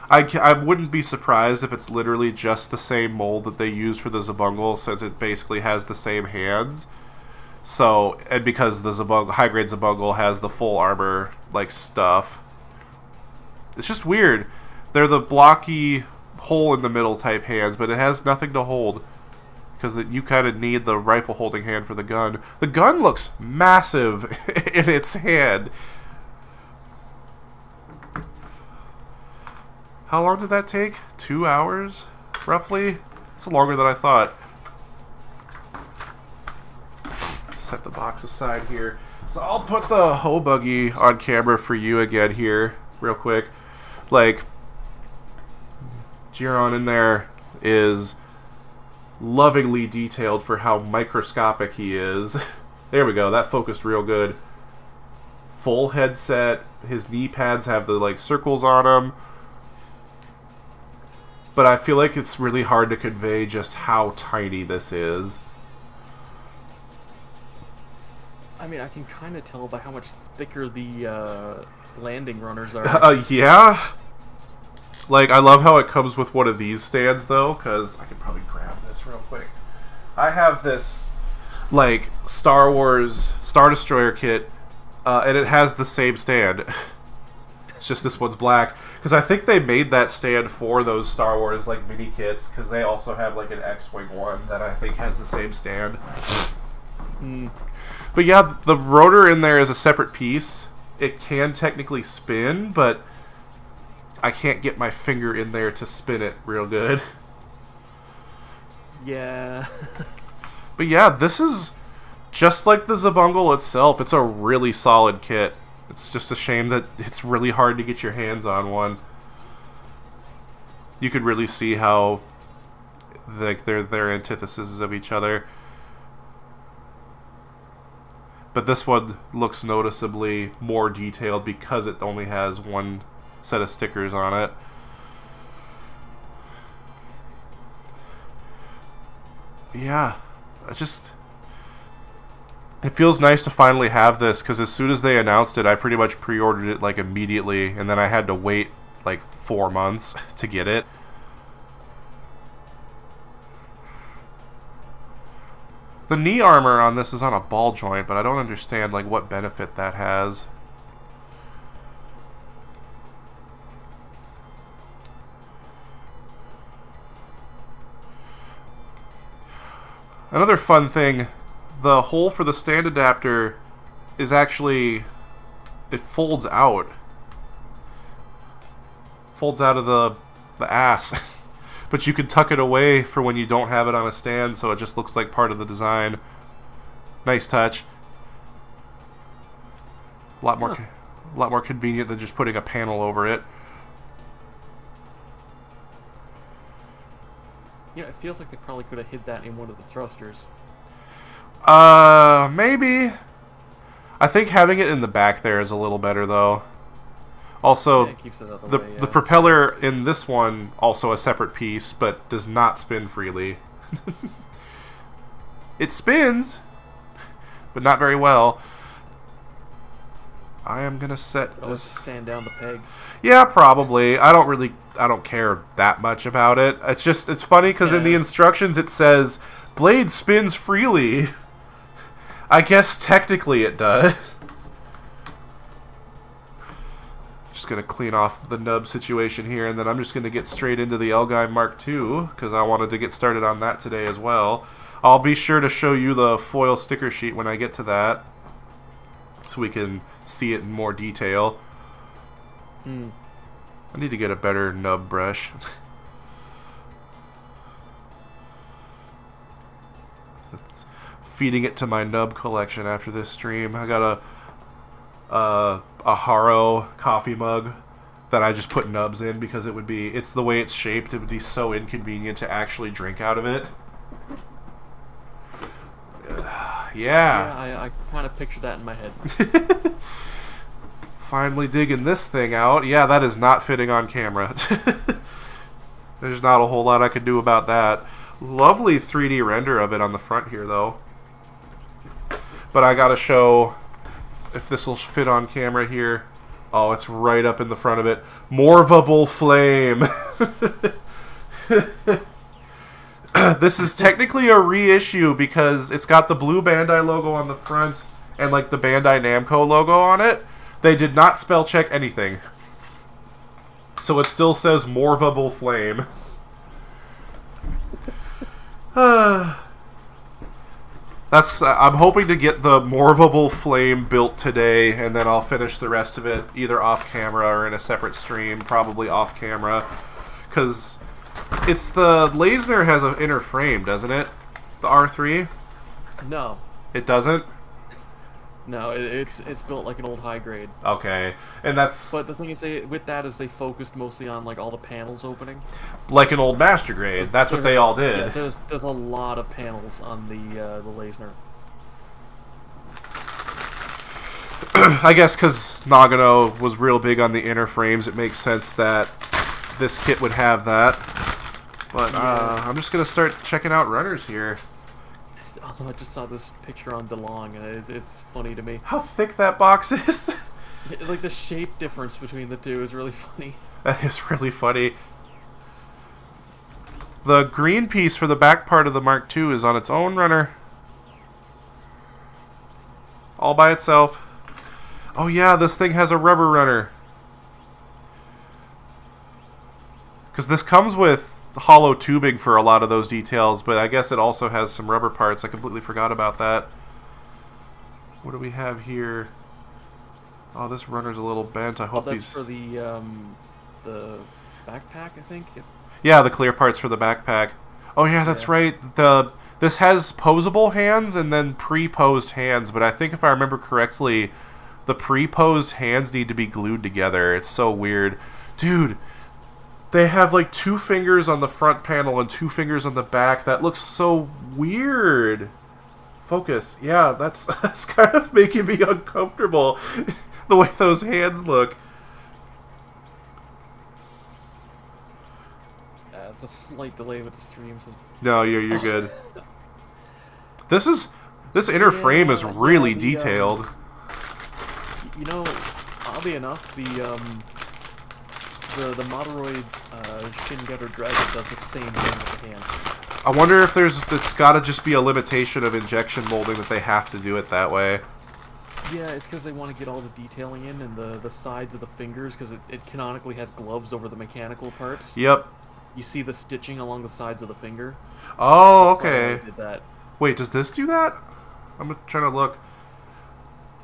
I wouldn't be surprised if it's literally just the same mold that they use for the Zabungle, since it basically has the same hands. So, and because the high-grade Zabungle has the full armor, like, stuff. It's just weird. They're the blocky, hole-in-the-middle type hands, but it has nothing to hold. Because you kind of need the rifle-holding hand for the gun. The gun looks massive in its hand. How long did that take? 2 hours, roughly? It's longer than I thought. Set the box aside here. So I'll put the hoe buggy on camera for you again here, real quick. Like, Giron in there is lovingly detailed for how microscopic he is. There we go, that focused real good. Full headset. His knee pads have the, like, circles on them. But I feel like it's really hard to convey just how tiny this is. I mean, I can kind of tell by how much thicker the landing runners are. Yeah. Like, I love how it comes with one of these stands, though, because I can probably grab this real quick. I have this, like, Star Wars Star Destroyer kit, and it has the same stand. It's just this one's black. Because I think they made that stand for those Star Wars, like, mini kits, because they also have, like, an X-Wing one that I think has the same stand. But yeah, the rotor in there is a separate piece. It can technically spin, but I can't get my finger in there to spin it real good. Yeah. But yeah, this is just like the Zabungle itself. It's a really solid kit. It's just a shame that it's really hard to get your hands on one. You could really see how like they're antitheses of each other. But this one looks noticeably more detailed because it only has one set of stickers on it. Yeah, it feels nice to finally have this, because as soon as they announced it, I pretty much pre-ordered it like immediately, and then I had to wait like 4 months to get it. The knee armor on this is on a ball joint, but I don't understand like what benefit that has. Another fun thing, the hole for the stand adapter is actually, it folds out. Folds out of the ass. But you can tuck it away for when you don't have it on a stand, so it just looks like part of the design. Nice touch. A lot more convenient than just putting a panel over it. Yeah, it feels like they probably could have hid that in one of the thrusters. Maybe. I think having it in the back there is a little better, though. Also, yeah, it keeps it out the way, yeah. the propeller in this one, also a separate piece, but does not spin freely. It spins, but not very well. I am gonna set this. Sand down the peg. Yeah, probably. I don't care that much about it. It's funny because in the instructions it says blade spins freely. I guess technically it does. Just gonna clean off the nub situation here, and then I'm just gonna get straight into the Gaim Mark II because I wanted to get started on that today as well. I'll be sure to show you the foil sticker sheet when I get to that, so we can see it in more detail. I need to get a better nub brush. That's feeding it to my nub collection after this stream. I got a Haro coffee mug that I just put nubs in because it's the way it's shaped. It would be so inconvenient to actually drink out of it. Yeah, I kind of picture that in my head. Finally digging this thing out. Yeah, that is not fitting on camera. There's not a whole lot I could do about that. Lovely 3D render of it on the front here, though. But I gotta show if this will fit on camera here. Oh, it's right up in the front of it. Morvable flame. This is technically a reissue because it's got the blue Bandai logo on the front and like the Bandai Namco logo on it. They did not spell check anything. So it still says Morvable Flame. I'm hoping to get the Morvable Flame built today, and then I'll finish the rest of it either off camera or in a separate stream, probably off camera. Because it's the Lasner has an inner frame, doesn't it? The R3? No. It doesn't? No, it's built like an old high grade. Okay, and that's... But the thing is, they focused mostly on like all the panels opening. Like an old master grade. That's what they all did. Yeah, there's a lot of panels on the Lasner. I guess because Nagano was real big on the inner frames, it makes sense that this kit would have that. But I'm just gonna start checking out runners here. Also, I just saw this picture on DeLong, and it's funny to me. How thick that box is! Like, the shape difference between the two is really funny. That is really funny. The green piece for the back part of the Mark II is on its own runner. All by itself. Oh yeah, this thing has a rubber runner. Because this comes with hollow tubing for a lot of those details, but I guess it also has some rubber parts. I completely forgot about that. What do we have here? Oh, this runner's a little bent. I hope that's for the backpack, I think. Yeah, the clear parts for the backpack. Oh yeah, that's right. This has posable hands and then pre-posed hands, but I think if I remember correctly, the pre-posed hands need to be glued together. It's so weird. Dude, they have like 2 fingers on the front panel and 2 fingers on the back. That looks so weird. Focus. Yeah, that's kind of making me uncomfortable. The way those hands look. It's a slight delay with the stream. So... No, you're good. This inner frame is really detailed. You know, oddly enough, The Moderoid Shin-Getter Dragon does the same thing with the hand. I wonder if it's got to just be a limitation of injection molding that they have to do it that way. Yeah, it's because they want to get all the detailing in and the sides of the fingers, because it canonically has gloves over the mechanical parts. Yep. You see the stitching along the sides of the finger. Oh, okay. Did that. Wait, does this do that? I'm trying to look.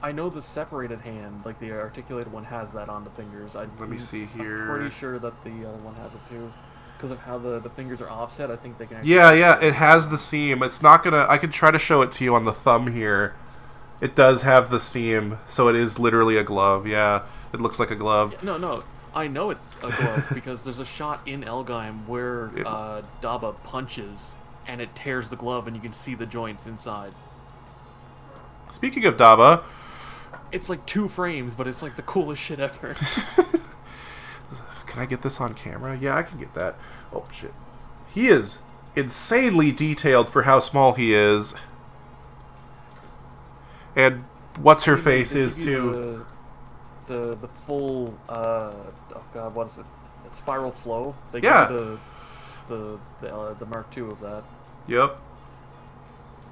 I know the separated hand, like the articulated one, has that on the fingers. Let me see here. I'm pretty sure that the other one has it too. Because of how the fingers are offset, I think they can actually... Yeah, it has the seam. It's not gonna... I can try to show it to you on the thumb here. It does have the seam, so it is literally a glove, yeah. It looks like a glove. Yeah, no, I know it's a glove, because there's a shot in Gaim where Daba punches, and it tears the glove, and you can see the joints inside. Speaking of Daba... It's like 2 frames, but it's like the coolest shit ever. Can I get this on camera? Yeah, I can get that. Oh, shit. He is insanely detailed for how small he is. And what's-her-face is, too. The full, oh god, what is it? A spiral flow? They yeah. give the Mark II of that. Yep.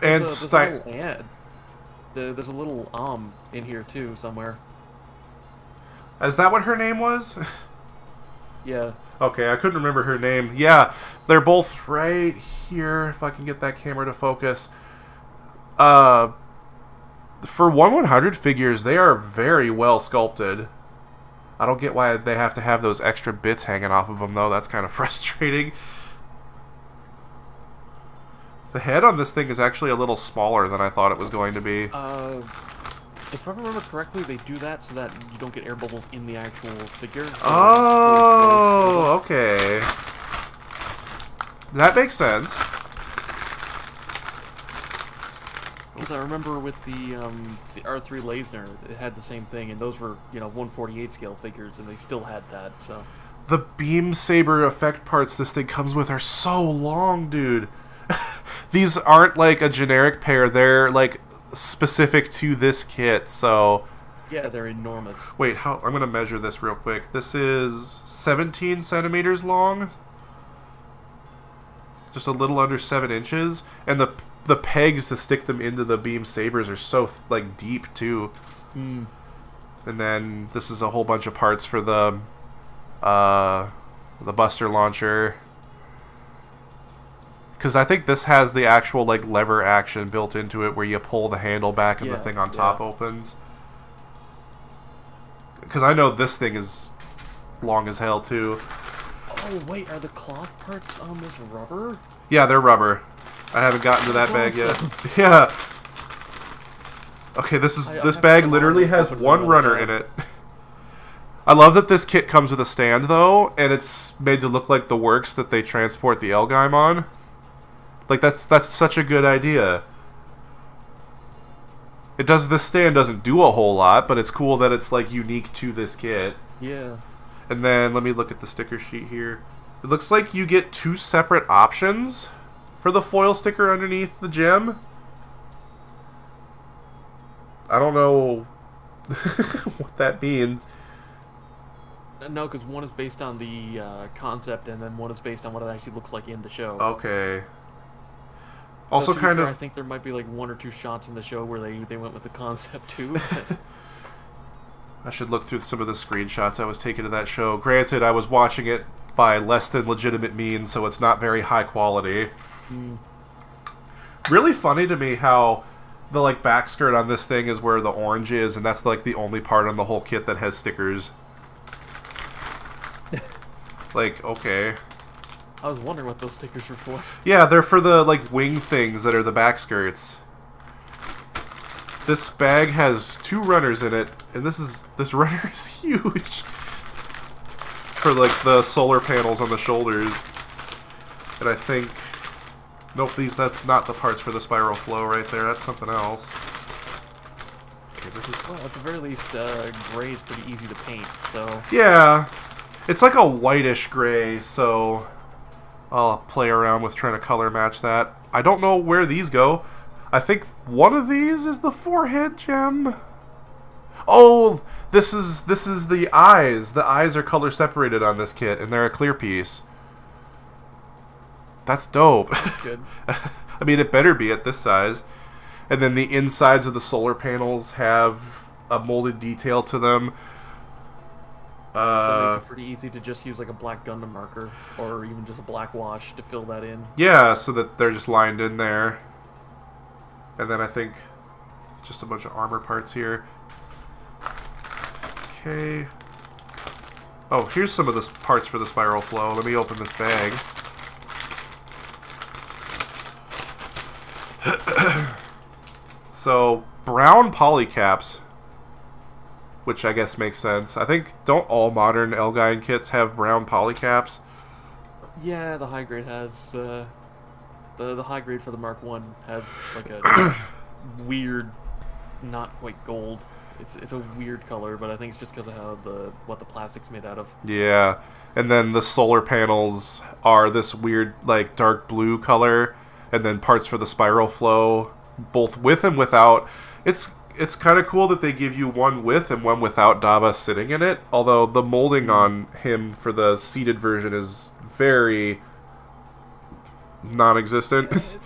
There's a little ad. There's a little in here too somewhere. Is that what her name was? Yeah. Okay, I couldn't remember her name. Yeah, they're both right here. If I can get that camera to focus. For 1/100 figures, they are very well sculpted. I don't get why they have to have those extra bits hanging off of them, though. That's kind of frustrating. The head on this thing is actually a little smaller than I thought it was going to be. If I remember correctly, they do that so that you don't get air bubbles in the actual figure. Oh, okay. That makes sense. Because I remember with the R3 Laser, it had the same thing, and those were, 1/48 scale figures, and they still had that, so... The beam saber effect parts this thing comes with are so long, dude. These aren't like a generic pair, they're like specific to this kit, so... Yeah, they're enormous. Wait, I'm gonna measure this real quick. This is 17 centimeters long. Just a little under 7 inches. And the pegs to stick them into the beam sabers are so like deep too. Mm. And then this is a whole bunch of parts for the Buster launcher. Because I think this has the actual like lever action built into it, where you pull the handle back and the thing on top opens. Because I know this thing is long as hell too. Oh wait, are the cloth parts on this rubber? Yeah, they're rubber. I haven't gotten to that bag yet. Yeah. Okay, this bag literally has one runner in it. I love that this kit comes with a stand though, and it's made to look like the works that they transport the Gaim on. Like that's such a good idea. This stand doesn't do a whole lot, but it's cool that it's like unique to this kit. Yeah. And then let me look at the sticker sheet here. It looks like you get 2 separate options for the foil sticker underneath the gem. I don't know what that means. No, because one is based on the concept, and then one is based on what it actually looks like in the show. Okay. Also, so kind of. I think there might be like 1 or 2 shots in the show where they went with the concept too. I should look through some of the screenshots I was taking to that show. Granted, I was watching it by less than legitimate means, so it's not very high quality. Mm. Really funny to me how the like back skirt on this thing is where the orange is, and that's like the only part on the whole kit that has stickers. Like, okay. I was wondering what those stickers were for. Yeah, they're for the like wing things that are the back skirts. This bag has 2 runners in it, and this runner is huge. For like the solar panels on the shoulders. And I think nope, that's not the parts for the spiral flow right there. That's something else. Okay, this is... Well, at the very least, gray is pretty easy to paint, so... Yeah. It's like a whitish gray, so I'll play around with trying to color match that. I don't know where these go. I think one of these is the forehead gem. Oh, this is the eyes. The eyes are color separated on this kit, and they're a clear piece. That's dope. That's good. I mean, it better be at this size. And then the insides of the solar panels have a molded detail to them. That makes it pretty easy to just use like a black Gundam marker, or even just a black wash to fill that in. Yeah, so that they're just lined in there. And then I think just a bunch of armor parts here. Okay. Oh, here's some of the parts for the spiral flow. Let me open this bag. So, brown polycaps, which I guess makes sense. I think, don't all modern Gaim kits have brown polycaps? Yeah, the high grade has, the high grade for the Mark 1 has, like, a weird, not quite gold. It's a weird color, but I think it's just because of how what the plastic's made out of. Yeah, and then the solar panels are this weird, like, dark blue color, and then parts for the spiral flow, both with and without. It's kind of cool that they give you one with and one without Daba sitting in it, although the molding on him for the seated version is very non-existent.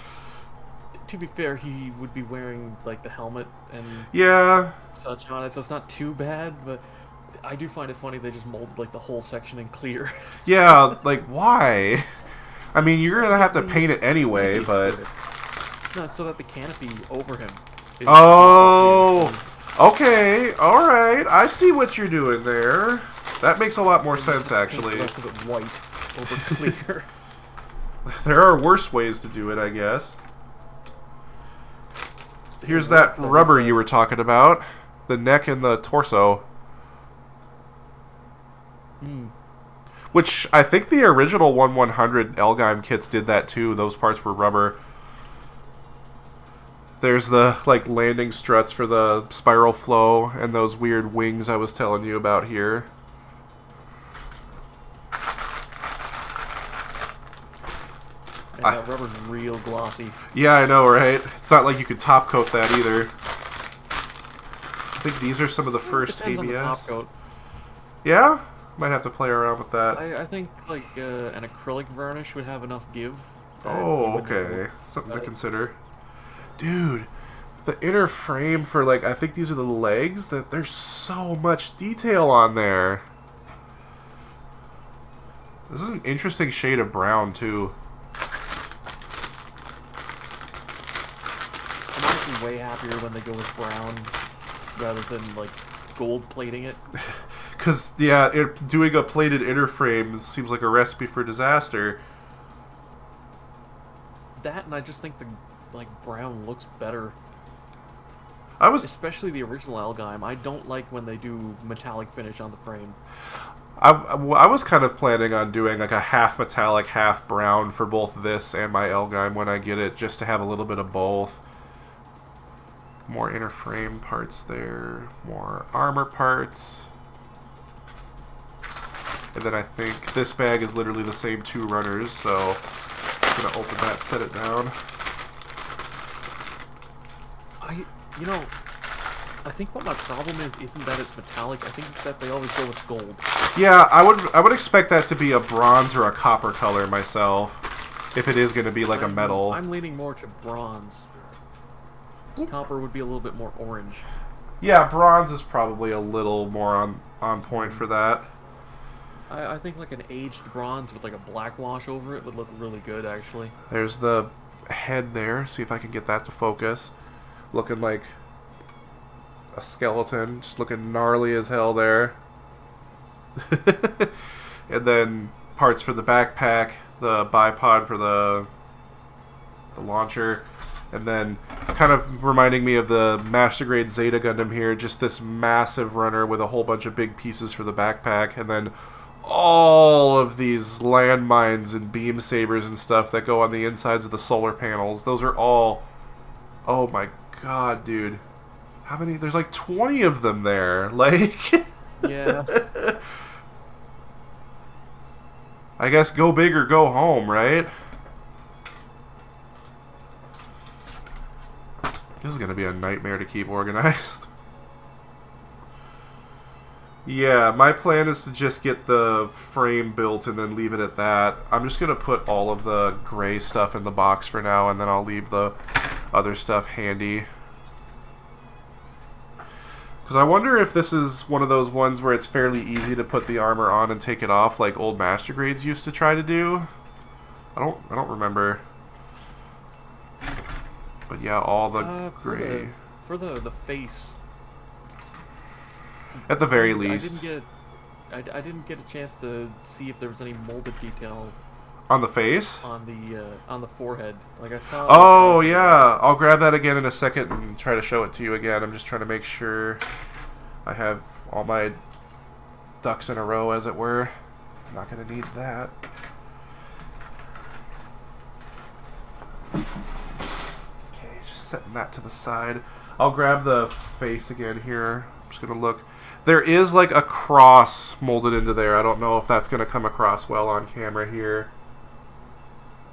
To be fair, he would be wearing like the helmet and Yeah. such on it, so it's not too bad, but I do find it funny they just molded like the whole section in clear. Yeah, like, why? I mean, you're gonna have to paint it anyway, but... No, so that the canopy over him is Oh! Okay, alright. I see what you're doing there. That makes a lot more sense, actually. The rest of it white over clear. There are worse ways to do it, I guess. Here's that rubber you were talking about. The neck and the torso. Which, I think the original 1/100 Gaim kits did that too. Those parts were rubber. There's the, like, landing struts for the spiral flow and those weird wings I was telling you about here. And that rubber's real glossy. Yeah, I know, right? It's not like you could top coat that either. I think these are some of the first Depends on the ABS. top coat. Yeah? Might have to play around with that. I think like an acrylic varnish would have enough give. Oh, okay. Something to consider. Dude, the inner frame for, like, I think these are the legs, that there's so much detail on there. This is an interesting shade of brown, too. I'm honestly way happier when they go with brown rather than like gold plating it. Because, yeah, doing a plated inner frame seems like a recipe for disaster. That, and I just think the like brown looks better. Especially the original Gaim. I don't like when they do metallic finish on the frame. I was kind of planning on doing like a half metallic, half brown for both this and my Gaim when I get it, just to have a little bit of both. More inner frame parts there, more armor parts. And then I think this bag is literally the same two runners, so I'm gonna open that, set it down. I think what my problem isn't that it's metallic. I think it's that they always go with gold. Yeah, I would expect that to be a bronze or a copper color myself, if it is going to be like a metal. I'm leaning more to bronze. Copper would be a little bit more orange. Yeah, bronze is probably a little more on point for that. I think like an aged bronze with like a black wash over it would look really good, actually. There's the head there. See if I can get that to focus. Looking like a skeleton, just looking gnarly as hell there. And then parts for the backpack, the bipod for the launcher, and then kind of reminding me of the Master Grade Zeta Gundam here, just this massive runner with a whole bunch of big pieces for the backpack, and then all of these landmines and beam sabers and stuff that go on the insides of the solar panels. Those are all... Oh my god, dude. How many? There's like 20 of them there. Like... Yeah. I guess go big or go home, right? This is going to be a nightmare to keep organized. Yeah, my plan is to just get the frame built and then leave it at that. I'm just going to put all of the gray stuff in the box for now, and then I'll leave the other stuff handy. Because I wonder if this is one of those ones where it's fairly easy to put the armor on and take it off like old Master Grades used to try to do. I don't remember. But yeah, all the gray. For the face. At the very least. I didn't get a chance to see if there was any molded detail on the face? On the forehead. Like I saw. Oh yeah, I'll grab that again in a second and try to show it to you again. I'm just trying to make sure I have all my ducks in a row, as it were. I'm not gonna need that. Okay, just setting that to the side. I'll grab the face again here. I'm just gonna look. There is like a cross molded into there. I don't know if that's gonna come across well on camera here.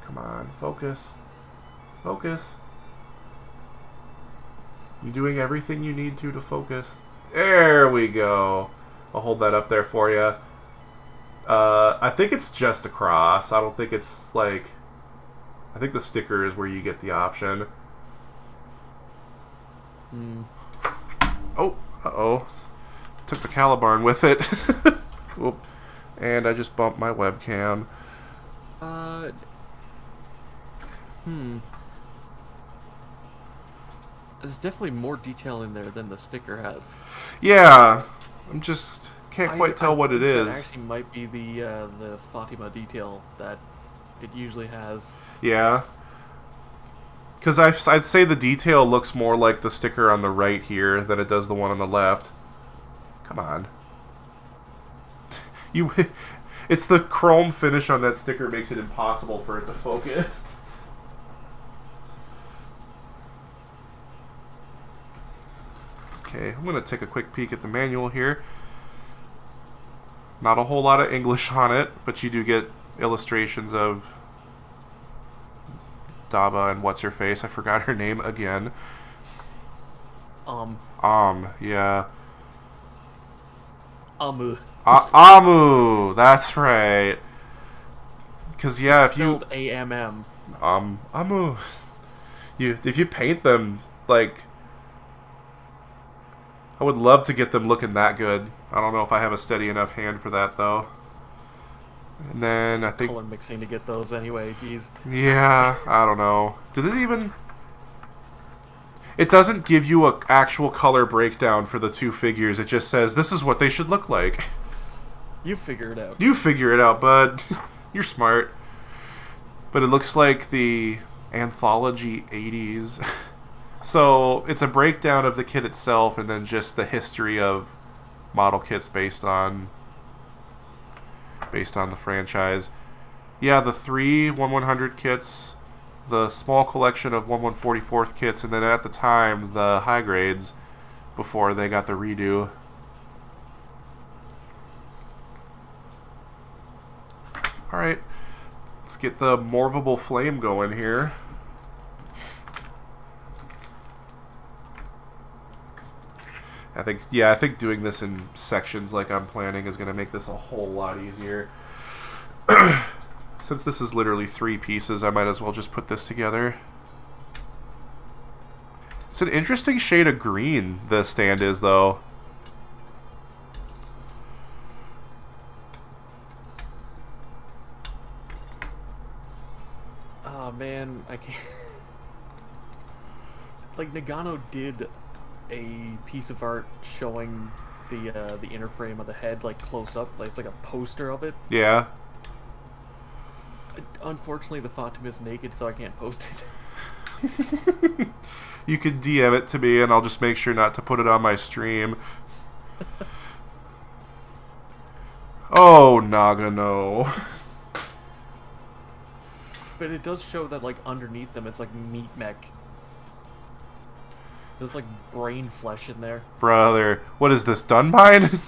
Come on, focus. Focus. You're doing everything you need to focus. There we go. I'll hold that up there for you. I think it's just a cross. I don't think it's like... I think the sticker is where you get the option. Oh, uh-oh. Took the Calibarn with it. Oop. And I just bumped my webcam. There's definitely more detail in there than the sticker has. Yeah. I'm just... Can't quite tell what it is. That actually might be the Fatima detail that it usually has. Yeah. Because I'd say the detail looks more like the sticker on the right here than it does the one on the left. Come on. It's the chrome finish on that sticker makes it impossible for it to focus. Okay, I'm going to take a quick peek at the manual here. Not a whole lot of English on it, but you do get illustrations of Daba and what's-her-face. I forgot her name again. Yeah. Amu. Amu! That's right. Because, yeah, it's if you... spelled A-M-M. Amu. If you paint them, like... I would love to get them looking that good. I don't know if I have a steady enough hand for that, though. And then I think... Color mixing to get those anyway, geez. Yeah, I don't know. Did it even... It doesn't give you an actual color breakdown for the two figures. It just says, this is what they should look like. You figure it out. You figure it out, bud. You're smart. But it looks like the Anthology 80s. So, it's a breakdown of the kit itself and then just the history of model kits based on the franchise. Yeah, the 3 1/100 kits, the small collection of 1/144th kits, and then at the time, the high grades before they got the redo. Alright, let's get the morphable flame going here. I think doing this in sections like I'm planning is going to make this a whole lot easier. Since this is literally 3 pieces, I might as well just put this together. It's an interesting shade of green, the stand is, though. Oh, man, I can't... Like, Nagano did a piece of art showing the inner frame of the head, like, close up. Like, it's like a poster of it. Yeah. Unfortunately, the Fatima's naked, so I can't post it. You could DM it to me, and I'll just make sure not to put it on my stream. Oh, Nagano. But it does show that, like, underneath them, it's like meat mech. There's, like, brain flesh in there. Brother, what is this, Dunbine?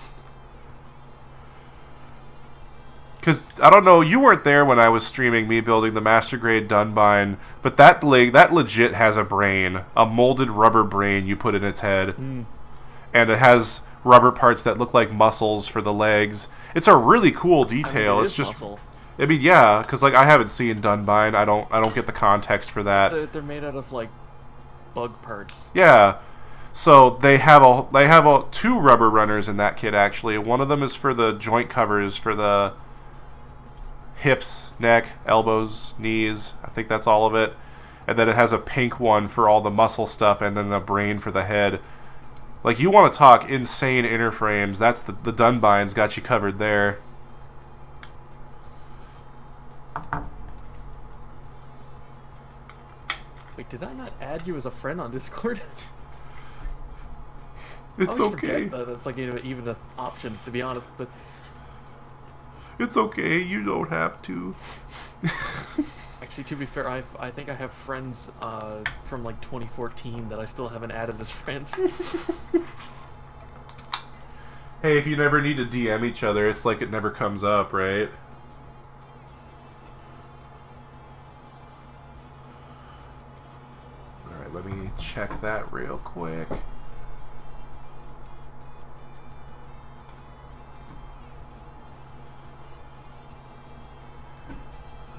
Because, I don't know, you weren't there when I was streaming me building the Master Grade Dunbine, but that legit has a brain. A molded rubber brain you put in its head. And it has rubber parts that look like muscles for the legs. It's a really cool detail. I mean, It's just muscle. I mean, yeah, because like I haven't seen Dunbine. I don't get the context for that. They're made out of like bug parts. Yeah, so they have two rubber runners in that kit actually. One of them is for the joint covers for the hips, neck, elbows, knees. I think that's all of it. And then it has a pink one for all the muscle stuff, and then the brain for the head. Like, you want to talk insane inner frames? That's the Dunbine's got you covered there. Wait, did I not add you as a friend on Discord? It's I always okay. forget that it's like even an option, to be honest. But it's okay. You don't have to. actually, to be fair, I think I have friends from like 2014 that I still haven't added as friends. Hey, if you never need to DM each other, it's like it never comes up, right? Alright, let me check that real quick.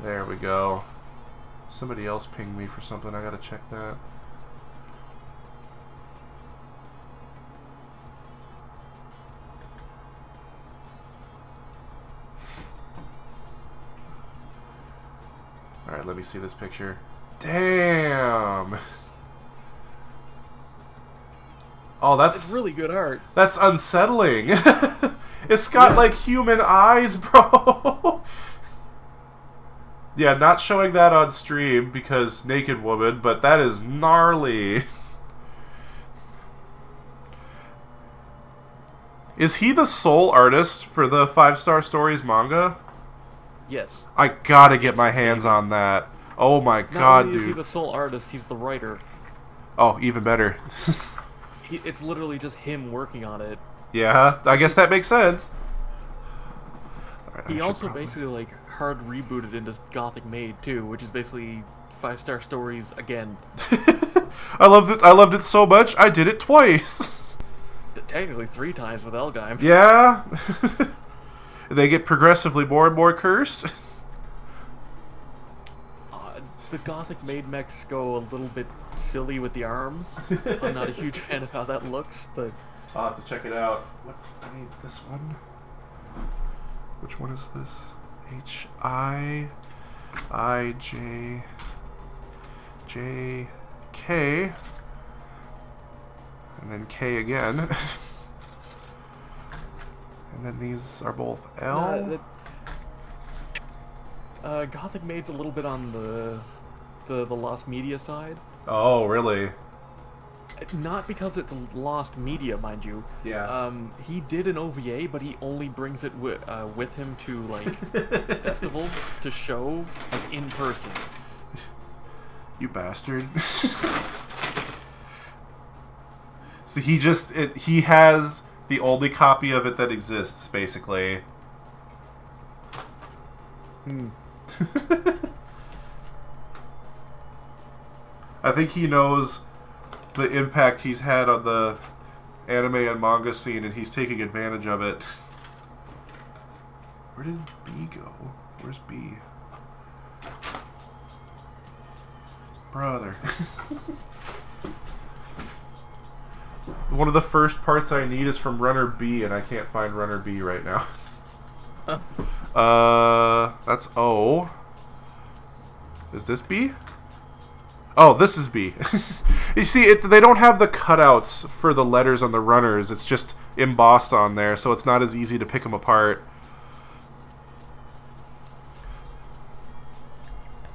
There we go. Somebody else pinged me for something. I gotta check that. Alright, let me see this picture. Damn! Oh, It's really good art. That's unsettling. It's got, like, human eyes, bro. Yeah, not showing that on stream because naked woman, but that is gnarly. Is he the sole artist for the 5-Star Stories manga? Yes. I gotta get my hands on that. Oh my god, Not only is he dude. the sole artist, he's the writer. Oh, even better. It's literally just him working on it. Yeah, I guess that makes sense. Alright, He also basically like hard rebooted into Gothic Maid too, which is basically 5-Star Stories again. I loved it so much, I did it twice. Technically 3 times with Gaim. Yeah. They get progressively more and more cursed. The Gothic Maid mechs go a little bit silly with the arms. I'm not a huge fan of how that looks, but I'll have to check it out. What? I need this one. Which one is this? H-I-I-J-J-K. And then K again. And then these are both L. Gothic Maid's a little bit on the Lost Media side. Oh, really? Not because it's lost media, mind you. Yeah. He did an OVA, but he only brings it with him to like festivals to show like in person. You bastard. So he has the only copy of it that exists, basically. I think he knows the impact he's had on the anime and manga scene, and he's taking advantage of it. Where did B go? Where's B? Brother. One of the first parts I need is from Runner B, and I can't find Runner B right now. That's O. Is this B? Oh, this is B. You see, they don't have the cutouts for the letters on the runners. It's just embossed on there, so it's not as easy to pick them apart.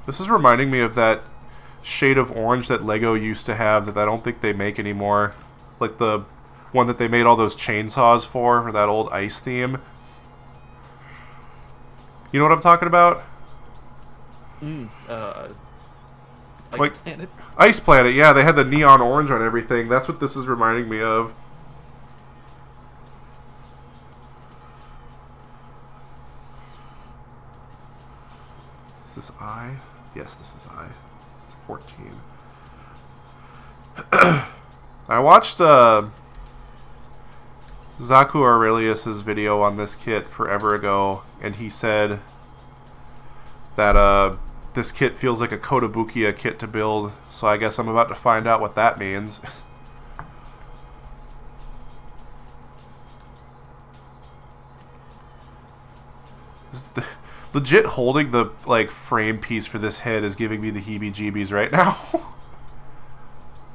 This is reminding me of that shade of orange that Lego used to have that I don't think they make anymore. Like the one that they made all those chainsaws for that old ice theme. You know what I'm talking about? Ice Planet? Ice Planet, yeah, they had the neon orange on everything. That's what this is reminding me of. Is this I? Yes, this is I. 14. I watched Zaku Aurelius's video on this kit forever ago, and he said that this kit feels like a Kotobukiya kit to build, so I guess I'm about to find out what that means. Legit holding the like frame piece for this head is giving me the heebie-jeebies right now.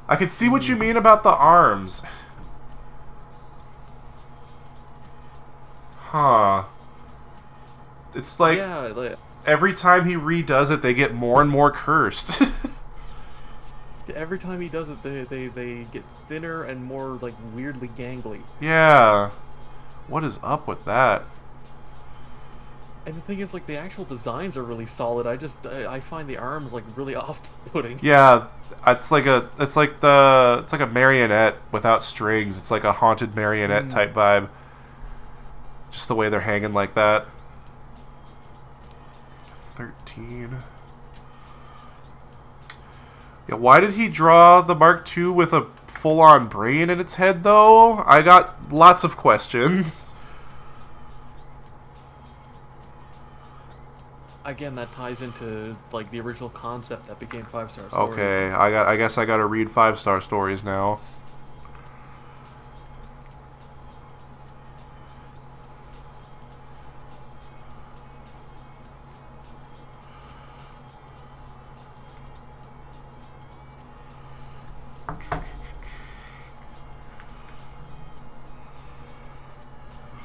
I can see what you mean about the arms. Huh. It's like, yeah, every time he redoes it, they get more and more cursed. every time he does it, they get thinner and more like weirdly gangly. Yeah. What is up with that? And the thing is, like, the actual designs are really solid. I find the arms like really off-putting. Yeah, it's like a marionette without strings. It's like a haunted marionette type vibe. Just the way they're hanging like that. 13. Yeah, why did he draw the Mark II with a full-on brain in its head, though? I got lots of questions. Again, that ties into like the original concept that became 5-star stories. Okay, I guess I gotta read 5-star stories now.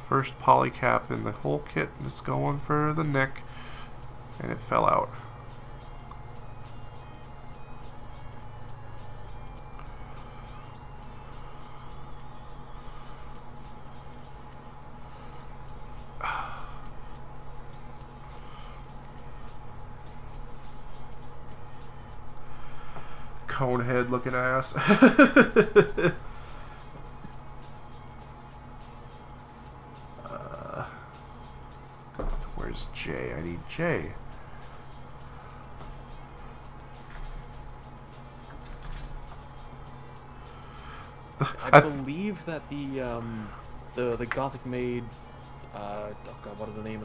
First polycap in the whole kit is going for the neck. And it fell out. Conehead looking ass. Where's J? I need J. I believe that the Gothic Maid, oh god, what are the names?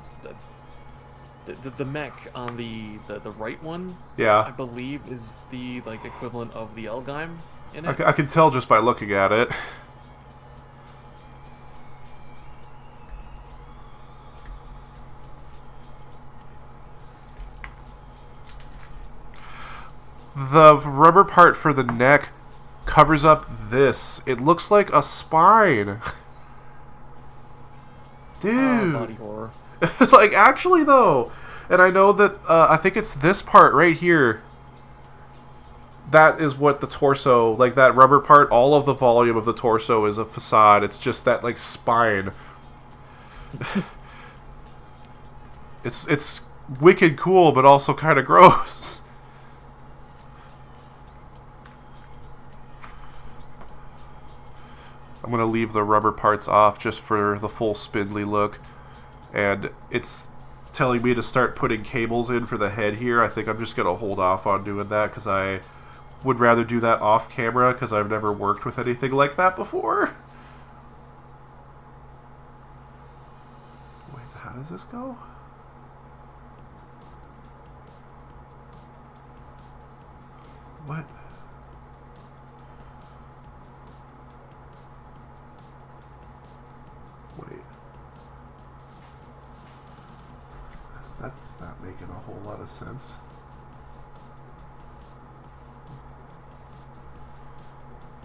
The mech on the right one, Yeah, I believe is the like equivalent of the Gaim in it. I can tell just by looking at it. The rubber part for the neck covers up this. It looks like a spine. Dude. Body horror. Like, actually, though. And I know that, I think it's this part right here. That is what the torso, like that rubber part, all of the volume of the torso is a facade. It's just that, like, spine. It's wicked cool, but also kind of gross. I'm going to leave the rubber parts off just for the full spindly look. And it's telling me to start putting cables in for the head here. I think I'm just going to hold off on doing that because I would rather do that off camera because I've never worked with anything like that before. Wait, how does this go? What? Wait. That's not making a whole lot of sense.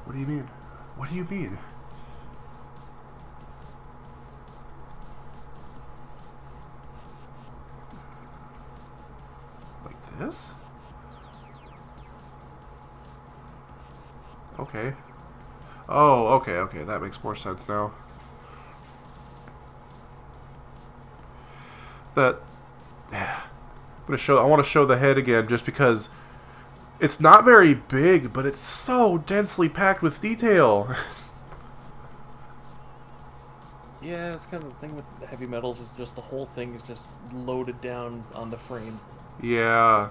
What do you mean? What do you mean? Like this? Okay. Oh, okay, that makes more sense now. That I want to show the head again just because it's not very big, but it's so densely packed with detail. Yeah, it's kind of the thing with the heavy metals is just the whole thing is just loaded down on the frame. Yeah.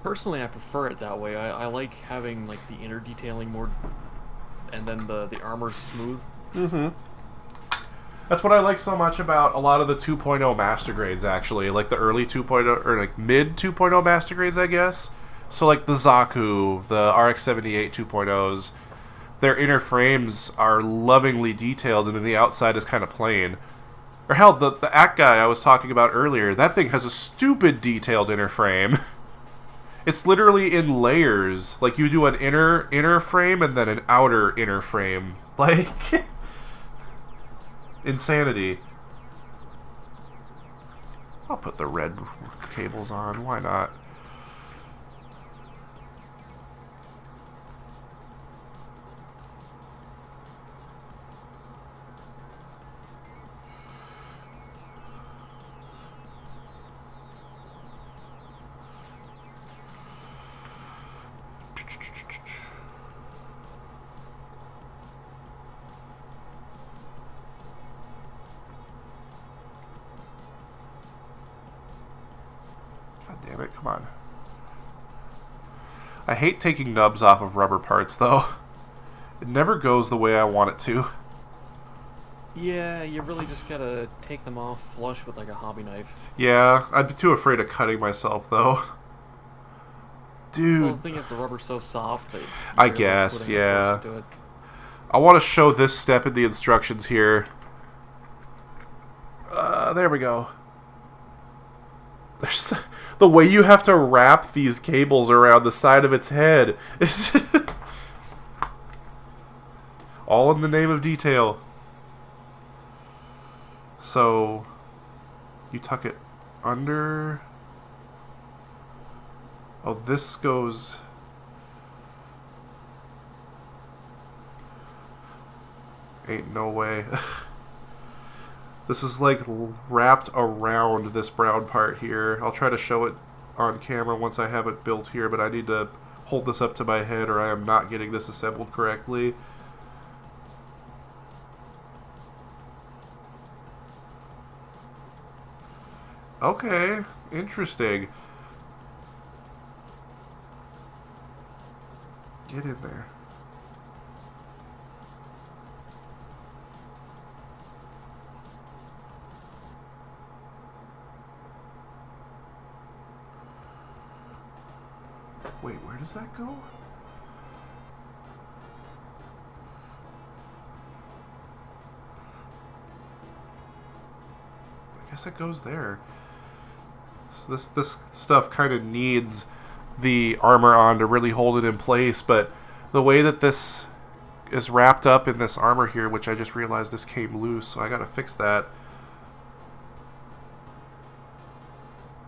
Personally, I prefer it that way. I like having like the inner detailing more, and then the armor's smooth. Mm-hmm. That's what I like so much about a lot of the 2.0 master grades, actually. Like the early 2.0, or like mid 2.0 master grades, I guess. So like the Zaku, the RX-78 2.0s, their inner frames are lovingly detailed, and then the outside is kind of plain. Or hell, the Act guy I was talking about earlier, that thing has a stupid detailed inner frame. It's literally in layers. Like, you do an inner frame and then an outer inner frame. Like, insanity. I'll put the red cables on. Why not? Damn it, come on. I hate taking nubs off of rubber parts, though. It never goes the way I want it to. Yeah, you really just gotta take them off flush with like a hobby knife. Yeah, I'd be too afraid of cutting myself, though. Dude. Well, the thing is, the rubber's so soft that I guess, putting yeah. into it. I want to show this step in the instructions here. There we go. There's the way you have to wrap these cables around the side of its head. All in the name of detail. So, you tuck it under. Oh, this goes. Ain't no way. This is like wrapped around this brown part here. I'll try to show it on camera once I have it built here, but I need to hold this up to my head or I am not getting this assembled correctly. Okay, interesting. Get in there. Wait, where does that go? I guess it goes there. So this stuff kind of needs the armor on to really hold it in place, but the way that this is wrapped up in this armor here, which I just realized this came loose, so I gotta fix that.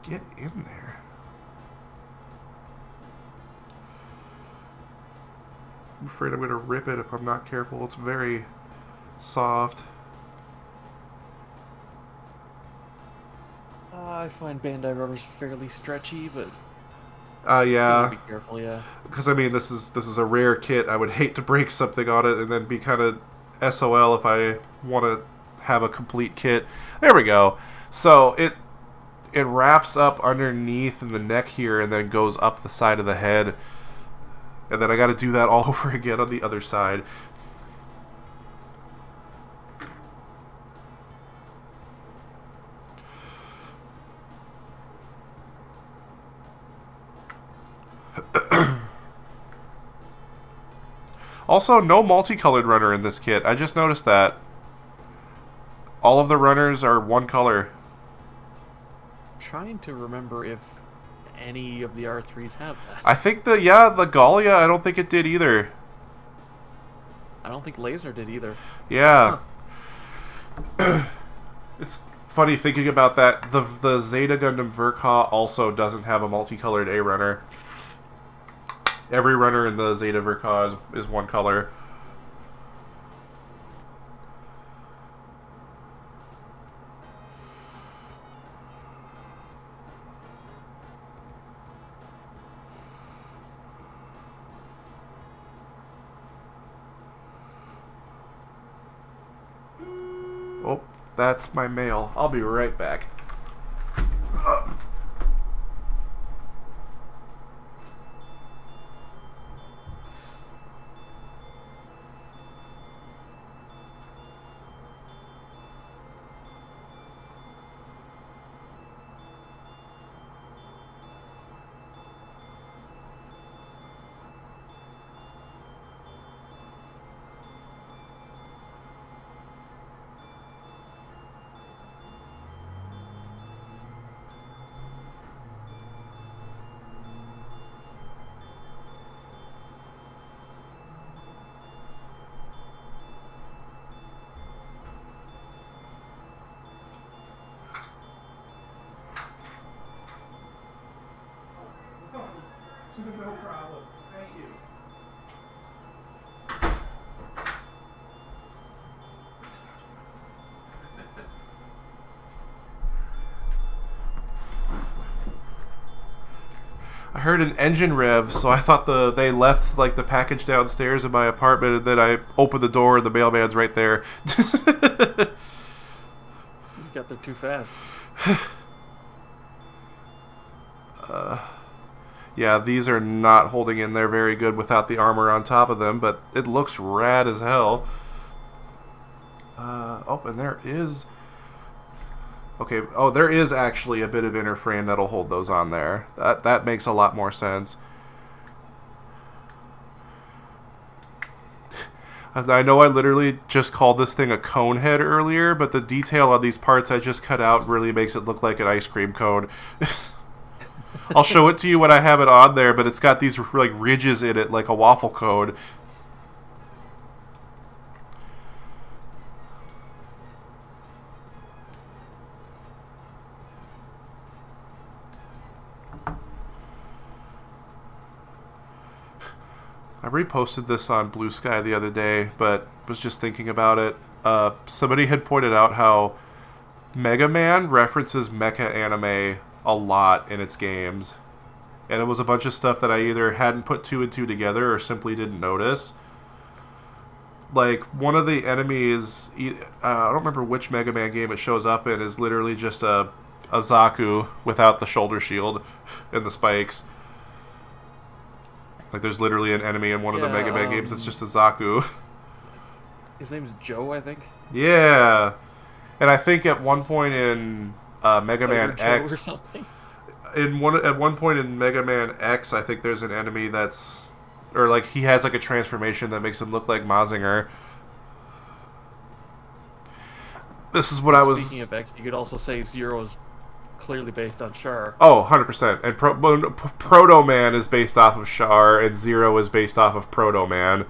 Get in there. I'm afraid I'm gonna rip it if I'm not careful. It's very soft. I find Bandai rubbers fairly stretchy, but Yeah. be careful, yeah. Because I mean, this is a rare kit. I would hate to break something on it and then be kind of SOL if I want to have a complete kit. There we go. So it wraps up underneath in the neck here and then goes up the side of the head. And then I got to do that all over again on the other side. Also, no multicolored runner in this kit. I just noticed that. All of the runners are one color. Trying to remember if any of the R3s have that. I think the Gallia, I don't think it did either. I don't think Laser did either. Yeah. Huh. It's funny thinking about that. The Zeta Gundam Verka also doesn't have a multicolored A runner. Every runner in the Zeta Verka is one color. Oh, that's my mail. I'll be right back. No problem. Thank you. I heard an engine rev, so I thought they left like the package downstairs in my apartment, and then I opened the door and the mailman's right there. You got there too fast. Yeah, these are not holding in there very good without the armor on top of them, but it looks rad as hell. Oh, and there is... Okay, oh, there is actually a bit of inner frame that'll hold those on there. That makes a lot more sense. I know I literally just called this thing a cone head earlier, but the detail on these parts I just cut out really makes it look like an ice cream cone. I'll show it to you when I have it on there, but it's got these like ridges in it like a waffle cone. I reposted this on Blue Sky the other day, but was just thinking about it. Somebody had pointed out how Mega Man references mecha anime a lot in its games. And it was a bunch of stuff that I either hadn't put two and two together or simply didn't notice. Like, one of the enemies, I don't remember which Mega Man game it shows up in, is literally just a Zaku without the shoulder shield and the spikes. Like, there's literally an enemy in one of the Mega Man games that's just a Zaku. His name's Joe, I think? Yeah. And I think at one point in Mega Man X... or something? At one point in Mega Man X, I think there's an enemy that's... Or, like, he has, like, a transformation that makes him look like Mazinger. This is what I was... Speaking of X, you could also say Zero is clearly based on Char. Oh, 100%. And Proto Man is based off of Char, and Zero is based off of Proto Man.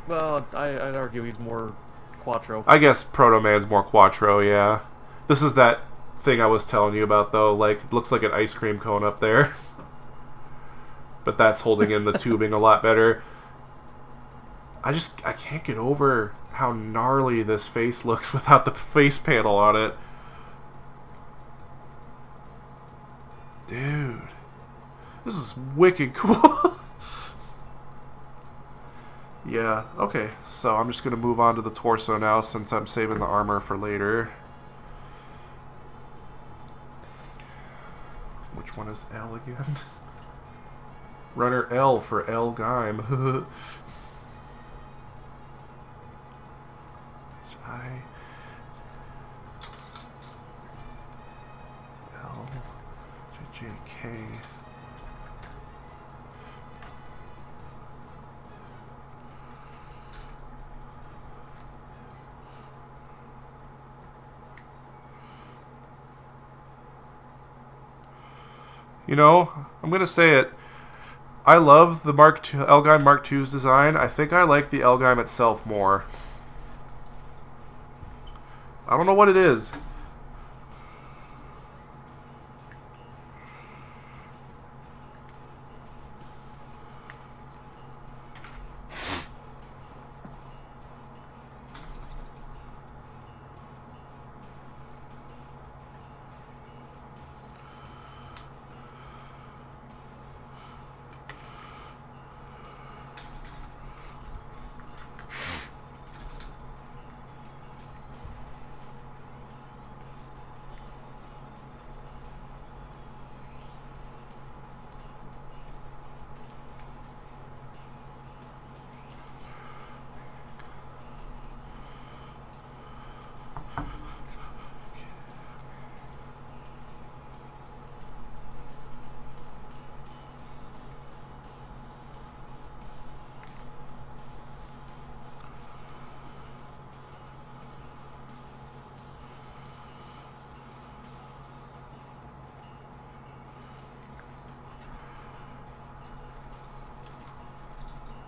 Well, I'd argue he's more Quattro. I guess Proto Man's more Quattro, yeah. This is that thing I was telling you about, though. Like, it looks like an ice cream cone up there. But that's holding in the tubing a lot better. I can't get over how gnarly this face looks without the face panel on it. Dude. This is wicked cool. Yeah, okay. So I'm just going to move on to the torso now since I'm saving the armor for later. Which one is L again? Runner L for L Gaim. I L J K. You know, I'm gonna say it. I love the L-Gaim Mark II's design. I think I like the L-Gaim itself more. I don't know what it is.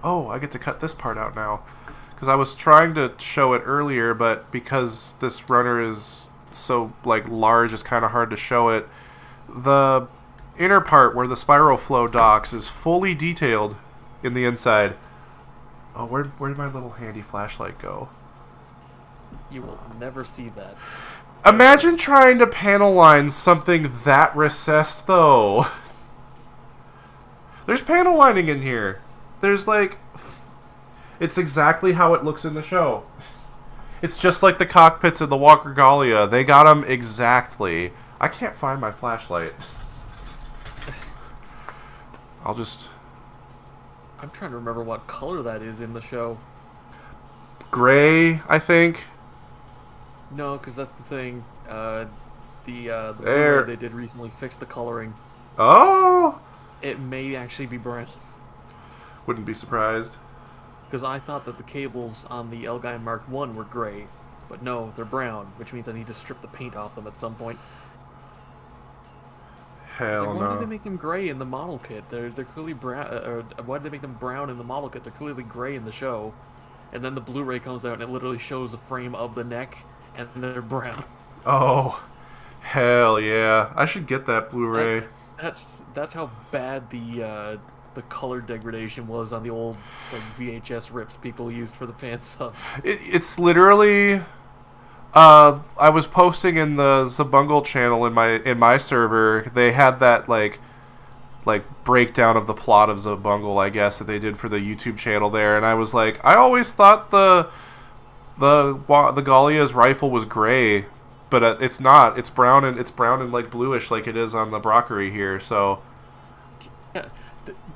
Oh, I get to cut this part out now. Because I was trying to show it earlier, but because this runner is so, like, large, it's kind of hard to show it. The inner part where the spiral flow docks is fully detailed in the inside. Oh, where did my little handy flashlight go? You will never see that. Imagine trying to panel line something that recessed, though. There's panel lining in here. There's like... It's exactly how it looks in the show. It's just like the cockpits in the Walker Gallia. They got them exactly. I can't find my flashlight. I'll just... I'm trying to remember what color that is in the show. Gray, I think. No, because that's the thing. The There. Blu-ray they did recently fixed the coloring. Oh! It may actually be brown. Wouldn't be surprised. Because I thought that the cables on the Gaim Mark I were gray. But no, they're brown, which means I need to strip the paint off them at some point. Hell Why no. did they make them gray in the model kit? They're clearly brown. Or why did they make them brown in the model kit? They're clearly gray in the show. And then the Blu-ray comes out and it literally shows a frame of the neck, and they're brown. Oh, hell yeah! I should get that Blu-ray. That's how bad the color degradation was on the old like VHS rips people used for the fan subs. It's literally. I was posting in the Zabungle channel in my server. They had that like breakdown of the plot of Zabungle, I guess, that they did for the YouTube channel there, and I was like, I always thought the Gallia's rifle was gray, but it's not. It's brown and like bluish like it is on the Brockary here. So yeah,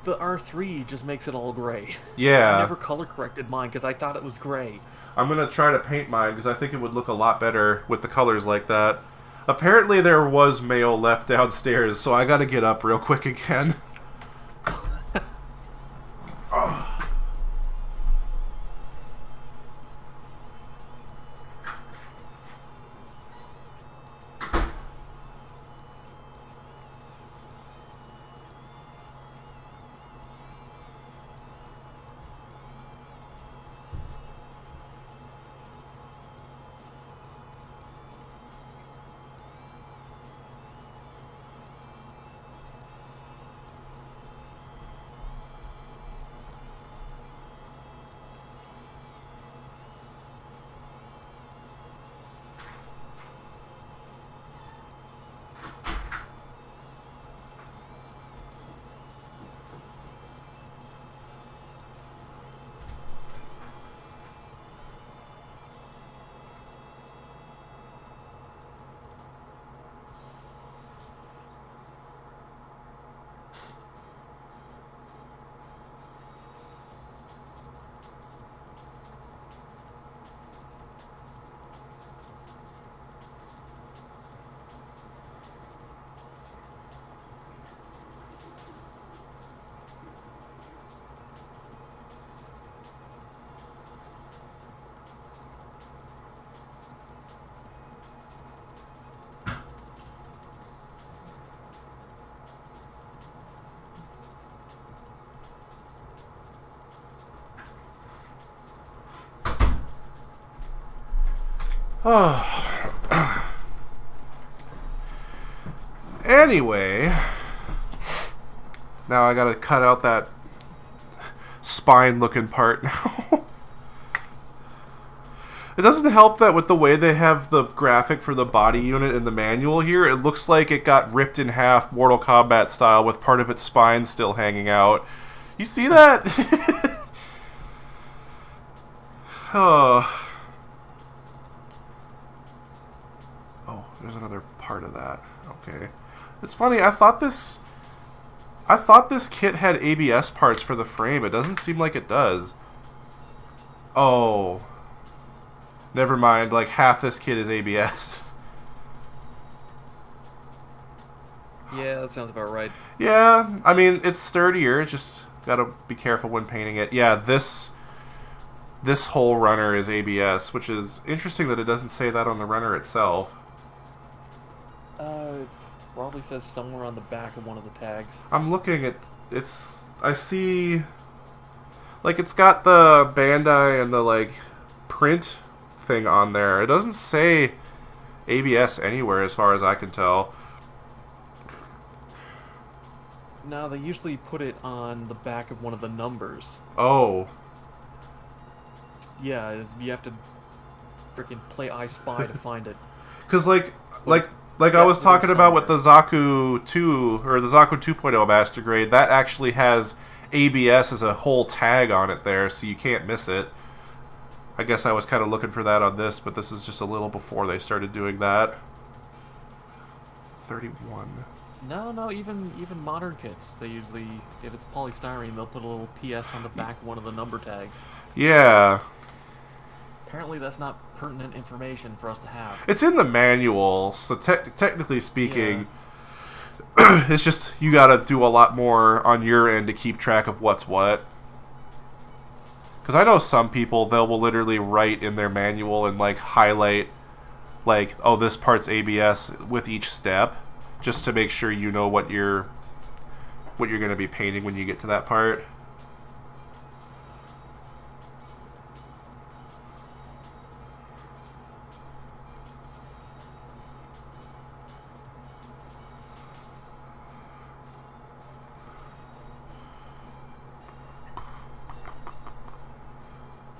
the R3 just makes it all gray. Yeah. I never color corrected mine because I thought it was gray. I'm gonna try to paint mine because I think it would look a lot better with the colors like that. Apparently there was mail left downstairs, so I gotta get up real quick again. Oh. Anyway, now I gotta cut out that spine-looking part now. It doesn't help that with the way they have the graphic for the body unit in the manual here, it looks like it got ripped in half Mortal Kombat style with part of its spine still hanging out. You see that? Oh. Oh, there's another part of that. Okay. It's funny, I thought this kit had ABS parts for the frame. It doesn't seem like it does. Oh. Never mind, like half this kit is ABS. Yeah, that sounds about right. Yeah, I mean, it's sturdier, just gotta be careful when painting it. Yeah, this whole runner is ABS, which is interesting that it doesn't say that on the runner itself. Probably says somewhere on the back of one of the tags. I'm looking at I see like it's got the Bandai and the like print thing on there. It doesn't say ABS anywhere as far as I can tell. No, they usually put it on the back of one of the numbers. Oh. Yeah, you have to freaking play I Spy to find it. Because, like But I was definitely talking about with the somewhere. Zaku 2, or the Zaku 2.0 Master Grade, that actually has ABS as a whole tag on it there, so you can't miss it. I guess I was kind of looking for that on this, but this is just a little before they started doing that. 31. No, even modern kits, they usually, if it's polystyrene, they'll put a little PS on the back of one of the number tags. Yeah. Apparently that's not pertinent information for us to have. It's in the manual, so technically Yeah. speaking, it's just you gotta do a lot more on your end to keep track of what's what. Because I know some people, they will literally write in their manual and like highlight, like, oh, this part's ABS with each step, just to make sure you know what you're going to be painting when you get to that part.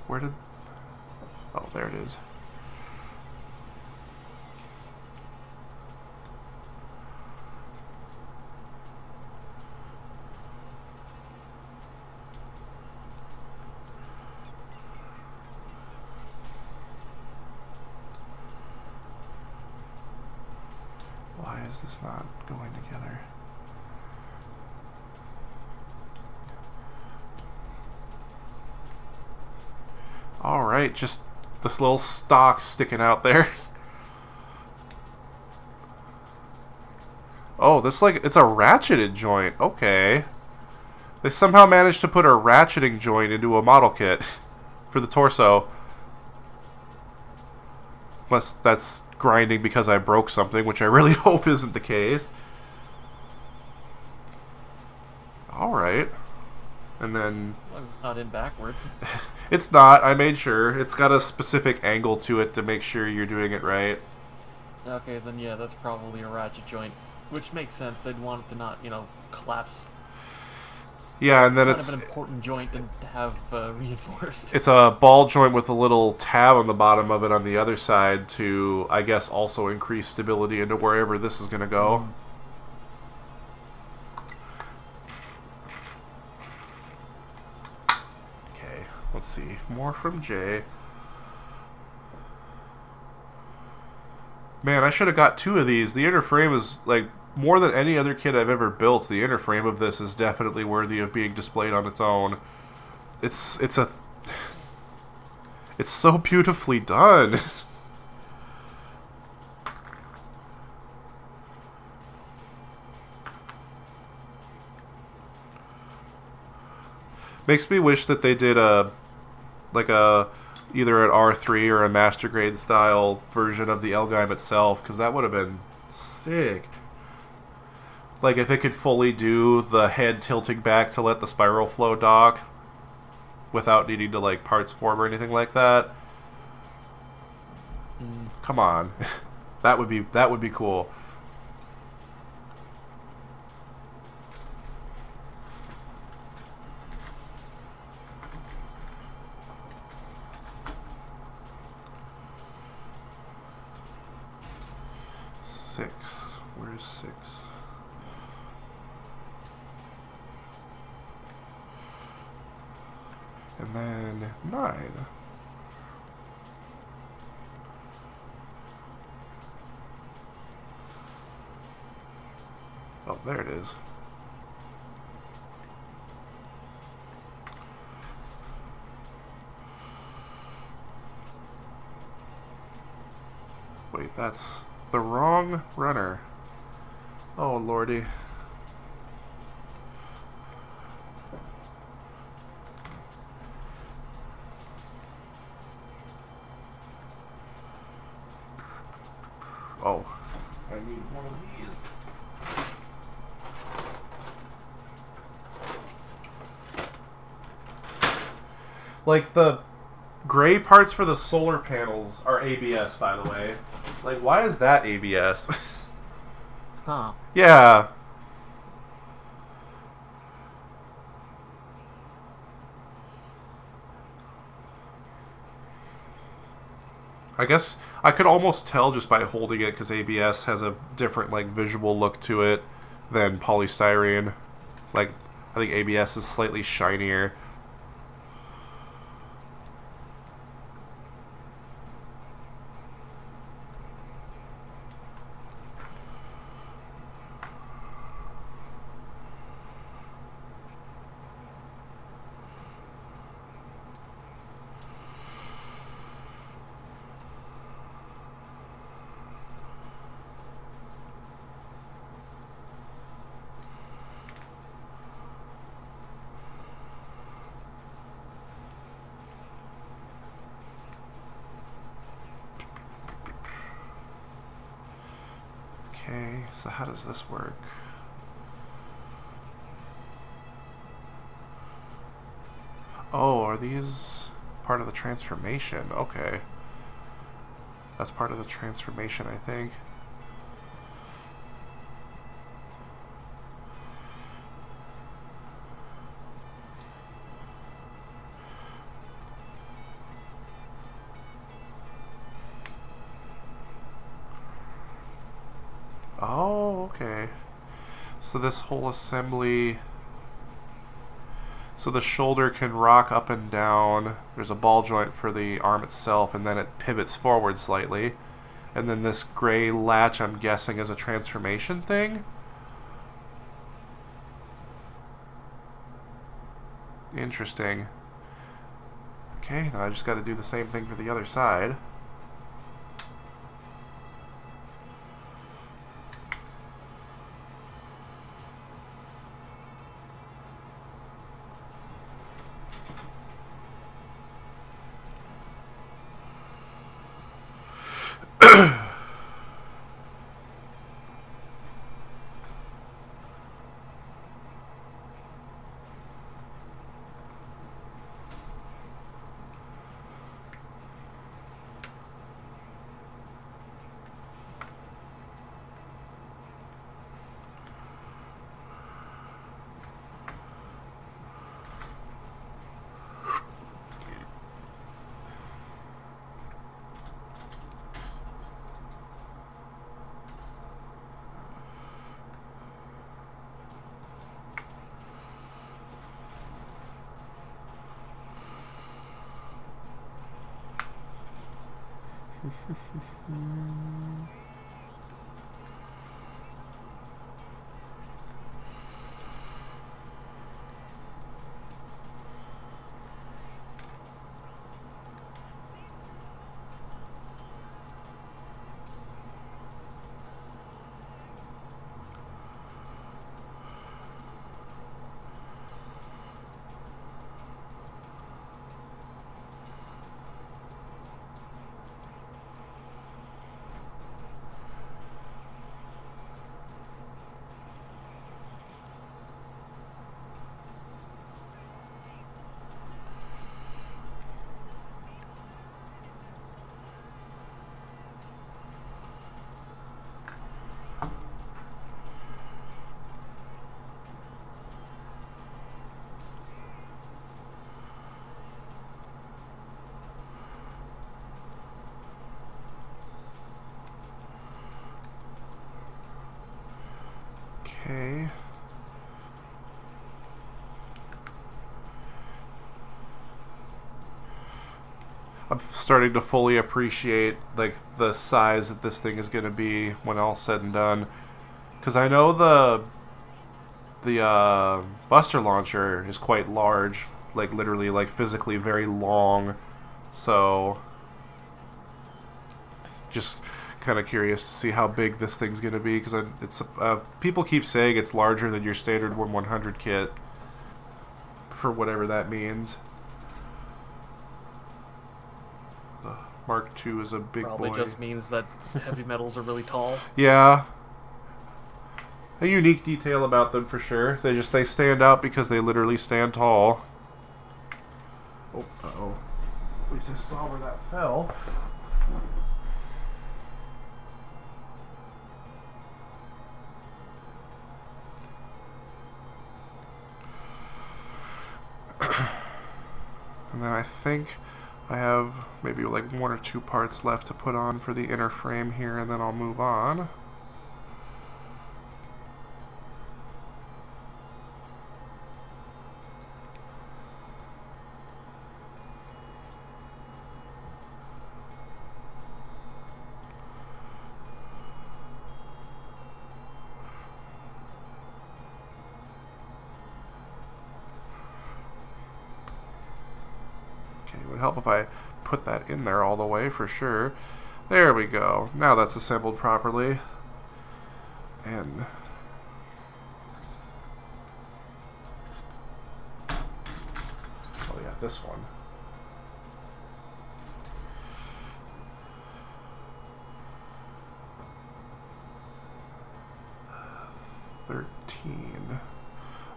Where did... Oh, there it is. Why is this not going together? Alright, just this little stock sticking out there. Oh, this like, it's a ratcheted joint. Okay. They somehow managed to put a ratcheting joint into a model kit for the torso. Unless that's grinding because I broke something, which I really hope isn't the case. Alright. And then... Well, it's not in backwards. It's not. I made sure. It's got a specific angle to it to make sure you're doing it right. Okay, then yeah, that's probably a ratchet joint. Which makes sense. They'd want it to not, collapse. Yeah, and then It's kind of an important joint to have reinforced. it's a ball joint with a little tab on the bottom of it on the other side to, I guess, also increase stability into wherever this is going to go. Okay, let's see. More from Jay. Man, I should have got 2 of these. The inner frame is, like, more than any other kit I've ever built. The inner frame of this is definitely worthy of being displayed on its own. It's so beautifully done. Makes me wish that they did either an R3 or a master grade style version of the Gaim itself, because that would have been sick. Like if it could fully do the head tilting back to let the spiral flow dock without needing to like parts form or anything like that. Come on. that would be cool. Where's 6? And then 9. Oh, there it is. Wait, that's the wrong runner. Oh, lordy. Oh, I need one of these. Like, the gray parts for the solar panels are ABS, by the way. Like, why is that ABS? Huh. Yeah. I guess I could almost tell just by holding it because ABS has a different like visual look to it than polystyrene. Like, I think ABS is slightly shinier. Okay, so how does this work? Oh, are these part of the transformation? Okay. That's part of the transformation, I think. Oh, okay. So this whole assembly... So the shoulder can rock up and down. There's a ball joint for the arm itself, and then it pivots forward slightly. And then this gray latch, I'm guessing, is a transformation thing? Interesting. Okay, now I just got to do the same thing for the other side. Okay. I'm starting to fully appreciate like the size that this thing is going to be when all said and done, because I know the Buster launcher is quite large, like literally like physically very long. So just kind of curious to see how big this thing's going to be, because it's people keep saying it's larger than your standard 1/100 kit, for whatever that means. Mark II is a big Probably boy. just means that heavy metals are really tall. Yeah. A unique detail about them for sure. They stand out because they literally stand tall. Oh, uh-oh. At least I saw where that fell. And then I think I have maybe like 1 or 2 parts left to put on for the inner frame here, and then I'll move on. It would help if I put that in there all the way for sure. There we go. Now that's assembled properly. And oh yeah, this one.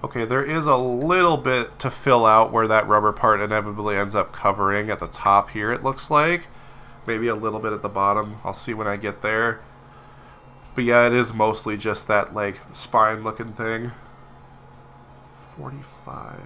Okay, there is a little bit to fill out where that rubber part inevitably ends up covering at the top here, it looks like. Maybe a little bit at the bottom. I'll see when I get there. But yeah, it is mostly just that, like, spine-looking thing. 45.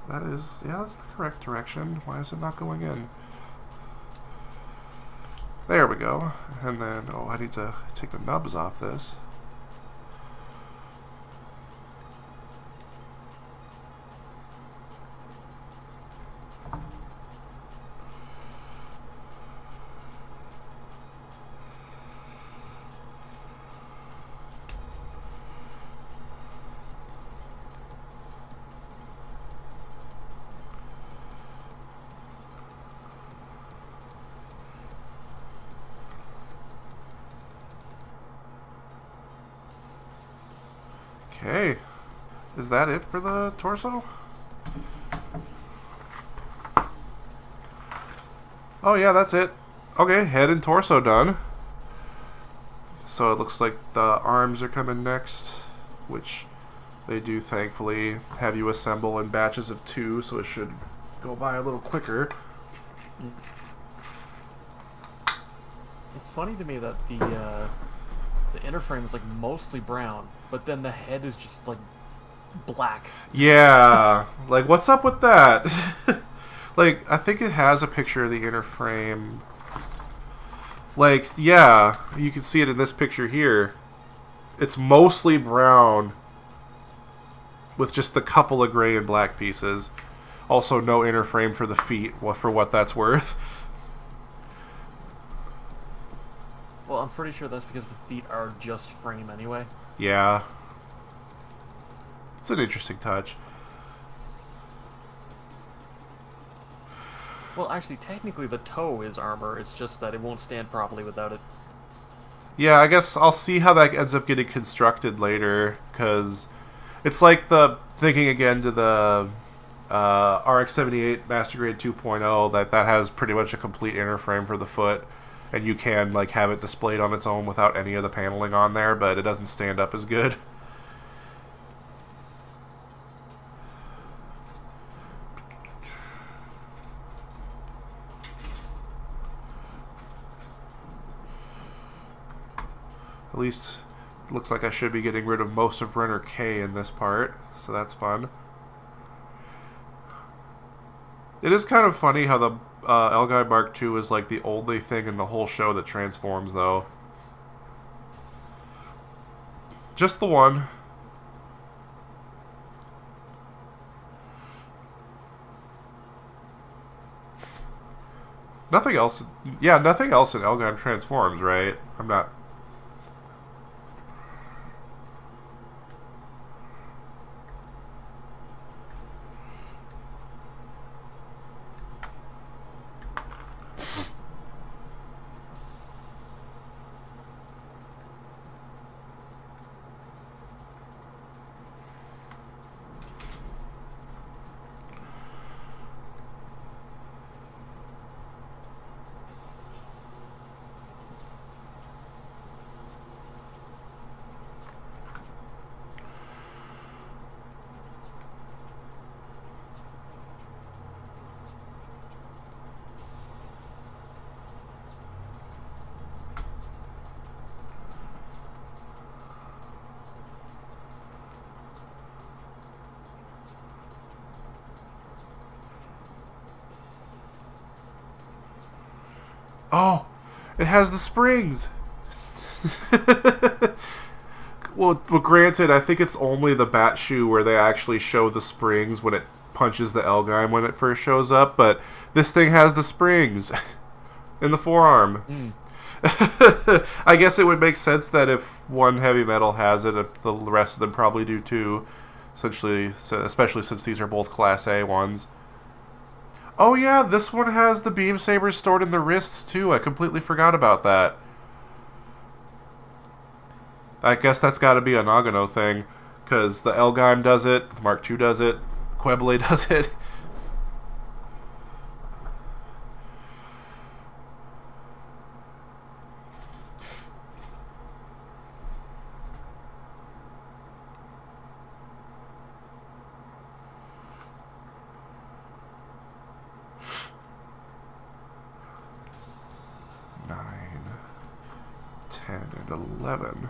That is, yeah, that's the correct direction. Why is it not going in? There we go. And then, oh, I need to take the nubs off this. Okay, is that it for the torso? Oh yeah, that's it. Okay, head and torso done. So it looks like the arms are coming next, which they do thankfully have you assemble in batches of 2, so it should go by a little quicker. It's funny to me that the inner frame is like mostly brown, but then the head is just like black. Yeah, like what's up with that? Like, I think it has a picture of the inner frame. Like, yeah, you can see it in this picture here. It's mostly brown with just a couple of gray and black pieces. Also, no inner frame for the feet, for what that's worth. Well, I'm pretty sure that's because the feet are just frame anyway. Yeah. It's an interesting touch. Well, actually, technically the toe is armor. It's just that it won't stand properly without it. Yeah, I guess I'll see how that ends up getting constructed later, because it's like the thinking again to the RX-78 Master Grade 2.0 that has pretty much a complete inner frame for the foot, and you can like have it displayed on its own without any of the paneling on there, but it doesn't stand up as good. At least it looks like I should be getting rid of most of Renner K in this part, so that's fun. It is kind of funny how the L-Guy Mark II is like the only thing in the whole show that transforms, though. Just the one. Nothing else. Yeah, nothing else in L-Guy transforms, right? I'm not... Oh, it has the springs. Well, granted, I think it's only the Bat Shoe where they actually show the springs when it punches the Gaim when it first shows up, but this thing has the springs in the forearm. I guess it would make sense that if one heavy metal has it, the rest of them probably do too. Essentially, especially since these are both Class A ones. Oh yeah, this one has the beam sabers stored in the wrists too. I completely forgot about that. I guess that's got to be a Nagano thing, because the Gaim does it, the Mark II does it, Queble does it. Nine, 10, and 11.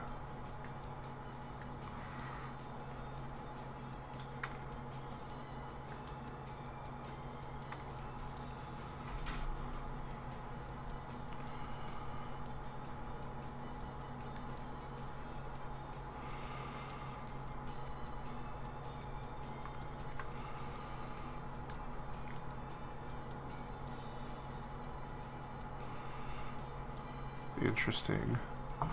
Interesting. Oh.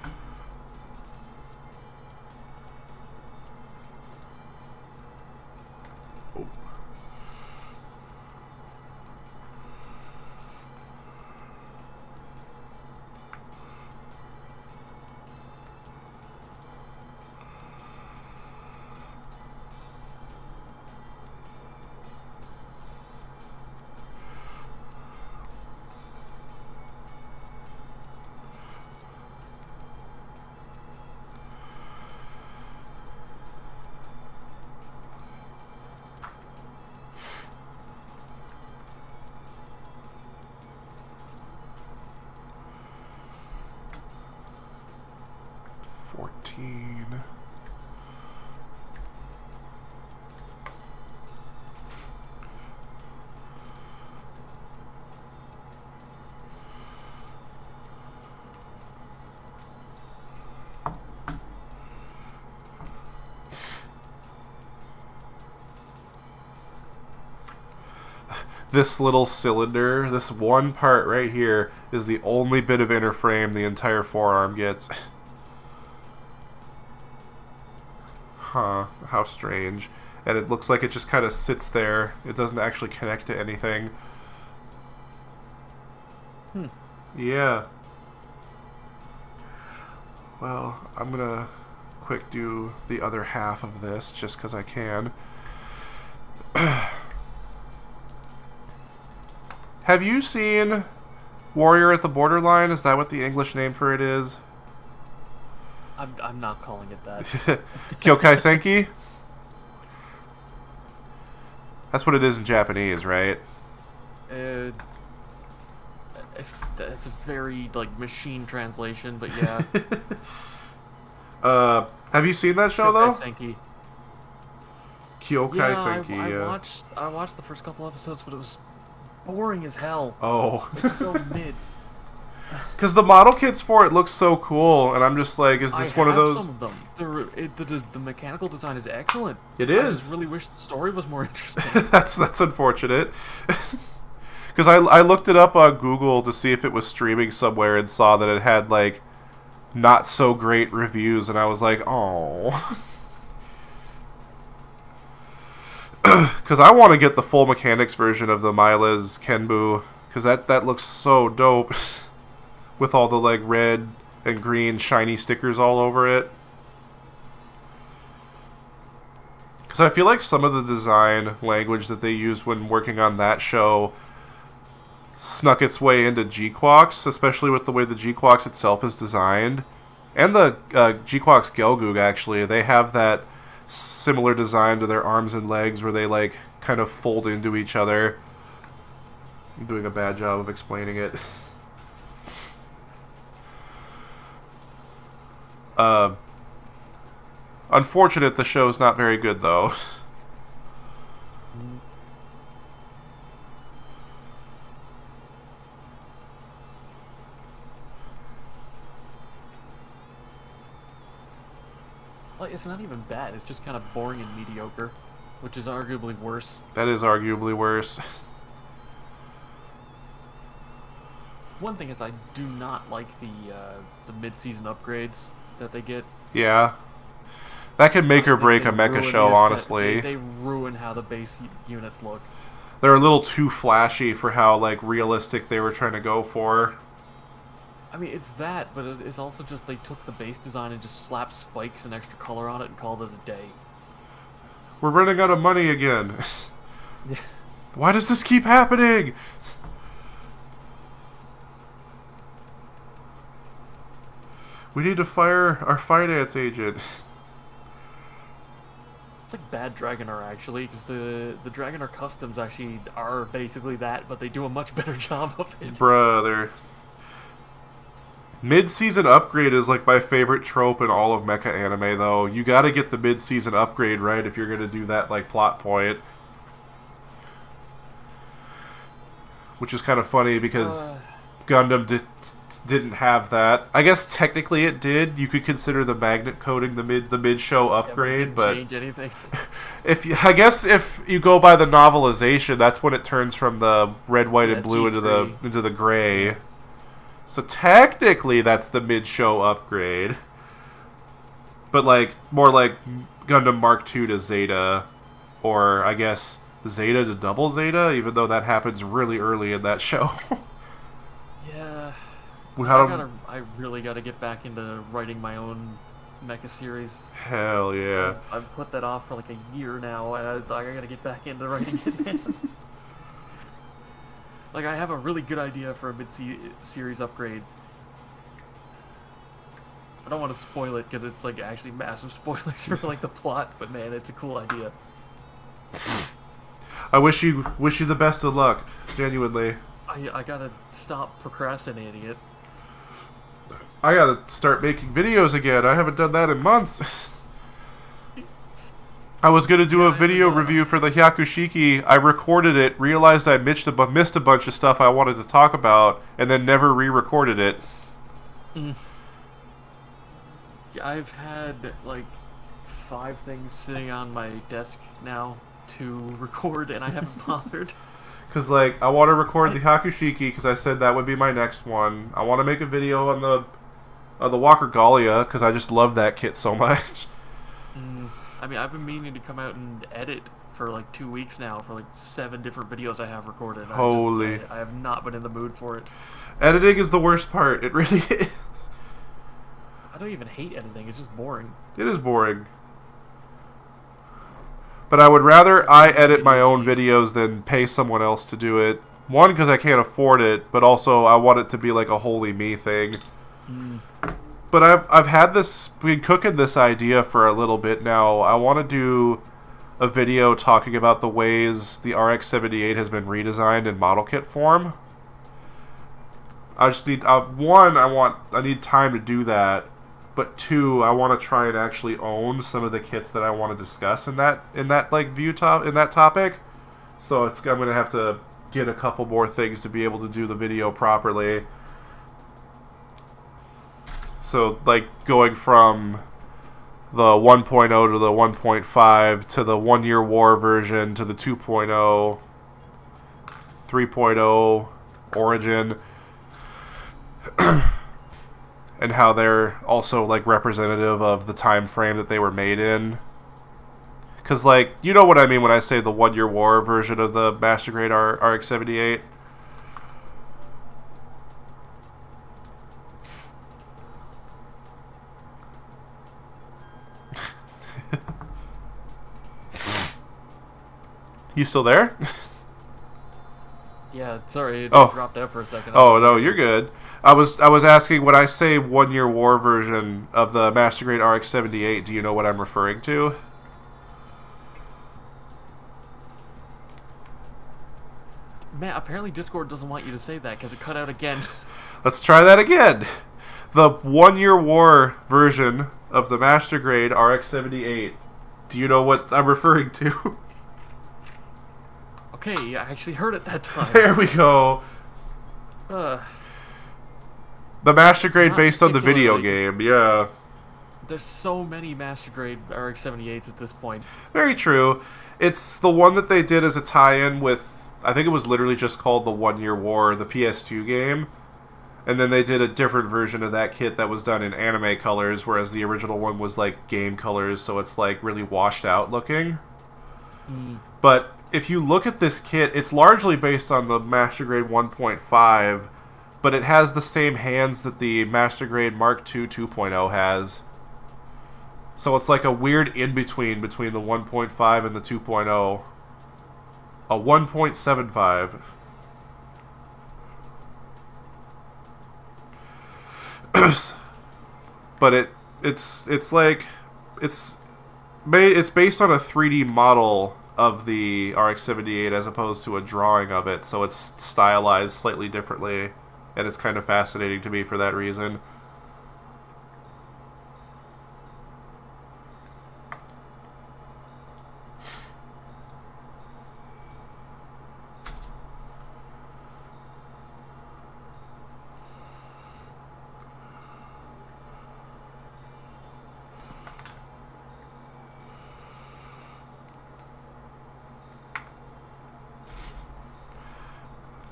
This little cylinder, this one part right here, is the only bit of inner frame the entire forearm gets. Huh, how strange. And it looks like it just kind of sits there. It doesn't actually connect to anything. Yeah. Well, I'm gonna quick do the other half of this just because I can. Have you seen Warrior at the Borderline? Is that what the English name for it is? I'm not calling it that. Kyokai Senki? That's what it is in Japanese, right? That's a very, like, machine translation, but yeah. Have you seen that show, though? Senki. Kyokai Senki, yeah. I watched the first couple episodes, but it was boring as hell. Oh. It's so mid. Because the model kits for it look so cool, and I'm just like, is this one of those? Some of them. The mechanical design is excellent. It is. I just really wish the story was more interesting. That's unfortunate. Because I looked it up on Google to see if it was streaming somewhere and saw that it had, like, not so great reviews, and I was like, oh. Because I want to get the full mechanics version of the Miles Kenbu, because that looks so dope. With all the, like, red and green shiny stickers all over it. Because I feel like some of the design language that they used when working on that show snuck its way into G-Quox, especially with the way the G-Quox itself is designed. And the G-Quox Gelgoog, actually, they have that similar design to their arms and legs where they, like, kind of fold into each other. I'm doing a bad job of explaining it. Unfortunate the show's not very good, though. Like, it's not even bad. It's just kind of boring and mediocre, which is arguably worse. That is arguably worse. One thing is, I do not like the mid-season upgrades that they get. Yeah. That can make or break a mecha show, honestly. They ruin how the base units look. They're a little too flashy for how, like, realistic they were trying to go for. I mean, it's that, but it's also just they took the base design and just slapped spikes and extra color on it and called it a day. We're running out of money again. Why does this keep happening? We need to fire our finance agent. It's like bad Dragonar, actually, because the Dragonar customs actually are basically that, but they do a much better job of it. Brother. Mid-season upgrade is like my favorite trope in all of mecha anime, though. You gotta get the mid-season upgrade right if you're gonna do that, like, plot point. Which is kind of funny because Gundam didn't have that. I guess technically it did. You could consider the magnet coating the mid show upgrade, but change anything. I guess if you go by the novelization, that's when it turns from the red, white, and blue G3. into the gray. So technically, that's the mid-show upgrade. But like more like Gundam Mark II to Zeta, or I guess Zeta to Double Zeta, even though that happens really early in that show. Yeah. I I really gotta get back into writing my own mecha series. Hell yeah. I've put that off for like a year now. I gotta get back into writing it, man. Like, I have a really good idea for a mid-series upgrade. I don't want to spoil it because it's like actually massive spoilers for like the plot, but man, it's a cool idea. I wish you the best of luck, genuinely. I gotta stop procrastinating it. I gotta start making videos again. I haven't done that in months. I was gonna do a video review for the Hyakushiki. I recorded it, realized I missed a bunch of stuff I wanted to talk about, and then never re-recorded it. I've had like 5 things sitting on my desk now to record, and I haven't bothered. Cause like I want to record the Hyakushiki because I said that would be my next one. I want to make a video on the Walker Gallia because I just love that kit so much. I mean, I've been meaning to come out and edit for like 2 weeks now for like 7 different videos I have recorded. Holy. I have not been in the mood for it. Editing is the worst part. It really is. I don't even hate editing. It's just boring. It is boring. But I would rather I edit my own videos than pay someone else to do it. One, because I can't afford it, but also I want it to be like a wholly me thing. But I've been cooking this idea for a little bit now. I want to do a video talking about the ways the RX-78 has been redesigned in model kit form. I just need I need time to do that. But 2, I want to try and actually own some of the kits that I want to discuss in that like in that topic. So I'm gonna have to get a couple more things to be able to do the video properly. So, like, going from the 1.0 to the 1.5 to the 1 Year War version to the 2.0, 3.0 Origin, and how they're also, like, representative of the time frame that they were made in. Because, like, you know what I mean when I say the 1 Year War version of the Master Grade RX-78? You still there? Yeah, sorry, it dropped out for a second. Oh no, you're good. I was asking, when I say 1 Year War version of the Master Grade RX-78, do you know what I'm referring to? Man, apparently Discord doesn't want you to say that because it cut out again. Let's try that again. The 1 Year War version of the Master Grade RX-78. Do you know what I'm referring to? Okay, I actually heard it that time. There we go. The Master Grade based on the video game, yeah. There's so many Master Grade RX-78s at this point. Very true. It's the one that they did as a tie-in with, I think it was literally just called the 1 Year War, the PS2 game. And then they did a different version of that kit that was done in anime colors, whereas the original one was like game colors, so it's like really washed out looking. But if you look at this kit, it's largely based on the Master Grade 1.5, but it has the same hands that the Master Grade Mark II 2.0 has. So it's like a weird in-between between the 1.5 and the 2.0. A 1.75. But it's like it's based on a 3D model of the RX-78 as opposed to a drawing of it, so it's stylized slightly differently, and it's kind of fascinating to me for that reason.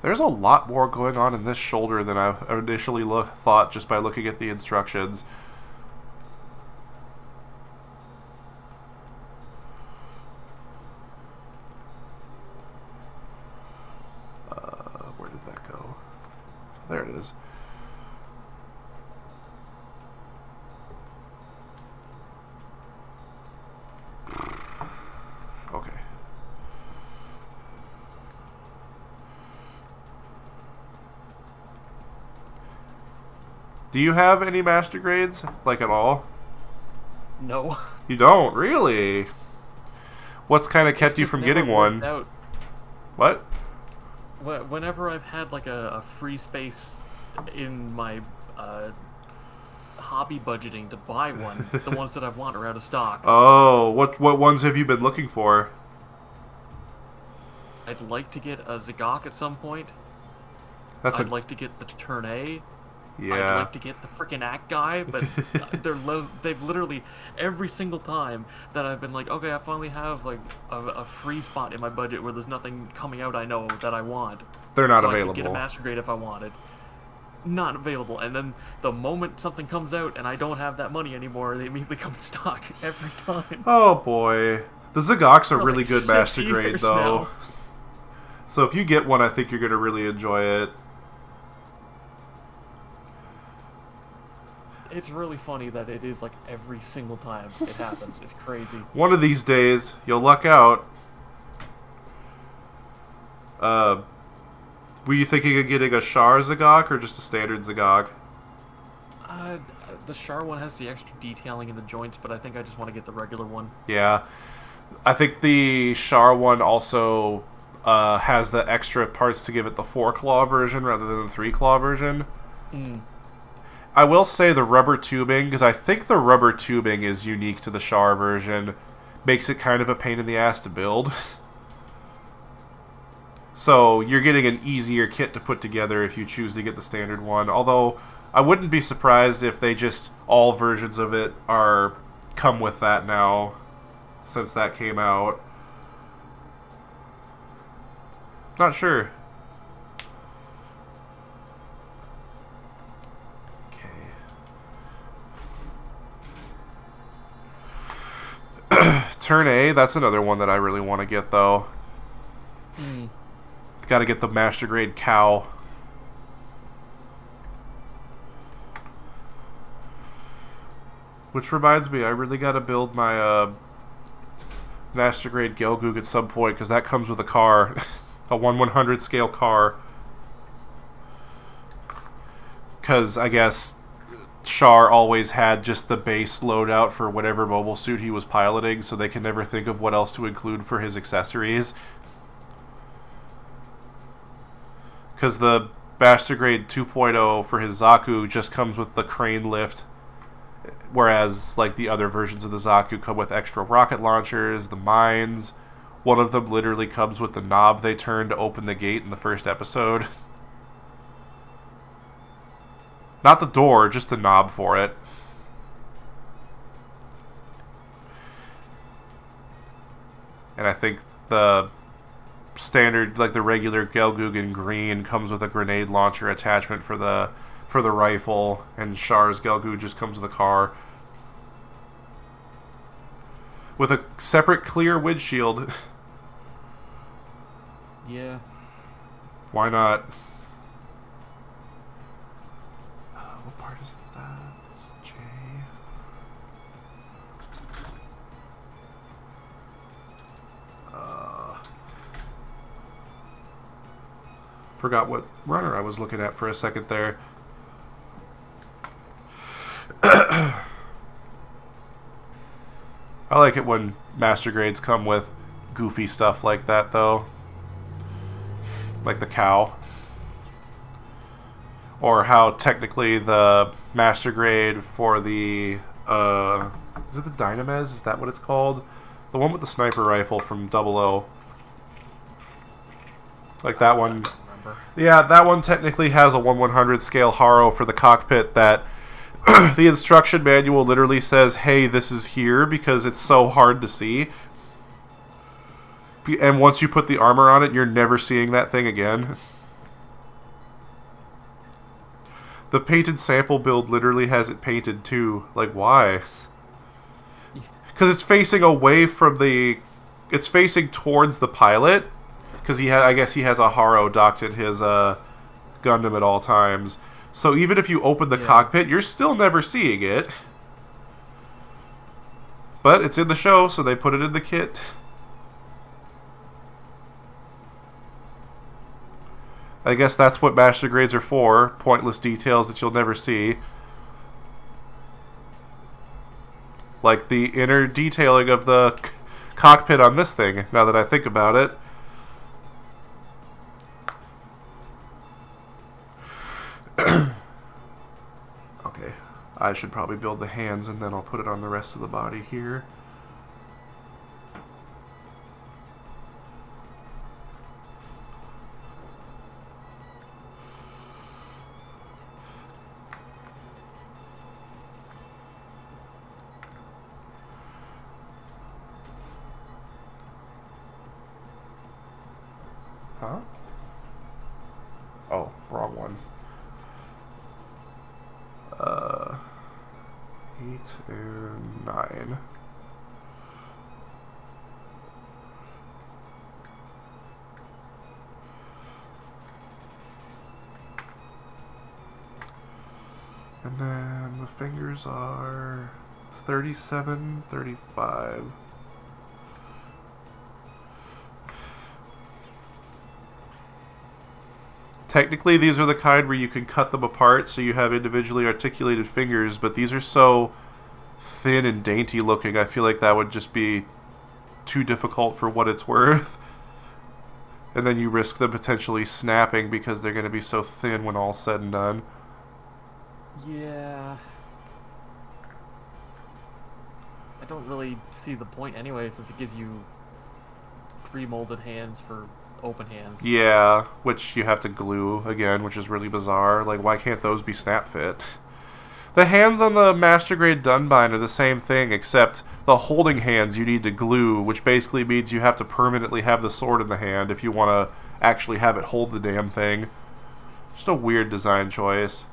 There's a lot more going on in this shoulder than I initially thought just by looking at the instructions. Where did that go? There it is. Okay. Do you have any master grades, like at all? No. You don't, really? What's kind of kept you from getting one? Out. What? Whenever I've had like a free space in my hobby budgeting to buy one, the ones that I want are out of stock. Oh, what ones have you been looking for? I'd like to get a Zagok at some point. I'd like to get the Turn A. Yeah. I'd like to get the frickin' Act guy, but they've literally, every single time that I've been like, okay, I finally have like a free spot in my budget where there's nothing coming out I know that I want. They're not so available. I could get a Master Grade if I wanted. Not available. And then the moment something comes out and I don't have that money anymore, they immediately come in stock every time. Oh boy. The Zagok's a really like good 6 Master Grade though. now. So if you get one, I think you're going to really enjoy it. It's really funny that it is like every single time it happens. It's crazy. One of these days, you'll luck out. Were you thinking of getting a Char Zagok or just a standard Zagok? The Char one has the extra detailing in the joints, but I think I just want to get the regular one. Yeah. I think the Char one also has the extra parts to give it the 4-claw version rather than the 3-claw version. I will say the rubber tubing, because I think the rubber tubing is unique to the Char version, makes it kind of a pain in the ass to build. So you're getting an easier kit to put together if you choose to get the standard one, although I wouldn't be surprised if they just, all versions of it come with that now, since that came out. Not sure. Turn A, that's another one that I really want to get, though. Got to get the Master Grade Cow. Which reminds me, I really got to build my Master Grade Gelgoog at some point, because that comes with a car. A 1/100 scale car. Because I guess Char always had just the base loadout for whatever mobile suit he was piloting, so they can never think of what else to include for his accessories. Because the Master Grade 2.0 for his Zaku just comes with the crane lift, whereas like the other versions of the Zaku come with extra rocket launchers, the mines. One of them literally comes with the knob they turn to open the gate in the first episode. Not the door, just the knob for it. and I think the standard, like the regular Gelguggen green, comes with a grenade launcher attachment for the rifle, and Char's Gelgoog just comes with a car with a separate clear windshield. Yeah. Why not? What part is that? It's J. Forgot what runner I was looking at for a second there. I like it when master grades come with goofy stuff like that, though. Like the cow. Or how technically the master grade for the... is it the Dynamez? Is that what it's called? The one with the sniper rifle from 00. Like that one... Yeah, that one technically has a 1/100 scale haro for the cockpit that the instruction manual literally says, hey, this is here, because it's so hard to see. And once you put the armor on it, you're never seeing that thing again. The painted sample build literally has it painted too. Like, why? Because it's facing away from the... It's facing towards the pilot. Because I guess he has a haro docked in his Gundam at all times. So even if you open the cockpit, you're still never seeing it. But it's in the show, so they put it in the kit. I guess that's what master grades are for. Pointless details that you'll never see. Like the inner detailing of the cockpit on this thing, now that I think about it. Okay, I should probably build the hands and then I'll put it on the rest of the body here. Huh? Oh, wrong one. 8 and 9. And then the fingers are 37, 35. Technically, these are the kind where you can cut them apart so you have individually articulated fingers, but these are so thin and dainty looking, I feel like that would just be too difficult for what it's worth. And then you risk them potentially snapping because they're going to be so thin when all's said and done. Yeah. I don't really see the point anyway, since it gives you pre-molded hands for open hands. Yeah, which you have to glue again, which is really bizarre. Like, why can't those be snap fit? The hands on the Master Grade Dunbine are the same thing, except the holding hands you need to glue, which basically means you have to permanently have the sword in the hand if you want to actually have it hold the damn thing. Just a weird design choice.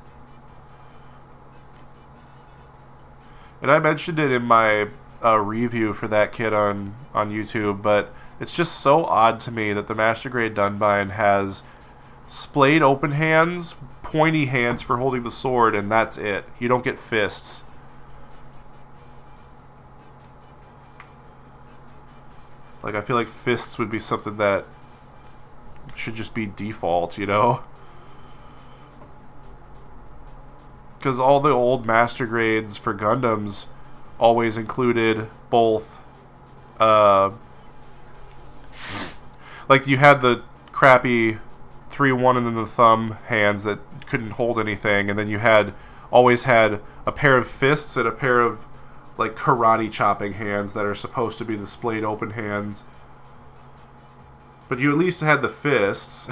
And I mentioned it in my review for that kit on YouTube, but it's just so odd to me that the Master Grade Dunbine has splayed open hands, pointy hands for holding the sword, and that's it. You don't get fists. Like, I feel like fists would be something that should just be default, you know? Because all the old Master Grades for Gundams always included both, like, you had the crappy 3-1 and then the thumb hands that couldn't hold anything, and then you always had a pair of fists and a pair of, like, karate chopping hands that are supposed to be the splayed open hands. But you at least had the fists.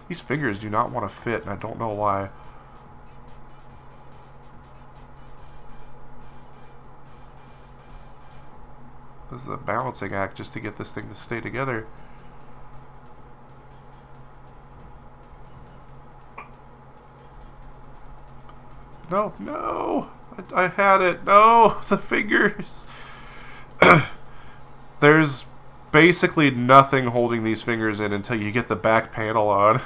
These fingers do not want to fit, and I don't know why. This is a balancing act just to get this thing to stay together. No, no! I had it. No! The fingers! There's basically nothing holding these fingers in until you get the back panel on.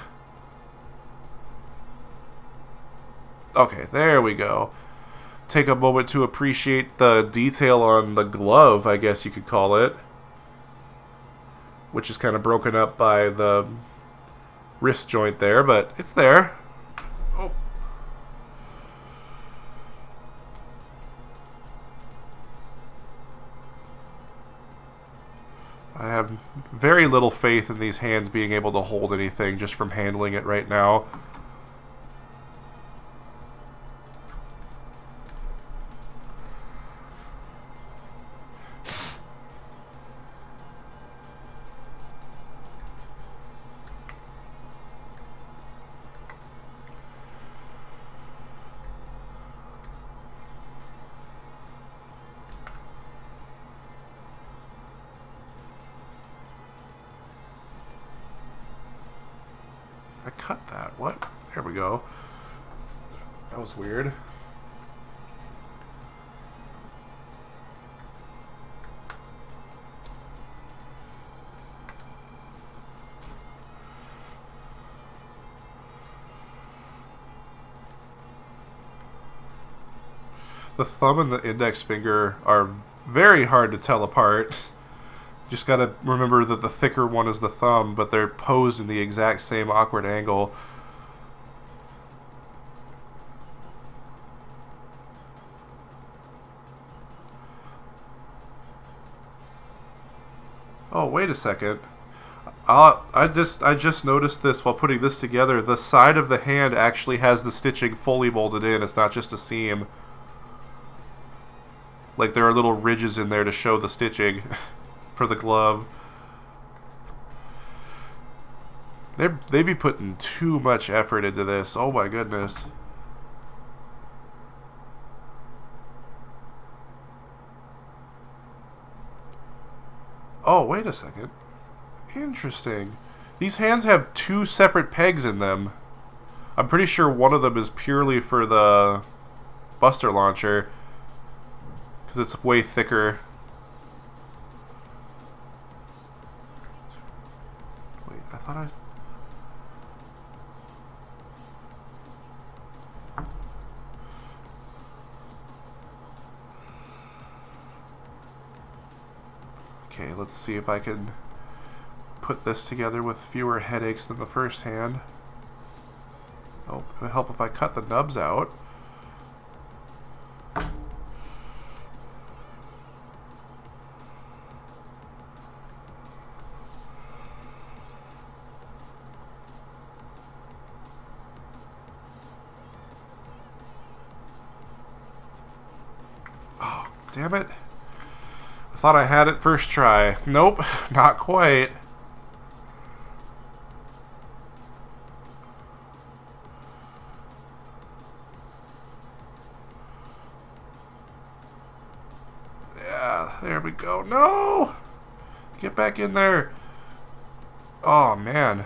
Okay, there we go. Take a moment to appreciate the detail on the glove, I guess you could call it. Which is kind of broken up by the wrist joint there, but it's there. Oh. I have very little faith in these hands being able to hold anything just from handling it right now. I cut that. What? There we go. That was weird. The thumb and the index finger are very hard to tell apart. Just gotta remember that the thicker one is the thumb, but they're posed in the exact same awkward angle. Oh, wait a second. I just noticed this while putting this together. The side of the hand actually has the stitching fully molded in. It's not just a seam. Like there are little ridges in there to show the stitching for the glove. They be putting too much effort into this. Oh my goodness. Oh, wait a second. Interesting. These hands have two separate pegs in them. I'm pretty sure one of them is purely for the Buster launcher, because it's way thicker. Wait, I thought I... Okay, let's see if I can put this together with fewer headaches than the first hand. Oh, it would help if I cut the nubs out. Oh, damn it. I thought I had it first try. Nope, not quite. Yeah, there we go. No! Get back in there. Oh, man.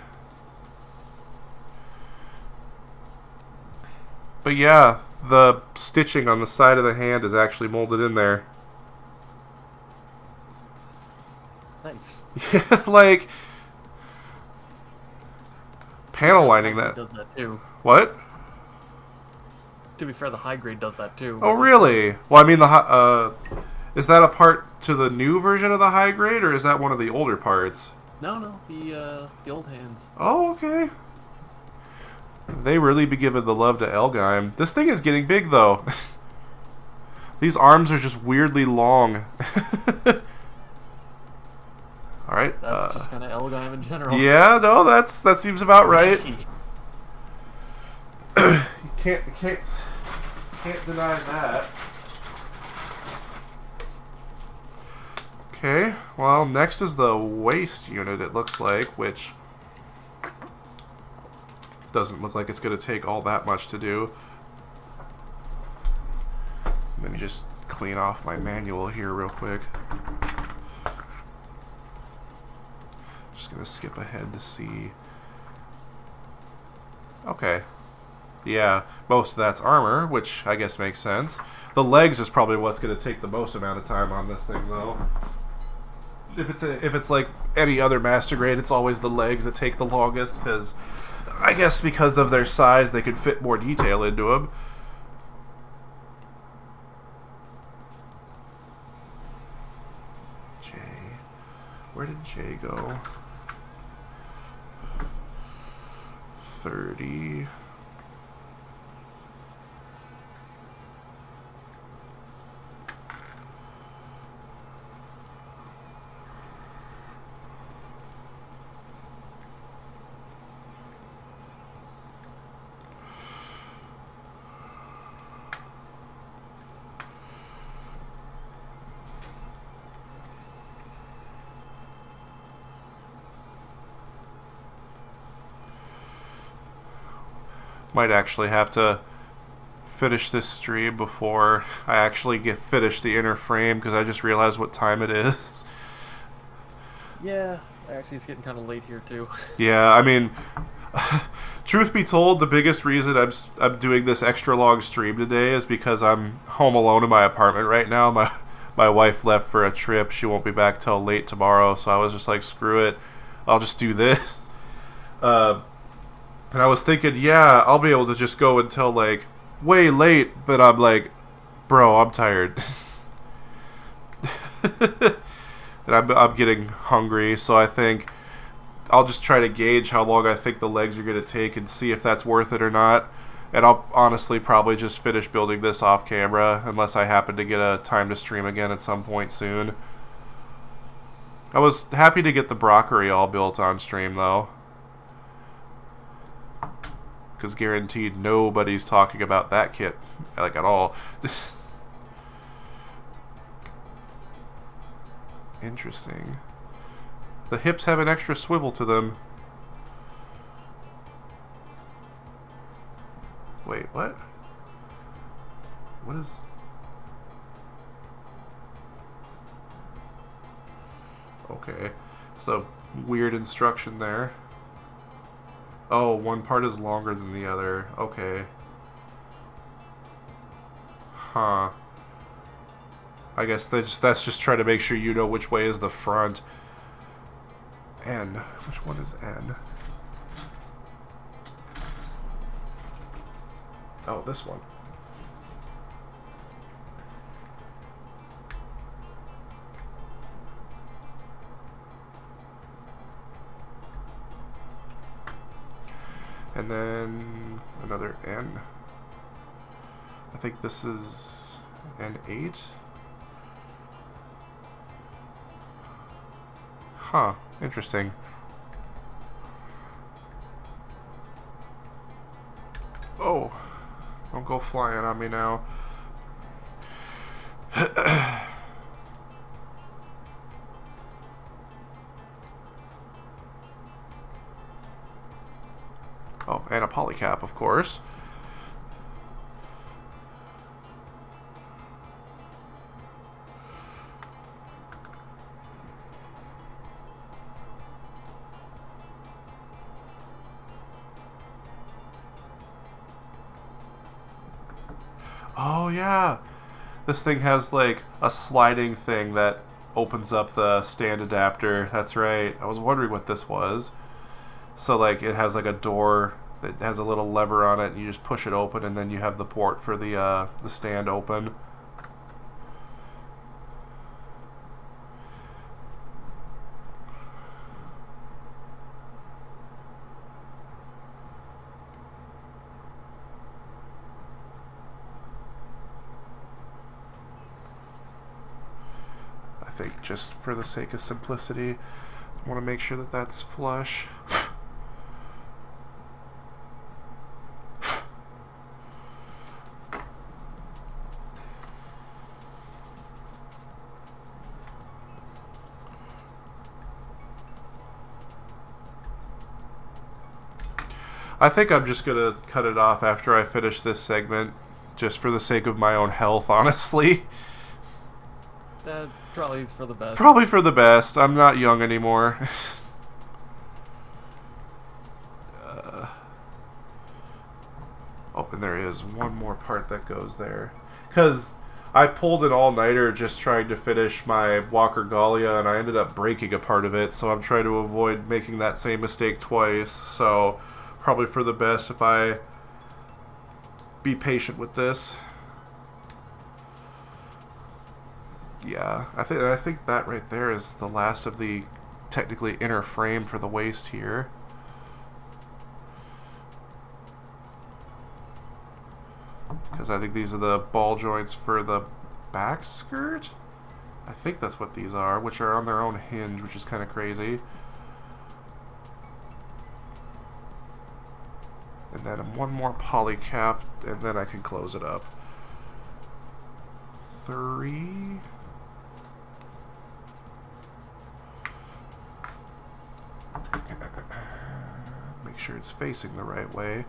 But yeah, the stitching on the side of the hand is actually molded in there. Nice. Yeah, like panel lining that. Does that too. What? To be fair, the high grade does that too. Oh, really? Well, I mean, is that a part to the new version of the high grade, or is that one of the older parts? No, the old hands. Oh, okay. They really be giving the love to Gaim. This thing is getting big, though. These arms are just weirdly long. All right. That's just kind of Gaim in general. Yeah, no, that seems about right. You can't deny that. Okay, well, next is the waist unit, it looks like, which doesn't look like it's going to take all that much to do. Let me just clean off my manual here real quick. gonna skip ahead to see. Okay. Yeah, most of that's armor, which I guess makes sense. The legs is probably what's gonna take the most amount of time on this thing, though. If it's like any other master grade, it's always the legs that take the longest, because I guess because of their size, they could fit more detail into them. J, where did J go? 30. Might actually have to finish this stream before I actually finish the inner frame, because I just realized what time it is. Yeah, actually it's getting kind of late here too. Yeah, I mean, truth be told, the biggest reason I'm doing this extra long stream today is because I'm home alone in my apartment right now. My wife left for a trip. She won't be back till late tomorrow, so I was just like, screw it, I'll just do this. And I was thinking, yeah, I'll be able to just go until, like, way late, but I'm like, bro, I'm tired. And I'm getting hungry, so I think I'll just try to gauge how long I think the legs are going to take and see if that's worth it or not. And I'll honestly probably just finish building this off camera, unless I happen to get a time to stream again at some point soon. I was happy to get the Brockary all built on stream, though. Because guaranteed nobody's talking about that kit, like, at all. Interesting. The hips have an extra swivel to them. Wait, what? What is... Okay. So, weird instruction there. Oh, one part is longer than the other. Okay. Huh. I guess that's just trying to make sure you know which way is the front. N. Which one is N? Oh, this one. And then another N. I think this is N8. Huh, interesting. Oh, don't go flying on me now. Oh, and a polycap, of course. Oh, yeah. This thing has, like, a sliding thing that opens up the stand adapter. That's right. I was wondering what this was. So, like, it has, like, a door that has a little lever on it, and you just push it open, and then you have the port for the stand open. I think just for the sake of simplicity, I want to make sure that that's flush. I think I'm just gonna cut it off after I finish this segment, just for the sake of my own health, honestly. That probably is for the best. Probably for the best. I'm not young anymore. and there is one more part that goes there. Because I pulled an all-nighter just trying to finish my Walker Gallia, and I ended up breaking a part of it, so I'm trying to avoid making that same mistake twice. So probably for the best if I be patient with this. Yeah, I think that right there is the last of the technically inner frame for the waist here. Because I think these are the ball joints for the back skirt. I think that's what these are, which are on their own hinge, which is kind of crazy. And then one more poly cap, and then I can close it up. 3. Make sure it's facing the right way.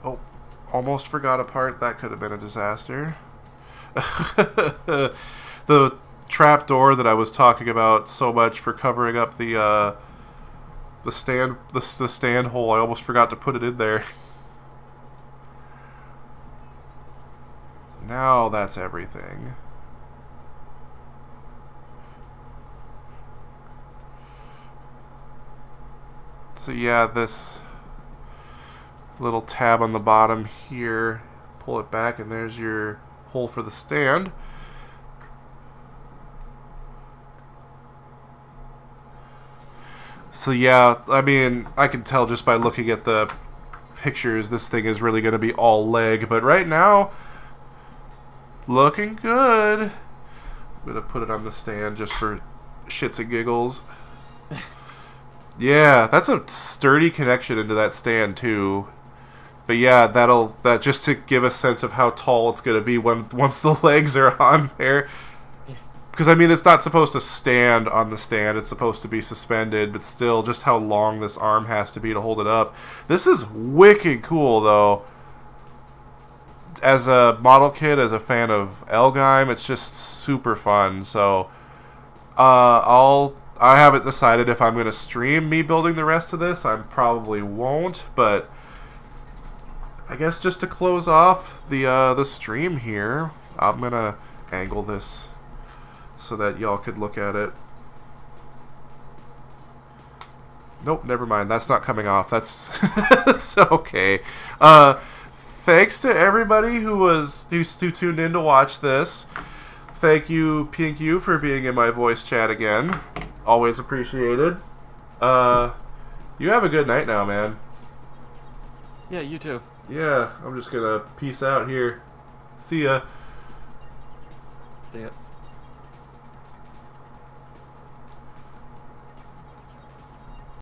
Oh, almost forgot a part. That could have been a disaster. The trap door that I was talking about so much for covering up the stand hole. I almost forgot to put it in there. Now that's everything. So yeah, this little tab on the bottom here, pull it back, and there's your hole for the stand. So yeah, I mean, I can tell just by looking at the pictures this thing is really going to be all leg, but right now, looking good. I'm going to put it on the stand just for shits and giggles. Yeah, that's a sturdy connection into that stand too. But yeah, that just to give a sense of how tall it's going to be once the legs are on there. Because, I mean, it's not supposed to stand on the stand. It's supposed to be suspended. But still, just how long this arm has to be to hold it up. This is wicked cool, though. As a model kit, as a fan of Gaim, it's just super fun. So, I haven't decided if I'm going to stream me building the rest of this. I probably won't. But I guess just to close off the stream here, I'm going to angle this so that y'all could look at it. Nope, never mind. That's not coming off. That's okay. Thanks to everybody who tuned in to watch this. Thank you, Pink You, for being in my voice chat again. Always appreciated. You have a good night now, man. Yeah, you too. Yeah, I'm just gonna peace out here. See ya. See ya.